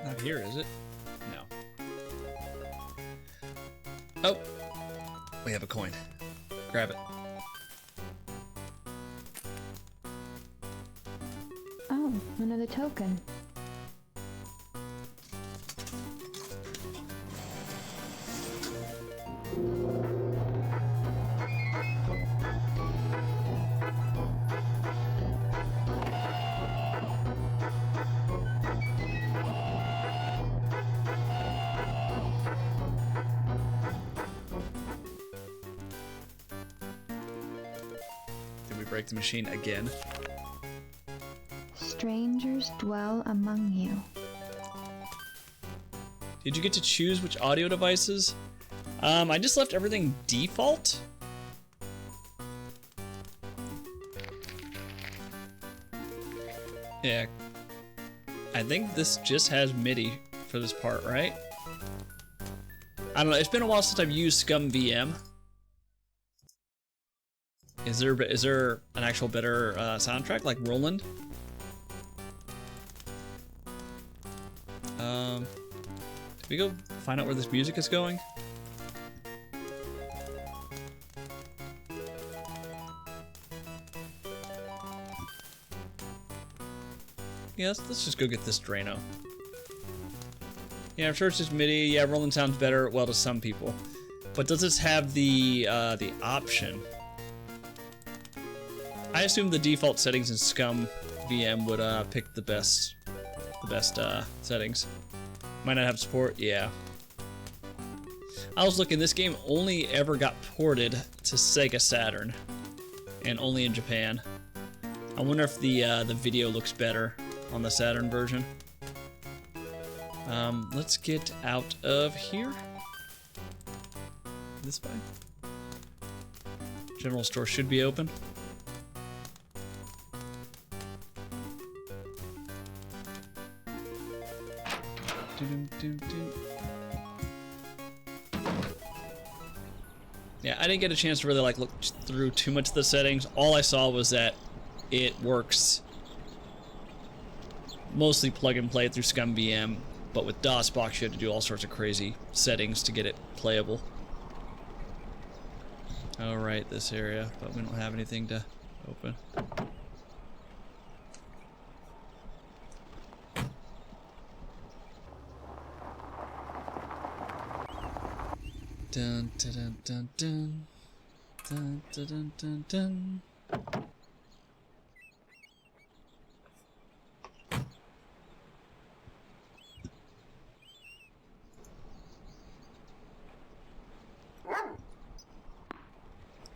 G: Not here, is it? No. Oh, we have a coin. Grab it.
F: Oh, another token.
G: Did we break the machine again?
F: Strangers dwell among you.
G: Did you get to choose which audio devices? I just left everything default. Yeah. I think this just has MIDI for this part, right? I don't know, it's been a while since I've used Scum VM. Is there an actual better soundtrack like Roland? Did we go find out where this music is going? Yeah, let's just go get this Drano. Yeah, I'm sure it's just MIDI. Yeah, Roland sounds better, well, to some people. But does this have the option? I assume the default settings in Scum VM would pick the best settings. Might not have support, yeah. I was looking, this game only ever got ported to Sega Saturn, and only in Japan. I wonder if the video looks better on the Saturn version. Let's get out of here. This way. General store should be open. Yeah, I didn't get a chance to really like look through too much of the settings. All I saw was that it works mostly plug and play through ScumVM, but with DOSBox you had to do all sorts of crazy settings to get it playable. Alright, this area, but we don't have anything to open. Dun dun dun dun dun dun dun dun dun.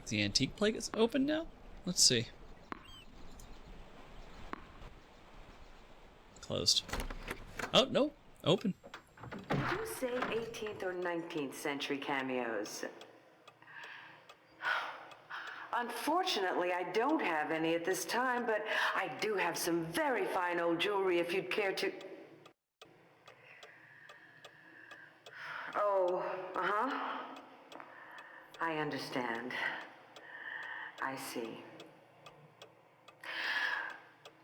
G: The antique plate is open now? Let's see. Closed. Oh, no. Open.
L: Did you say 18th or 19th century cameos? Unfortunately, I don't have any at this time, but I do have some very fine old jewelry if you'd care to... Oh, uh-huh. I understand. I see.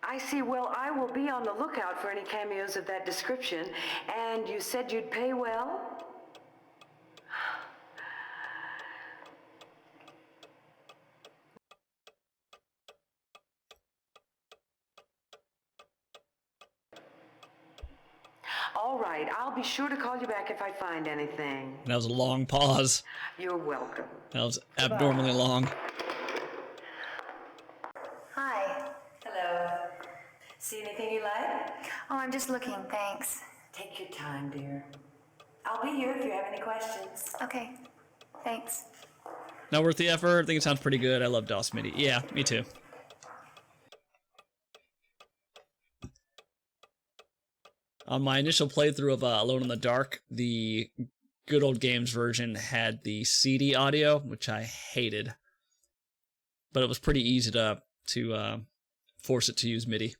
L: I see. Well, I will be on the lookout for any cameos of that description. And you said you'd pay well? All right, I'll be sure to call you back if I find anything.
G: That was a long pause.
L: You're welcome.
G: That was abnormally long.
C: Hi.
L: Hello. See anything you like?
C: Oh, I'm just looking, thanks.
L: Take your time, dear. I'll be here if you have any questions.
C: Okay, thanks.
G: Not worth the effort. I think it sounds pretty good. I love DOS MIDI. Yeah, me too. On my initial playthrough of Alone in the Dark, the Good Old Games version had the CD audio, which I hated. But it was pretty easy to force it to use MIDI.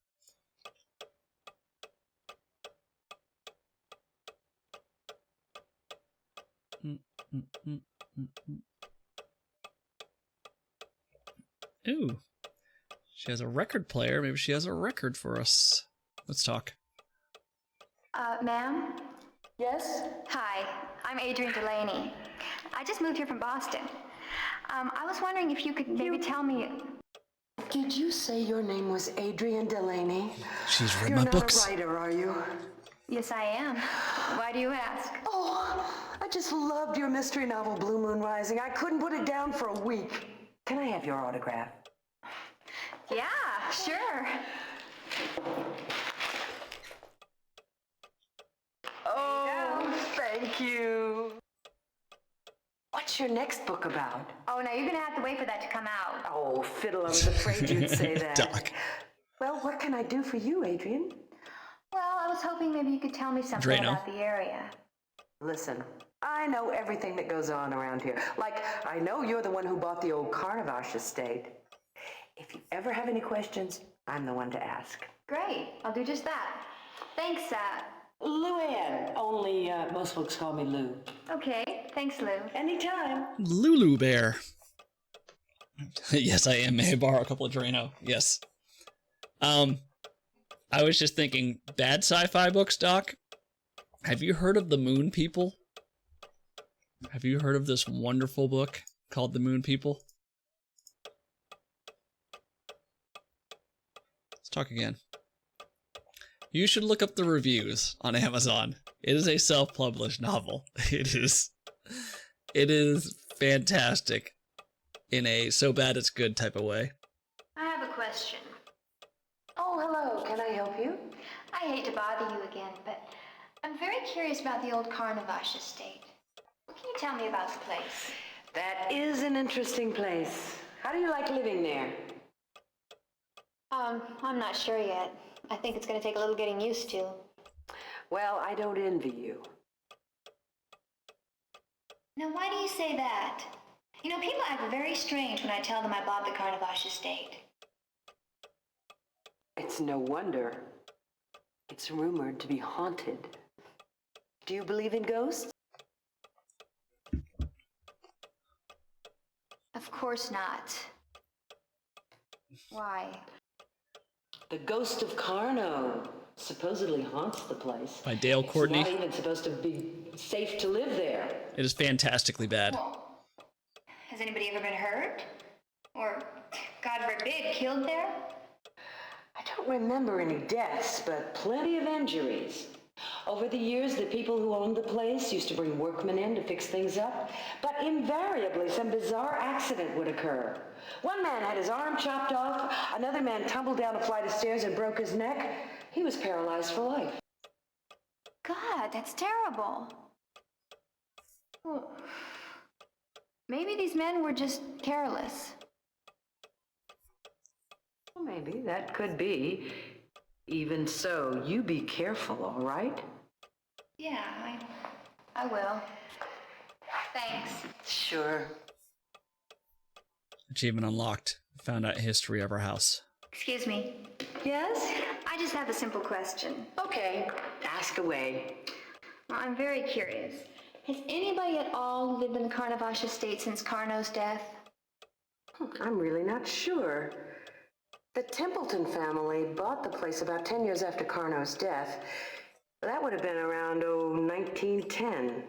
G: Ooh. She has a record player. Maybe she has a record for us. Let's talk.
C: Ma'am?
L: Yes?
C: Hi, I'm Adrienne Delaney. I just moved here from Boston. I was wondering if you could maybe tell me...
L: Did you say your name was Adrienne Delaney?
G: She's read
L: You're
G: my
L: not
G: books.
L: a writer, are you?
C: Yes, I am. Why do you ask?
L: Oh, I just loved your mystery novel, Blue Moon Rising. I couldn't put it down for a week. Can I have your autograph?
C: Yeah, sure.
L: Oh, thank you. What's your next book about?
C: Oh, now you're gonna have to wait for that to come out.
L: Oh, fiddle, I was afraid you'd say that.
G: Doc.
L: Well, what can I do for you, Adrienne?
C: Well, I was hoping maybe you could tell me something
G: Drano.
C: about the area.
L: Listen, I know everything that goes on around here. Like, I know you're the one who bought the old Carnavash estate. If you ever have any questions, I'm the one to ask.
C: Great, I'll do just that. Thanks,
L: Luann, only most folks call me Lou.
C: Okay, thanks, Lou.
L: Anytime.
G: Lulu Bear. Yes, I am. May I borrow a couple of Drano? Yes. I was just thinking, bad sci-fi books, Doc? Have you heard of The Moon People? Have you heard of this wonderful book called The Moon People? Let's talk again. You should look up the reviews on Amazon. It is a self-published novel. It is fantastic in a so bad it's good type of way.
C: I have a question.
L: Oh, hello. Can I help you?
C: I hate to bother you again, but I'm very curious about the old Carnavash estate. What can you tell me about the place?
L: That is an interesting place. How do you like living there?
C: I'm not sure yet. I think it's going to take a little getting used to.
L: Well, I don't envy you.
C: Now, why do you say that? You know, people act very strange when I tell them I bought the Carnavash estate.
L: It's no wonder. It's rumored to be haunted. Do you believe in ghosts?
C: Of course not. Why?
L: The ghost of Carno supposedly haunts the place.
G: By Dale Courtney.
L: It's not even supposed to be safe to live there.
G: It is fantastically bad.
C: Well, has anybody ever been hurt? Or, God forbid, killed there?
L: I don't remember any deaths, but plenty of injuries. Over the years, the people who owned the place used to bring workmen in to fix things up, but invariably some bizarre accident would occur. One man had his arm chopped off, another man tumbled down a flight of stairs and broke his neck. He was paralyzed for life.
C: God, that's terrible. Well, maybe these men were just careless.
L: Well, maybe that could be. Even so, you be careful, all right?
C: Yeah, I will. Thanks.
L: Sure.
G: Achievement unlocked. Found out history of our house.
C: Excuse me.
L: Yes?
C: I just have a simple question.
L: Okay, ask away.
C: Well, I'm very curious. Has anybody at all lived in the Carnavash estate since Carno's death?
L: I'm really not sure. The Templeton family bought the place about 10 years after Carno's death. That would have been around, 1910.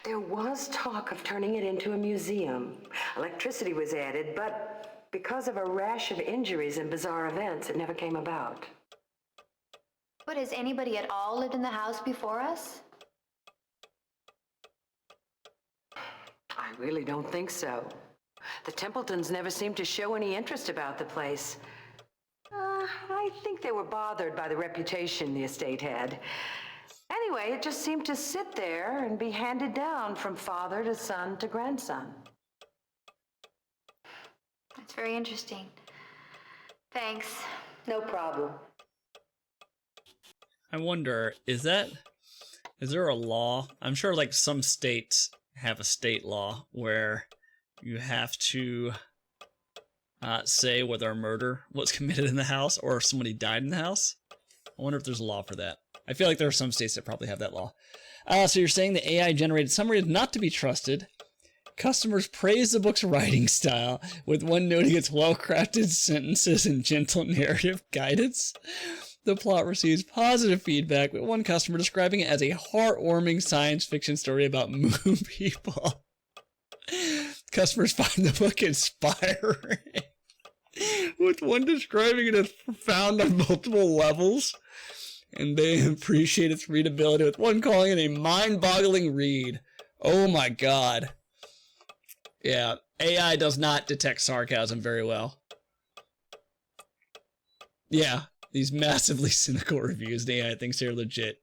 L: There was talk of turning it into a museum. Electricity was added, but because of a rash of injuries and bizarre events, it never came about.
C: But has anybody at all lived in the house before us?
L: I really don't think so. The Templetons never seemed to show any interest about the place. I think they were bothered by the reputation the estate had. Anyway, it just seemed to sit there and be handed down from father to son to grandson.
C: That's very interesting. Thanks.
L: No problem.
G: I wonder, is there a law? I'm sure like some states have a state law where you have to say whether a murder was committed in the house or if somebody died in the house. I wonder if there's a law for that. I feel like there are some states that probably have that law. So you're saying the AI-generated summary is not to be trusted. Customers praise the book's writing style, with one noting its well-crafted sentences and gentle narrative guidance. The plot receives positive feedback, with one customer describing it as a heartwarming science fiction story about moon people. Customers find the book inspiring, with one describing it as profound on multiple levels, and they appreciate its readability, with one calling it a mind-boggling read. Oh my god. Yeah, AI does not detect sarcasm very well. Yeah, these massively cynical reviews, the AI thinks they're legit.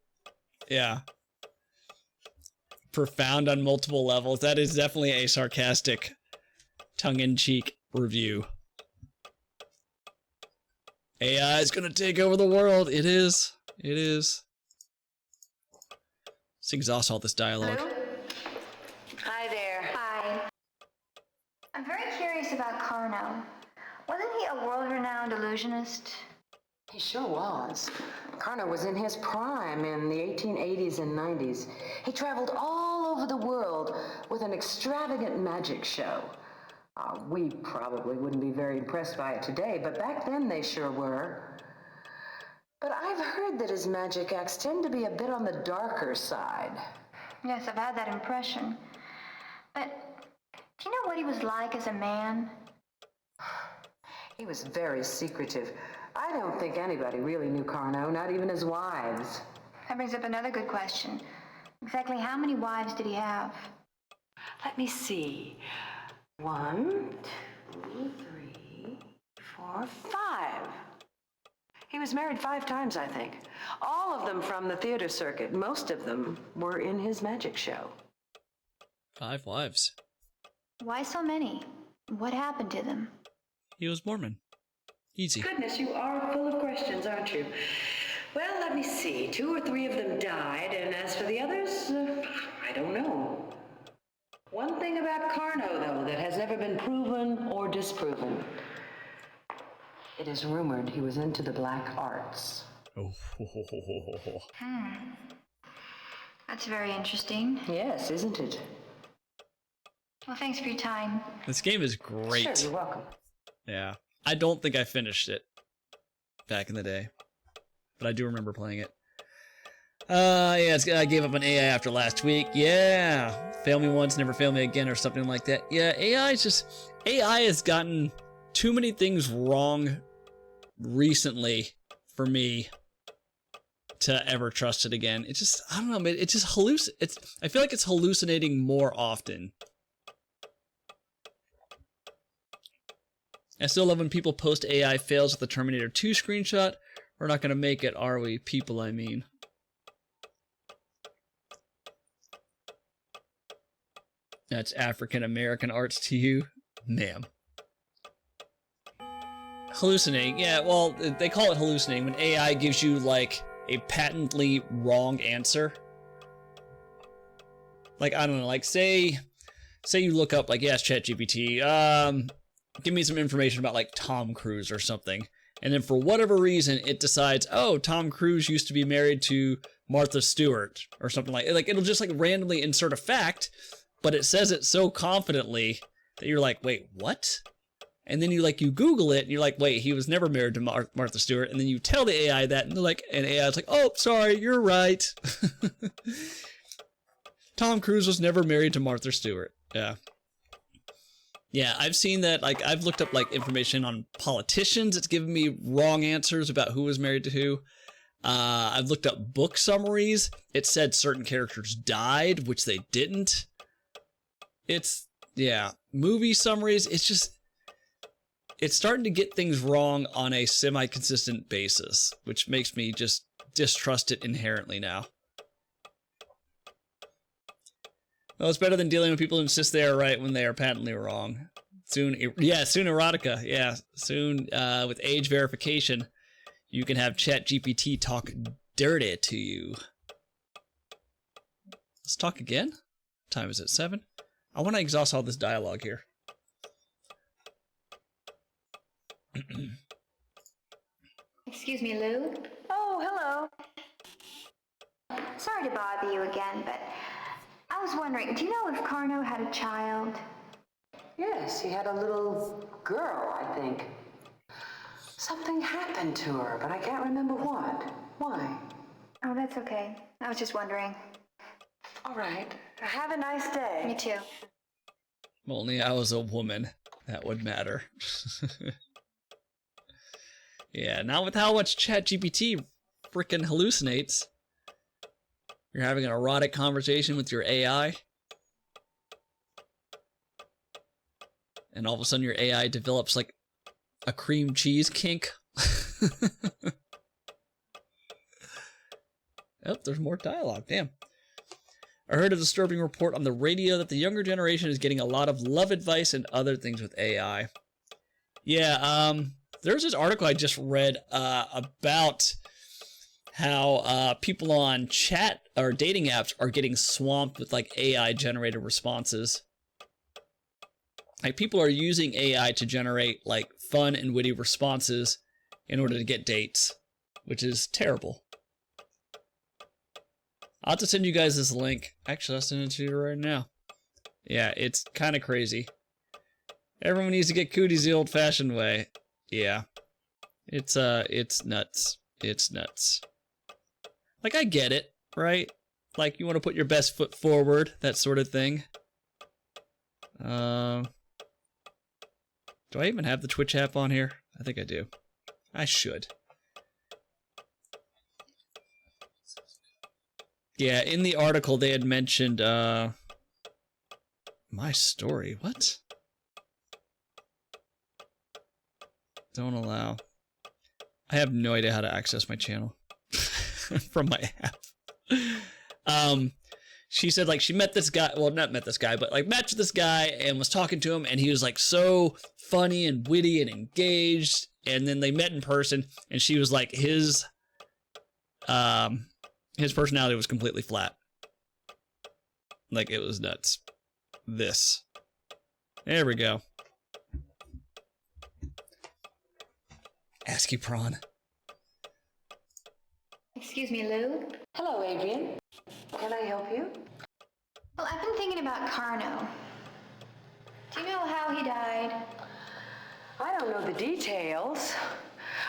G: Yeah. Profound on multiple levels. That is definitely a sarcastic, tongue-in-cheek review. AI is gonna take over the world. It is. It is. Let's exhaust all this dialogue.
C: Hello?
L: Hi there.
C: Hi. I'm very curious about Carno. Wasn't he a world-renowned illusionist?
L: He sure was. Carno was in his prime in the 1880s and 90s. He traveled all over the world with an extravagant magic show. We probably wouldn't be very impressed by it today, but back then they sure were. But I've heard that his magic acts tend to be a bit on the darker side.
C: Yes, I've had that impression. But do you know what he was like as a man?
L: He was very secretive. I don't think anybody really knew Carno, not even his wives.
C: That brings up another good question. Exactly how many wives did he have?
L: Let me see. 1, 2, 3, 4, 5. He was married 5 times, I think. All of them from the theater circuit. Most of them were in his magic show.
G: 5 wives.
C: Why so many? What happened to them?
G: He was Mormon. Easy.
L: Goodness, you are full of questions, aren't you? Well, let me see. 2 or 3 of them died, and as for the others, I don't know. One thing about Carno, though, that has never been proven or disproven. It is rumored he was into the black arts.
G: Oh.
C: That's very interesting.
L: Yes, isn't it?
C: Well, thanks for your time.
G: This game is great.
L: Sure, you're welcome.
G: Yeah. I don't think I finished it back in the day, but I do remember playing it. Yeah, I gave up on AI after last week. Yeah. Fail me once, never fail me again, or something like that. Yeah, AI has gotten too many things wrong recently for me to ever trust it again. It just, I don't know, man. It just I feel like it's hallucinating more often. I still love when people post AI fails with the Terminator 2 screenshot. We're not going to make it, are we? People, I mean. That's African American arts to you? Ma'am. Hallucinating. Yeah, well, they call it hallucinating when AI gives you, like, a patently wrong answer. Like, I don't know, like, say you look up, like, yes, ChatGPT, give me some information about, like, Tom Cruise or something. And then for whatever reason, it decides, oh, Tom Cruise used to be married to Martha Stewart or something like it'll just, like, randomly insert a fact, but it says it so confidently that you're like, wait, what? And then you Google it, and you're like, wait, he was never married to Martha Stewart. And then you tell the AI that, and AI's like, oh, sorry, you're right. Tom Cruise was never married to Martha Stewart. Yeah. Yeah, I've seen that, like, I've looked up, like, information on politicians. It's given me wrong answers about who was married to who. I've looked up book summaries. It said certain characters died, which they didn't. Yeah, movie summaries, it's starting to get things wrong on a semi-consistent basis, which makes me just distrust it inherently now. Well, it's better than dealing with people who insist they are right when they are patently wrong. Soon erotica. Yeah, soon with age verification, you can have ChatGPT talk dirty to you. Let's talk again. What time is it? 7? I want to exhaust all this dialogue here.
C: Excuse me, Lou.
L: Oh, hello.
C: Sorry to bother you again, but I was wondering, do you know if Carno had a child?
L: Yes, he had a little girl, I think. Something happened to her, but I can't remember what. Why?
C: Oh, that's okay. I was just wondering.
L: All right. Have a nice day.
C: Me too.
G: If only I was a woman, that would matter. Yeah, not with how much ChatGPT freaking hallucinates. You're having an erotic conversation with your AI, and all of a sudden your AI develops like a cream cheese kink. Oh, there's more dialogue. Damn. I heard a disturbing report on the radio that the younger generation is getting a lot of love advice and other things with AI. Yeah, there's this article I just read about how people on chat or dating apps are getting swamped with like AI generated responses. Like people are using AI to generate like fun and witty responses in order to get dates, which is terrible. I'll have to send you guys this link. Actually, I'll send it to you right now. Yeah, it's kind of crazy. Everyone needs to get cooties the old-fashioned way. Yeah. It's nuts. It's nuts. Like, I get it, right? Like, you want to put your best foot forward, that sort of thing. Do I even have the Twitch app on here? I think I do. I should. Yeah, in the article they had mentioned, my story, what? Don't allow. I have no idea how to access my channel from my app. She said like she met this guy, well not met this guy, but like matched with this guy and was talking to him and he was like so funny and witty and engaged, and then they met in person and she was like his personality was completely flat. Like it was nuts. This. There we go. ASCII prawn.
C: Excuse me, Lou?
L: Hello, Adrian. Can I help you?
C: Well, I've been thinking about Carno. Do you know how he died?
L: I don't know the details,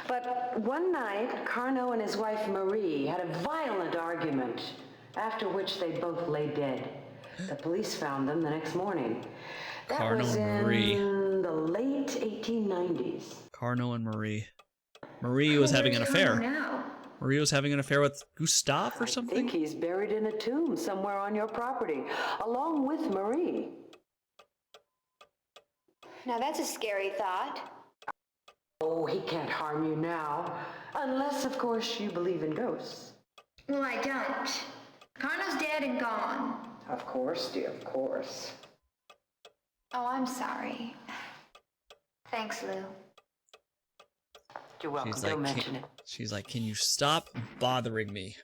L: but one night, Carno and his wife Marie had a violent argument, after which they both lay dead. The police found them the next morning. That
G: Carno
L: was
G: and Marie.
L: in the late 1890s.
G: Carno and Marie. Marie was having an affair.
C: Now?
G: Marie was having an affair with Gustav or
L: I
G: something?
L: think he's buried in a tomb somewhere on your property, along with Marie.
C: Now that's a scary thought.
L: Oh, he can't harm you now. Unless, of course, you believe in ghosts.
C: Well, I don't. Carno's dead and gone.
L: Of course, dear, of course.
C: Oh, I'm sorry. Thanks, Lou.
L: You're welcome. Don't mention it.
G: She's like, can you stop bothering me?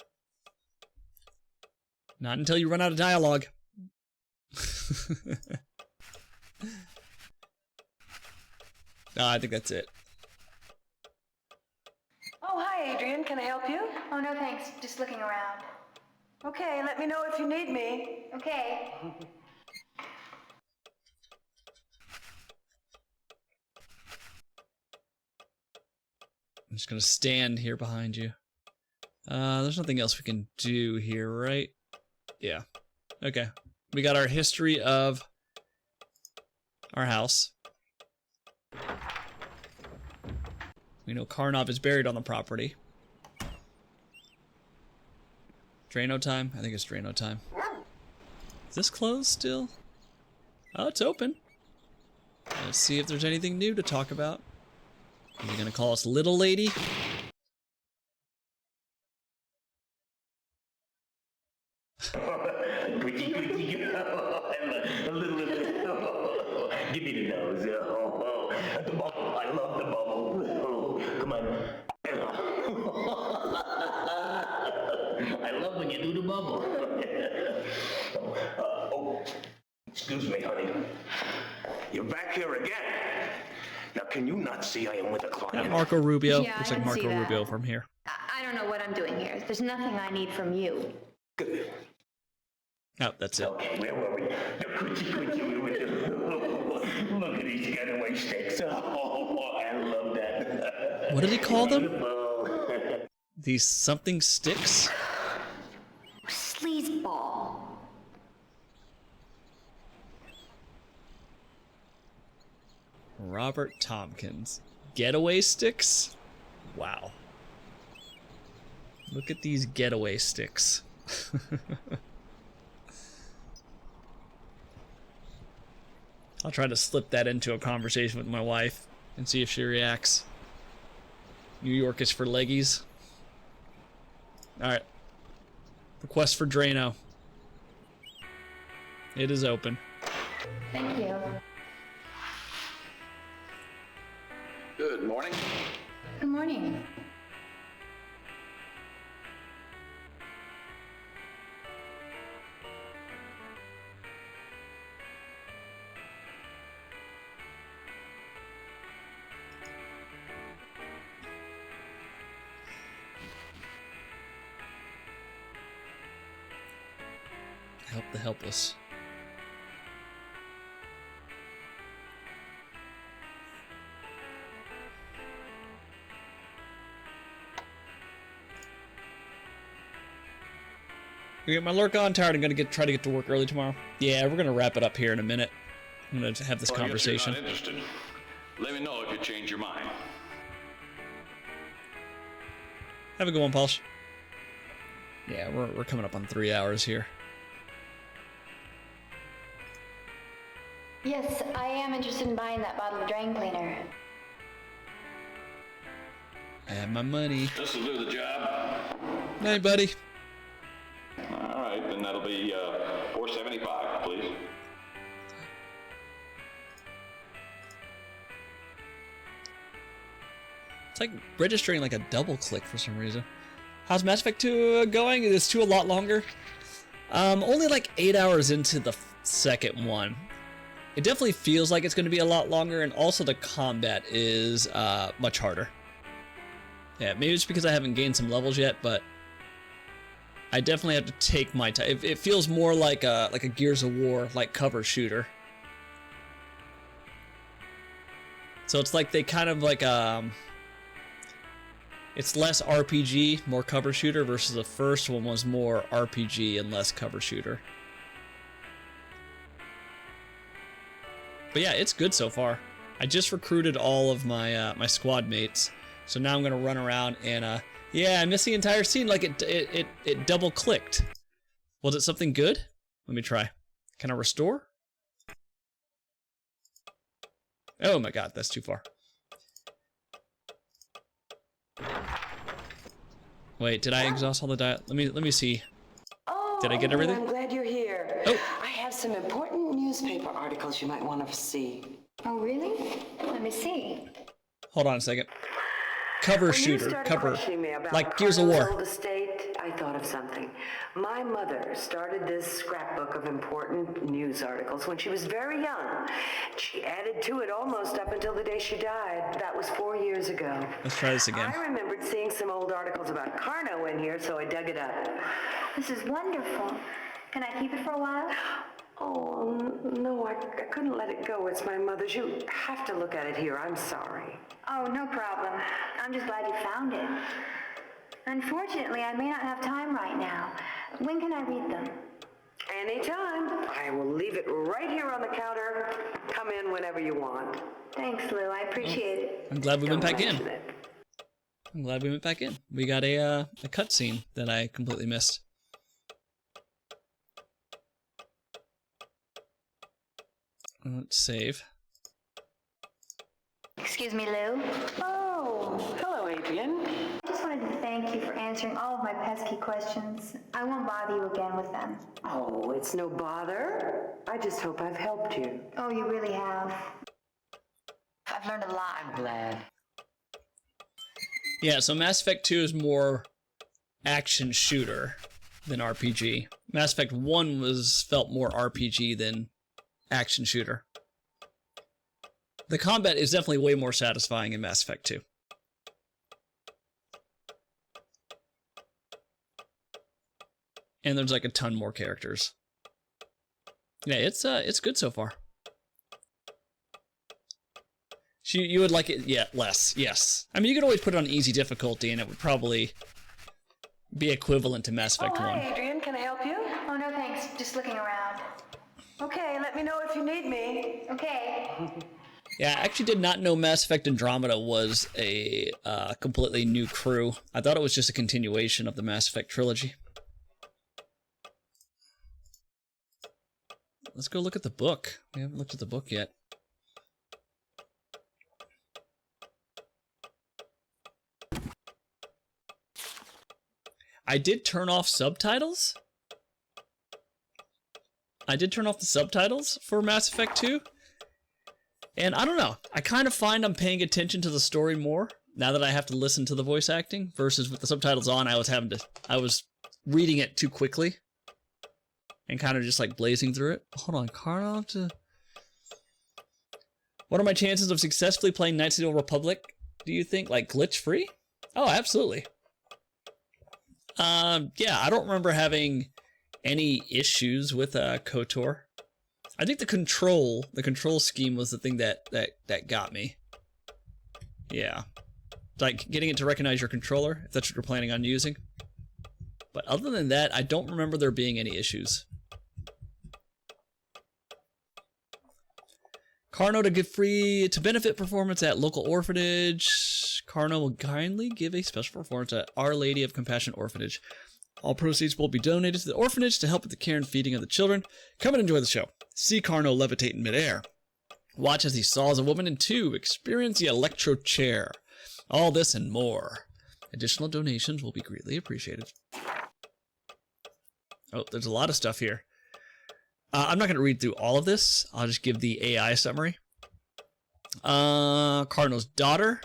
G: Not until you run out of dialogue. No, I think that's it.
L: Oh, hi, Adrian. Can I help you?
C: Oh, no thanks. Just looking around.
L: Okay, let me know if you need me.
C: Okay.
G: I'm just gonna stand here behind you. There's nothing else we can do here, right? Yeah. Okay. We got our history of our house. We know Karnov is buried on the property. Drano time? I think it's Drano time. Is this closed still? Oh, it's open. Let's see if there's anything new to talk about. Is he gonna call us little lady?
I: Pretty girl. Give me the nose. The bubble. I love the bubble. Come on. I love when you do the bubble. Oh, excuse me, honey. You're back here again. Now, can you not see I am with a client?
G: Yeah, Marco Rubio.
C: Yeah,
G: Looks
C: I
G: like
C: can see
G: Marco
C: that.
G: Rubio from here.
C: I don't know what I'm doing here. There's nothing I need from you.
I: Good.
G: Oh, that's it.
I: Okay, where were we? The coochie we were doing. Look at these getaway sticks. Oh, I love that.
G: What did he call them?
I: Beautiful.
G: These something sticks?
C: Sleazeball.
G: Robert Tompkins. Getaway sticks? Wow. Look at these getaway sticks. I'll try to slip that into a conversation with my wife and see if she reacts. New York is for leggies. Alright. Request for Drano. It is open.
C: Thank you.
M: Good morning.
C: Good morning.
G: Help the helpless. We get my lurk on. Tired. I'm gonna try to get to work early tomorrow. Yeah, we're gonna wrap it up here in a minute. I'm gonna have this conversation.
M: You're not interested. Let me know if you change your mind.
G: Have a good one, Pulse. Yeah, we're coming up on 3 hours here.
C: Yes, I am interested in buying that bottle of drain cleaner.
G: I have my money.
M: This'll do the job.
G: Hey, buddy.
M: All right, then that'll be $475, please.
G: It's like registering like a double click for some reason. How's Mass Effect 2 going? Is 2 a lot longer? Only like 8 hours into the second one. It definitely feels like it's going to be a lot longer, and also the combat is much harder. Yeah, maybe it's because I haven't gained some levels yet, but I definitely have to take my time. It feels more like a Gears of War, like cover shooter. So it's like they kind of like it's less RPG, more cover shooter, versus the first one was more RPG and less cover shooter. But yeah, it's good so far. I just recruited all of my my squad mates, so now I'm gonna run around and yeah, I missed the entire scene. Like it double clicked. Was it something good? Let me try. Can I restore? Oh my god, that's too far. Wait, did I exhaust all the dial? Let me see. Did I get everything?
L: I'm glad you're here.
G: Oh.
L: I have some important newspaper articles you might want to see.
C: Oh, really? Let me see.
G: Hold on a second. Cover shooter, cover, like Gears of War.
L: Old estate, I thought of something. My mother started this scrapbook of important news articles when she was very young. She added to it almost up until the day she died. That was 4 years ago.
G: Let's try this again.
L: I remembered seeing some old articles about Carno in here, so I dug it up.
C: This is wonderful. Can I keep it for a while?
L: Oh, no, I couldn't let it go. It's my mother's. You have to look at it here. I'm sorry.
C: Oh, no problem. I'm just glad you found it. Unfortunately, I may not have time right now. When can I read them?
L: Anytime. I will leave it right here on the counter. Come in whenever you want.
C: Thanks, Lou. I appreciate it.
G: I'm glad we went back in. I'm glad we went back in. We got a cutscene that I completely missed. Let's save.
C: Excuse me, Lou.
L: Oh, hello, Adrian.
C: I just wanted to thank you for answering all of my pesky questions. I won't bother you again with them.
L: Oh, it's no bother. I just hope I've helped you.
C: Oh, you really have.
L: I've learned a lot. I'm glad.
G: Yeah, so Mass Effect 2 is more action shooter than RPG. Mass Effect 1 felt more RPG than action shooter. The combat is definitely way more satisfying in Mass Effect 2. And there's like a ton more characters. Yeah, it's good so far. You would like it, yeah, less, yes. I mean, you could always put it on easy difficulty and it would probably be equivalent to Mass Effect 1.
L: Hi, Adrian, can I help you?
C: Oh, no thanks. Just looking around.
L: Okay, let me know if you need me.
C: Okay.
G: Yeah, I actually did not know Mass Effect Andromeda was a completely new crew. I thought it was just a continuation of the Mass Effect trilogy. Let's go look at the book. We haven't looked at the book yet. I did turn off subtitles. I did turn off the subtitles for Mass Effect 2. And I don't know. I kind of find I'm paying attention to the story more now that I have to listen to the voice acting versus with the subtitles on. I was reading it too quickly and kind of just like blazing through it. Hold on, Carno to. What are my chances of successfully playing Knights of the Old Republic? Do you think like glitch free? Oh, absolutely. Yeah, I don't remember having any issues with KOTOR. I think the control scheme was the thing that got me. Yeah. Like getting it to recognize your controller, if that's what you're planning on using. But other than that, I don't remember there being any issues. Carno to benefit performance at local orphanage. Carno will kindly give a special performance at Our Lady of Compassion Orphanage. All proceeds will be donated to the orphanage to help with the care and feeding of the children. Come and enjoy the show. See Carno levitate in midair. Watch as he saws a woman in two. Experience the electro chair. All this and more. Additional donations will be greatly appreciated. Oh, there's a lot of stuff here. I'm not going to read through all of this. I'll just give the AI summary. Cardinal's daughter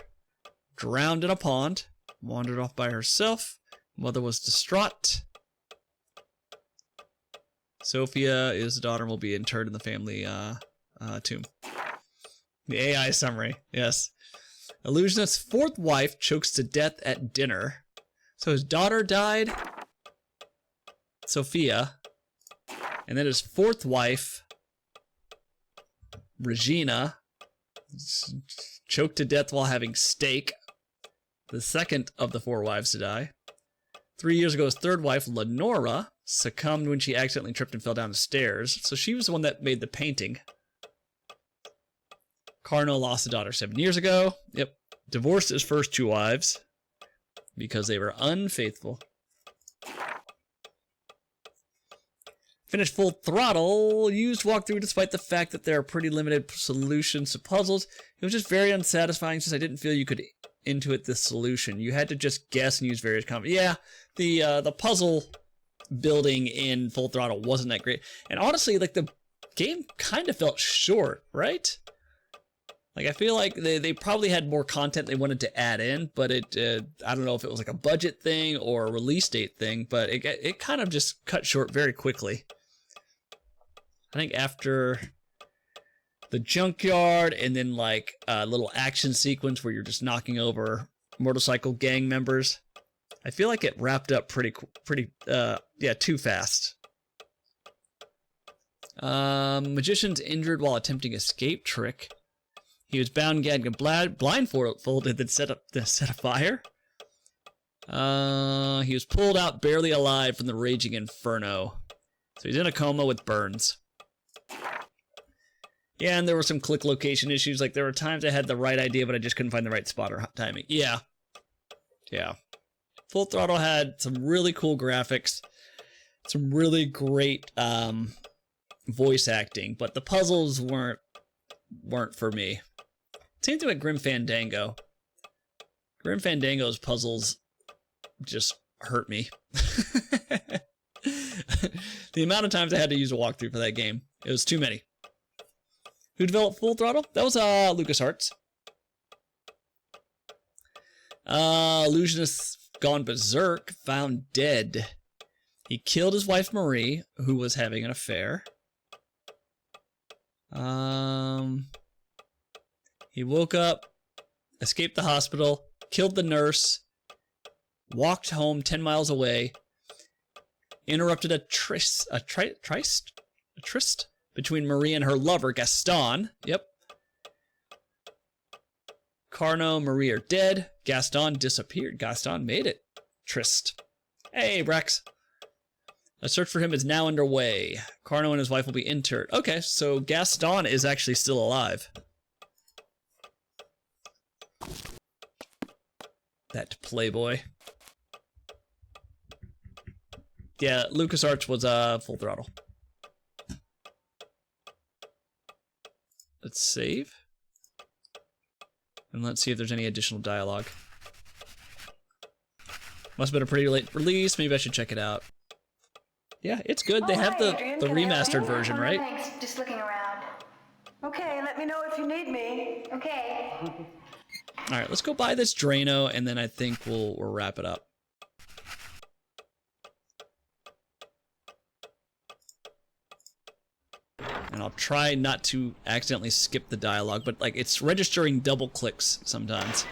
G: drowned in a pond, wandered off by herself. Mother was distraught. Sophia is the daughter and will be interred in the family tomb. The AI summary, yes. Illusionist's fourth wife chokes to death at dinner. So his daughter died, Sophia, and then his fourth wife, Regina, choked to death while having steak. The second of the four wives to die. 3 years ago, his third wife, Lenora, succumbed when she accidentally tripped and fell down the stairs. So she was the one that made the painting. Cardinal lost a daughter 7 years ago. Yep. Divorced his first two wives because they were unfaithful. Finished Full Throttle. Used walkthrough despite the fact that there are pretty limited solutions to puzzles. It was just very unsatisfying since I didn't feel you could intuit the solution. You had to just guess and use various combinations. Yeah, the puzzle building in Full Throttle wasn't that great. And honestly, like, the game kind of felt short, right? Like, I feel like they probably had more content they wanted to add in, but I don't know if it was like a budget thing or a release date thing, but it kind of just cut short very quickly. I think after the junkyard and then like a little action sequence where you're just knocking over motorcycle gang members, I feel like it wrapped up pretty too fast. Magician's injured while attempting escape trick. He was bound, gagged, and blindfolded, then set a fire. He was pulled out barely alive from the raging inferno. So he's in a coma with burns. Yeah, and there were some click location issues. Like, there were times I had the right idea, but I just couldn't find the right spot or timing. Yeah. Full Throttle had some really cool graphics, some really great voice acting, but the puzzles weren't for me. Same thing with Grim Fandango. Grim Fandango's puzzles just hurt me. The amount of times I had to use a walkthrough for that game, it was too many. Who developed Full Throttle? That was LucasArts. Illusionist gone berserk, found dead. He killed his wife Marie, who was having an affair. He woke up, escaped the hospital, killed the nurse, walked home 10 miles away, interrupted a tryst between Marie and her lover, Gaston. Yep. Carno, Marie are dead. Gaston disappeared. Gaston made it. Tryst. Hey, Rex. A search for him is now underway. Carno and his wife will be interred. Okay, so Gaston is actually still alive. That playboy. Yeah, LucasArts was Full Throttle. Let's save. And let's see if there's any additional dialogue. Must have been a pretty late release. Maybe I should check it out. Yeah, it's good. They have the remastered version, right?
C: Thanks. Just looking around.
L: Okay, let me know if you need me.
C: Okay.
G: All right, let's go buy this Drano, and then I think we'll wrap it up. And I'll try not to accidentally skip the dialogue, but like it's registering double clicks sometimes.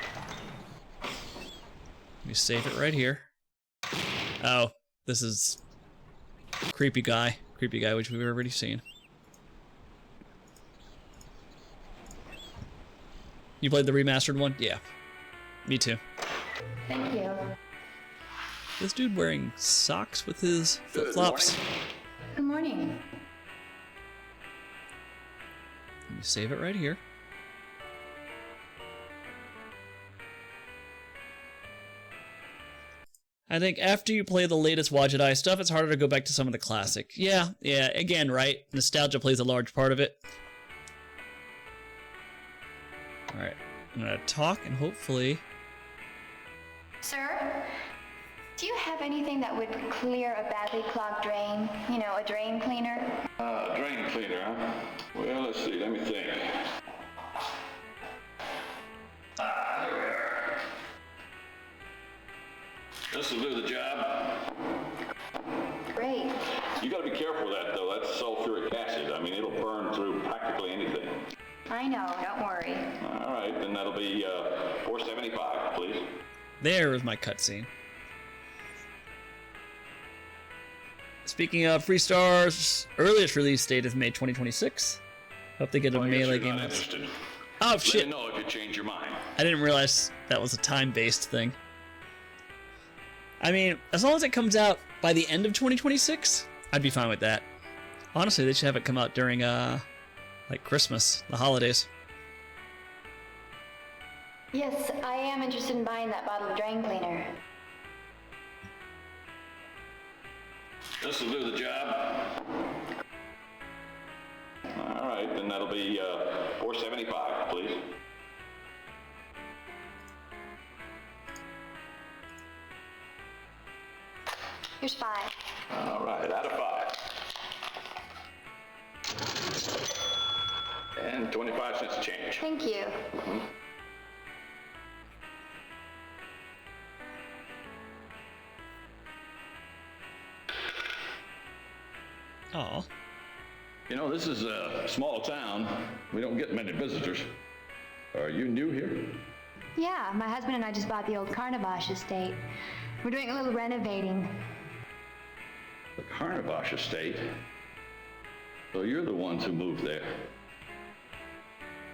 G: Let me save it right here. Oh, this is creepy guy, which we've already seen. You played the remastered one? Yeah, me too.
C: Thank you.
G: This dude wearing socks with his flip-flops.
C: Good morning.
G: Let me save it right here. I think after you play the latest Wajidai stuff, it's harder to go back to some of the classic. Yeah, again, right? Nostalgia plays a large part of it. Alright, I'm gonna talk and hopefully
C: Sir, do you have anything that would clear a badly clogged drain? You know, a drain cleaner?
M: Drain cleaner, huh? Well, let's see, let me think. Here we are. This will do the job.
C: Great.
M: You gotta be careful with that, though. That's sulfuric acid. I mean, it'll burn through practically anything.
C: I know, don't worry.
M: All right, then that'll be $4.75, please.
G: There is my cutscene. Speaking of Freestar's earliest release date is May 2026. Hope they get a melee game. Oh shit!
M: Let me know if you change your mind.
G: I didn't realize that was a time-based thing. I mean, as long as it comes out by the end of 2026, I'd be fine with that. Honestly, they should have it come out during like Christmas, the holidays.
C: Yes, I am interested in buying that bottle of drain cleaner.
M: This will do the job. All right, then that'll be $4.75, please.
C: Here's 5.
M: All right, out of 5. And 25 cents a change.
C: Thank you.
M: Mm-hmm.
G: Oh.
M: You know, this is a small town. We don't get many visitors. Are you new here?
C: Yeah, my husband and I just bought the old Carnavash estate. We're doing a little renovating.
M: The Carnavash estate? So you're the ones who moved there.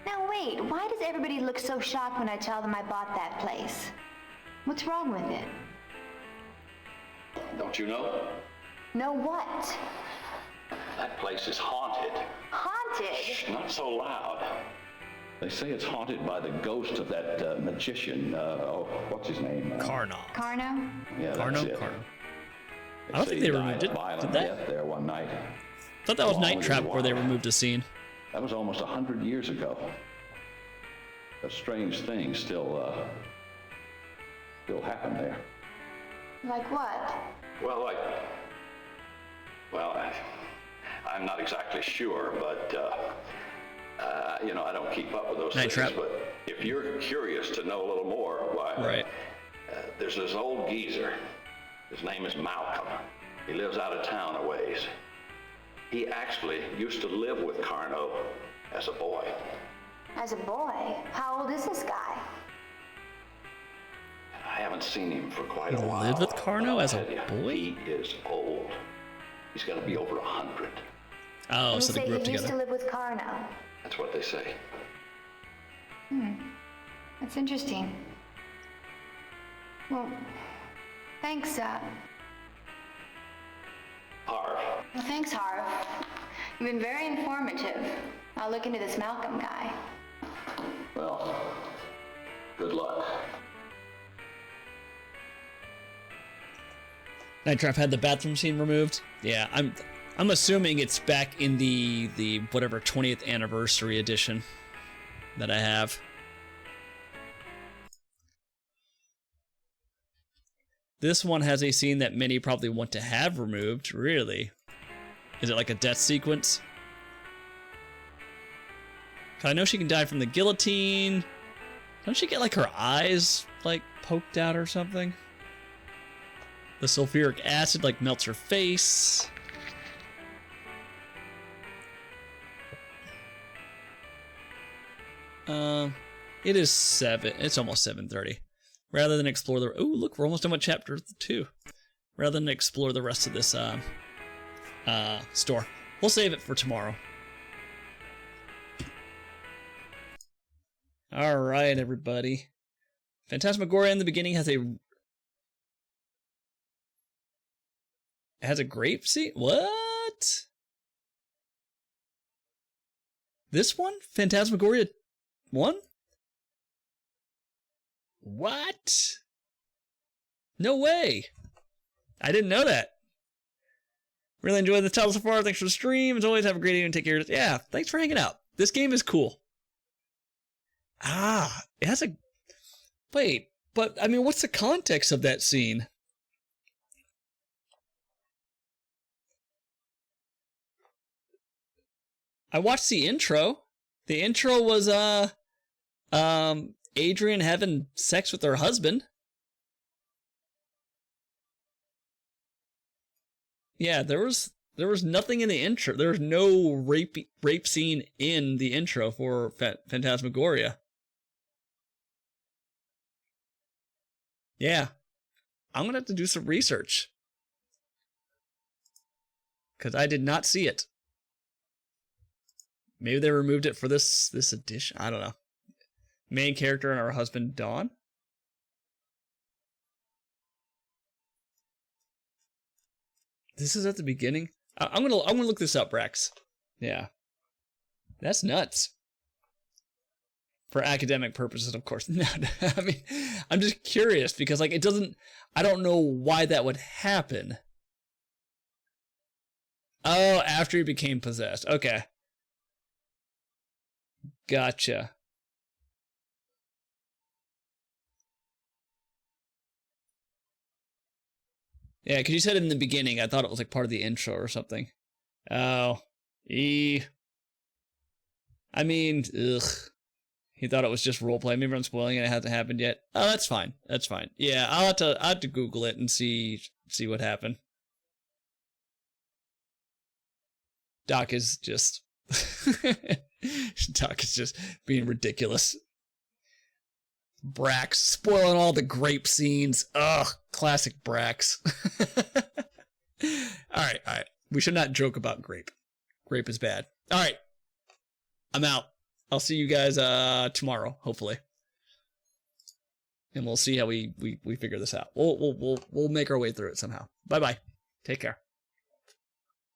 C: Now wait, why does everybody look so shocked when I tell them I bought that place? What's wrong with it?
M: Don't you know?
C: Know what?
M: That place is haunted.
C: Haunted?
M: Shh, not so loud. They say it's haunted by the ghost of that magician. What's his name?
G: Carno.
C: Carno?
M: Yeah,
G: Carno?
M: that's it.
G: Carno. I don't think they removed it. Did they?
M: There one night.
G: I thought that was Night Trap where they removed a scene.
M: That was almost 100 years ago. A strange thing still happen there.
C: Like what?
M: Well, I'm not exactly sure, but you know, I don't keep up with those
G: Night
M: things.
G: Trap.
M: But if you're curious to know a little more, why?
G: Right.
M: There's this old geezer. His name is Malcolm. He lives out of town a ways. He actually used to live with Carno as a boy.
C: As a boy? How old is this guy?
M: I haven't seen him for quite a
G: He
M: while.
G: lived with Carno as a
M: I'll tell you,
G: boy?
M: He is old. He's got to be over 100.
G: Oh,
C: And
G: so
C: you
G: they
C: say
G: grew up
C: he used to
G: together.
C: live with Carno.
M: That's what they say.
C: That's interesting. Well, thanks,
M: Harv.
C: Well, thanks, Harv. You've been very informative. I'll look into this Malcolm guy.
M: Well, good luck.
G: Night Trap had the bathroom scene removed. Yeah, I'm assuming it's back in the whatever 20th anniversary edition that I have. This one has a scene that many probably want to have removed. Really? Is it like a death sequence? 'Cause I know she can die from the guillotine. Don't she get like her eyes like poked out or something? The sulfuric acid like melts her face. It is 7. It's almost 7:30. Rather than explore the... Oh, look, we're almost done with chapter 2. Rather than explore the rest of this store, we'll save it for tomorrow. All right, everybody. Phantasmagoria in the beginning has a grape seed? What? This one? Phantasmagoria 1? What? No way. I didn't know that. Really enjoyed the title so far. Thanks for the stream. As always, have a great evening. Take care. Yeah, thanks for hanging out. This game is cool. Ah, it has a... Wait, But, I mean, what's the context of that scene? I watched the intro. The intro was, Adrian having sex with her husband. Yeah, there was nothing in the intro. There was no rape scene in the intro for Phantasmagoria. Yeah. I'm going to have to do some research. Because I did not see it. Maybe they removed it for this edition. I don't know. Main character and her husband, Dawn. This is at the beginning. I'm gonna look this up, Rex. Yeah. That's nuts. For academic purposes, of course. No, I mean, I'm just curious because, like, I don't know why that would happen. Oh, after he became possessed. Okay. Gotcha. Yeah, because you said in the beginning, I thought it was like part of the intro or something. Oh. I mean, ugh. He thought it was just roleplay. Maybe I'm spoiling it. It hasn't happened yet. Oh, that's fine. That's fine. Yeah, I'll have to Google it and see what happened. Doc is just being ridiculous. Brax spoiling all the grape scenes. Ugh, classic Brax. All right. We should not joke about grape. Grape is bad. All right. I'm out. I'll see you guys tomorrow, hopefully, and we'll see how we figure this out. We'll make our way through it somehow. Bye bye. Take care.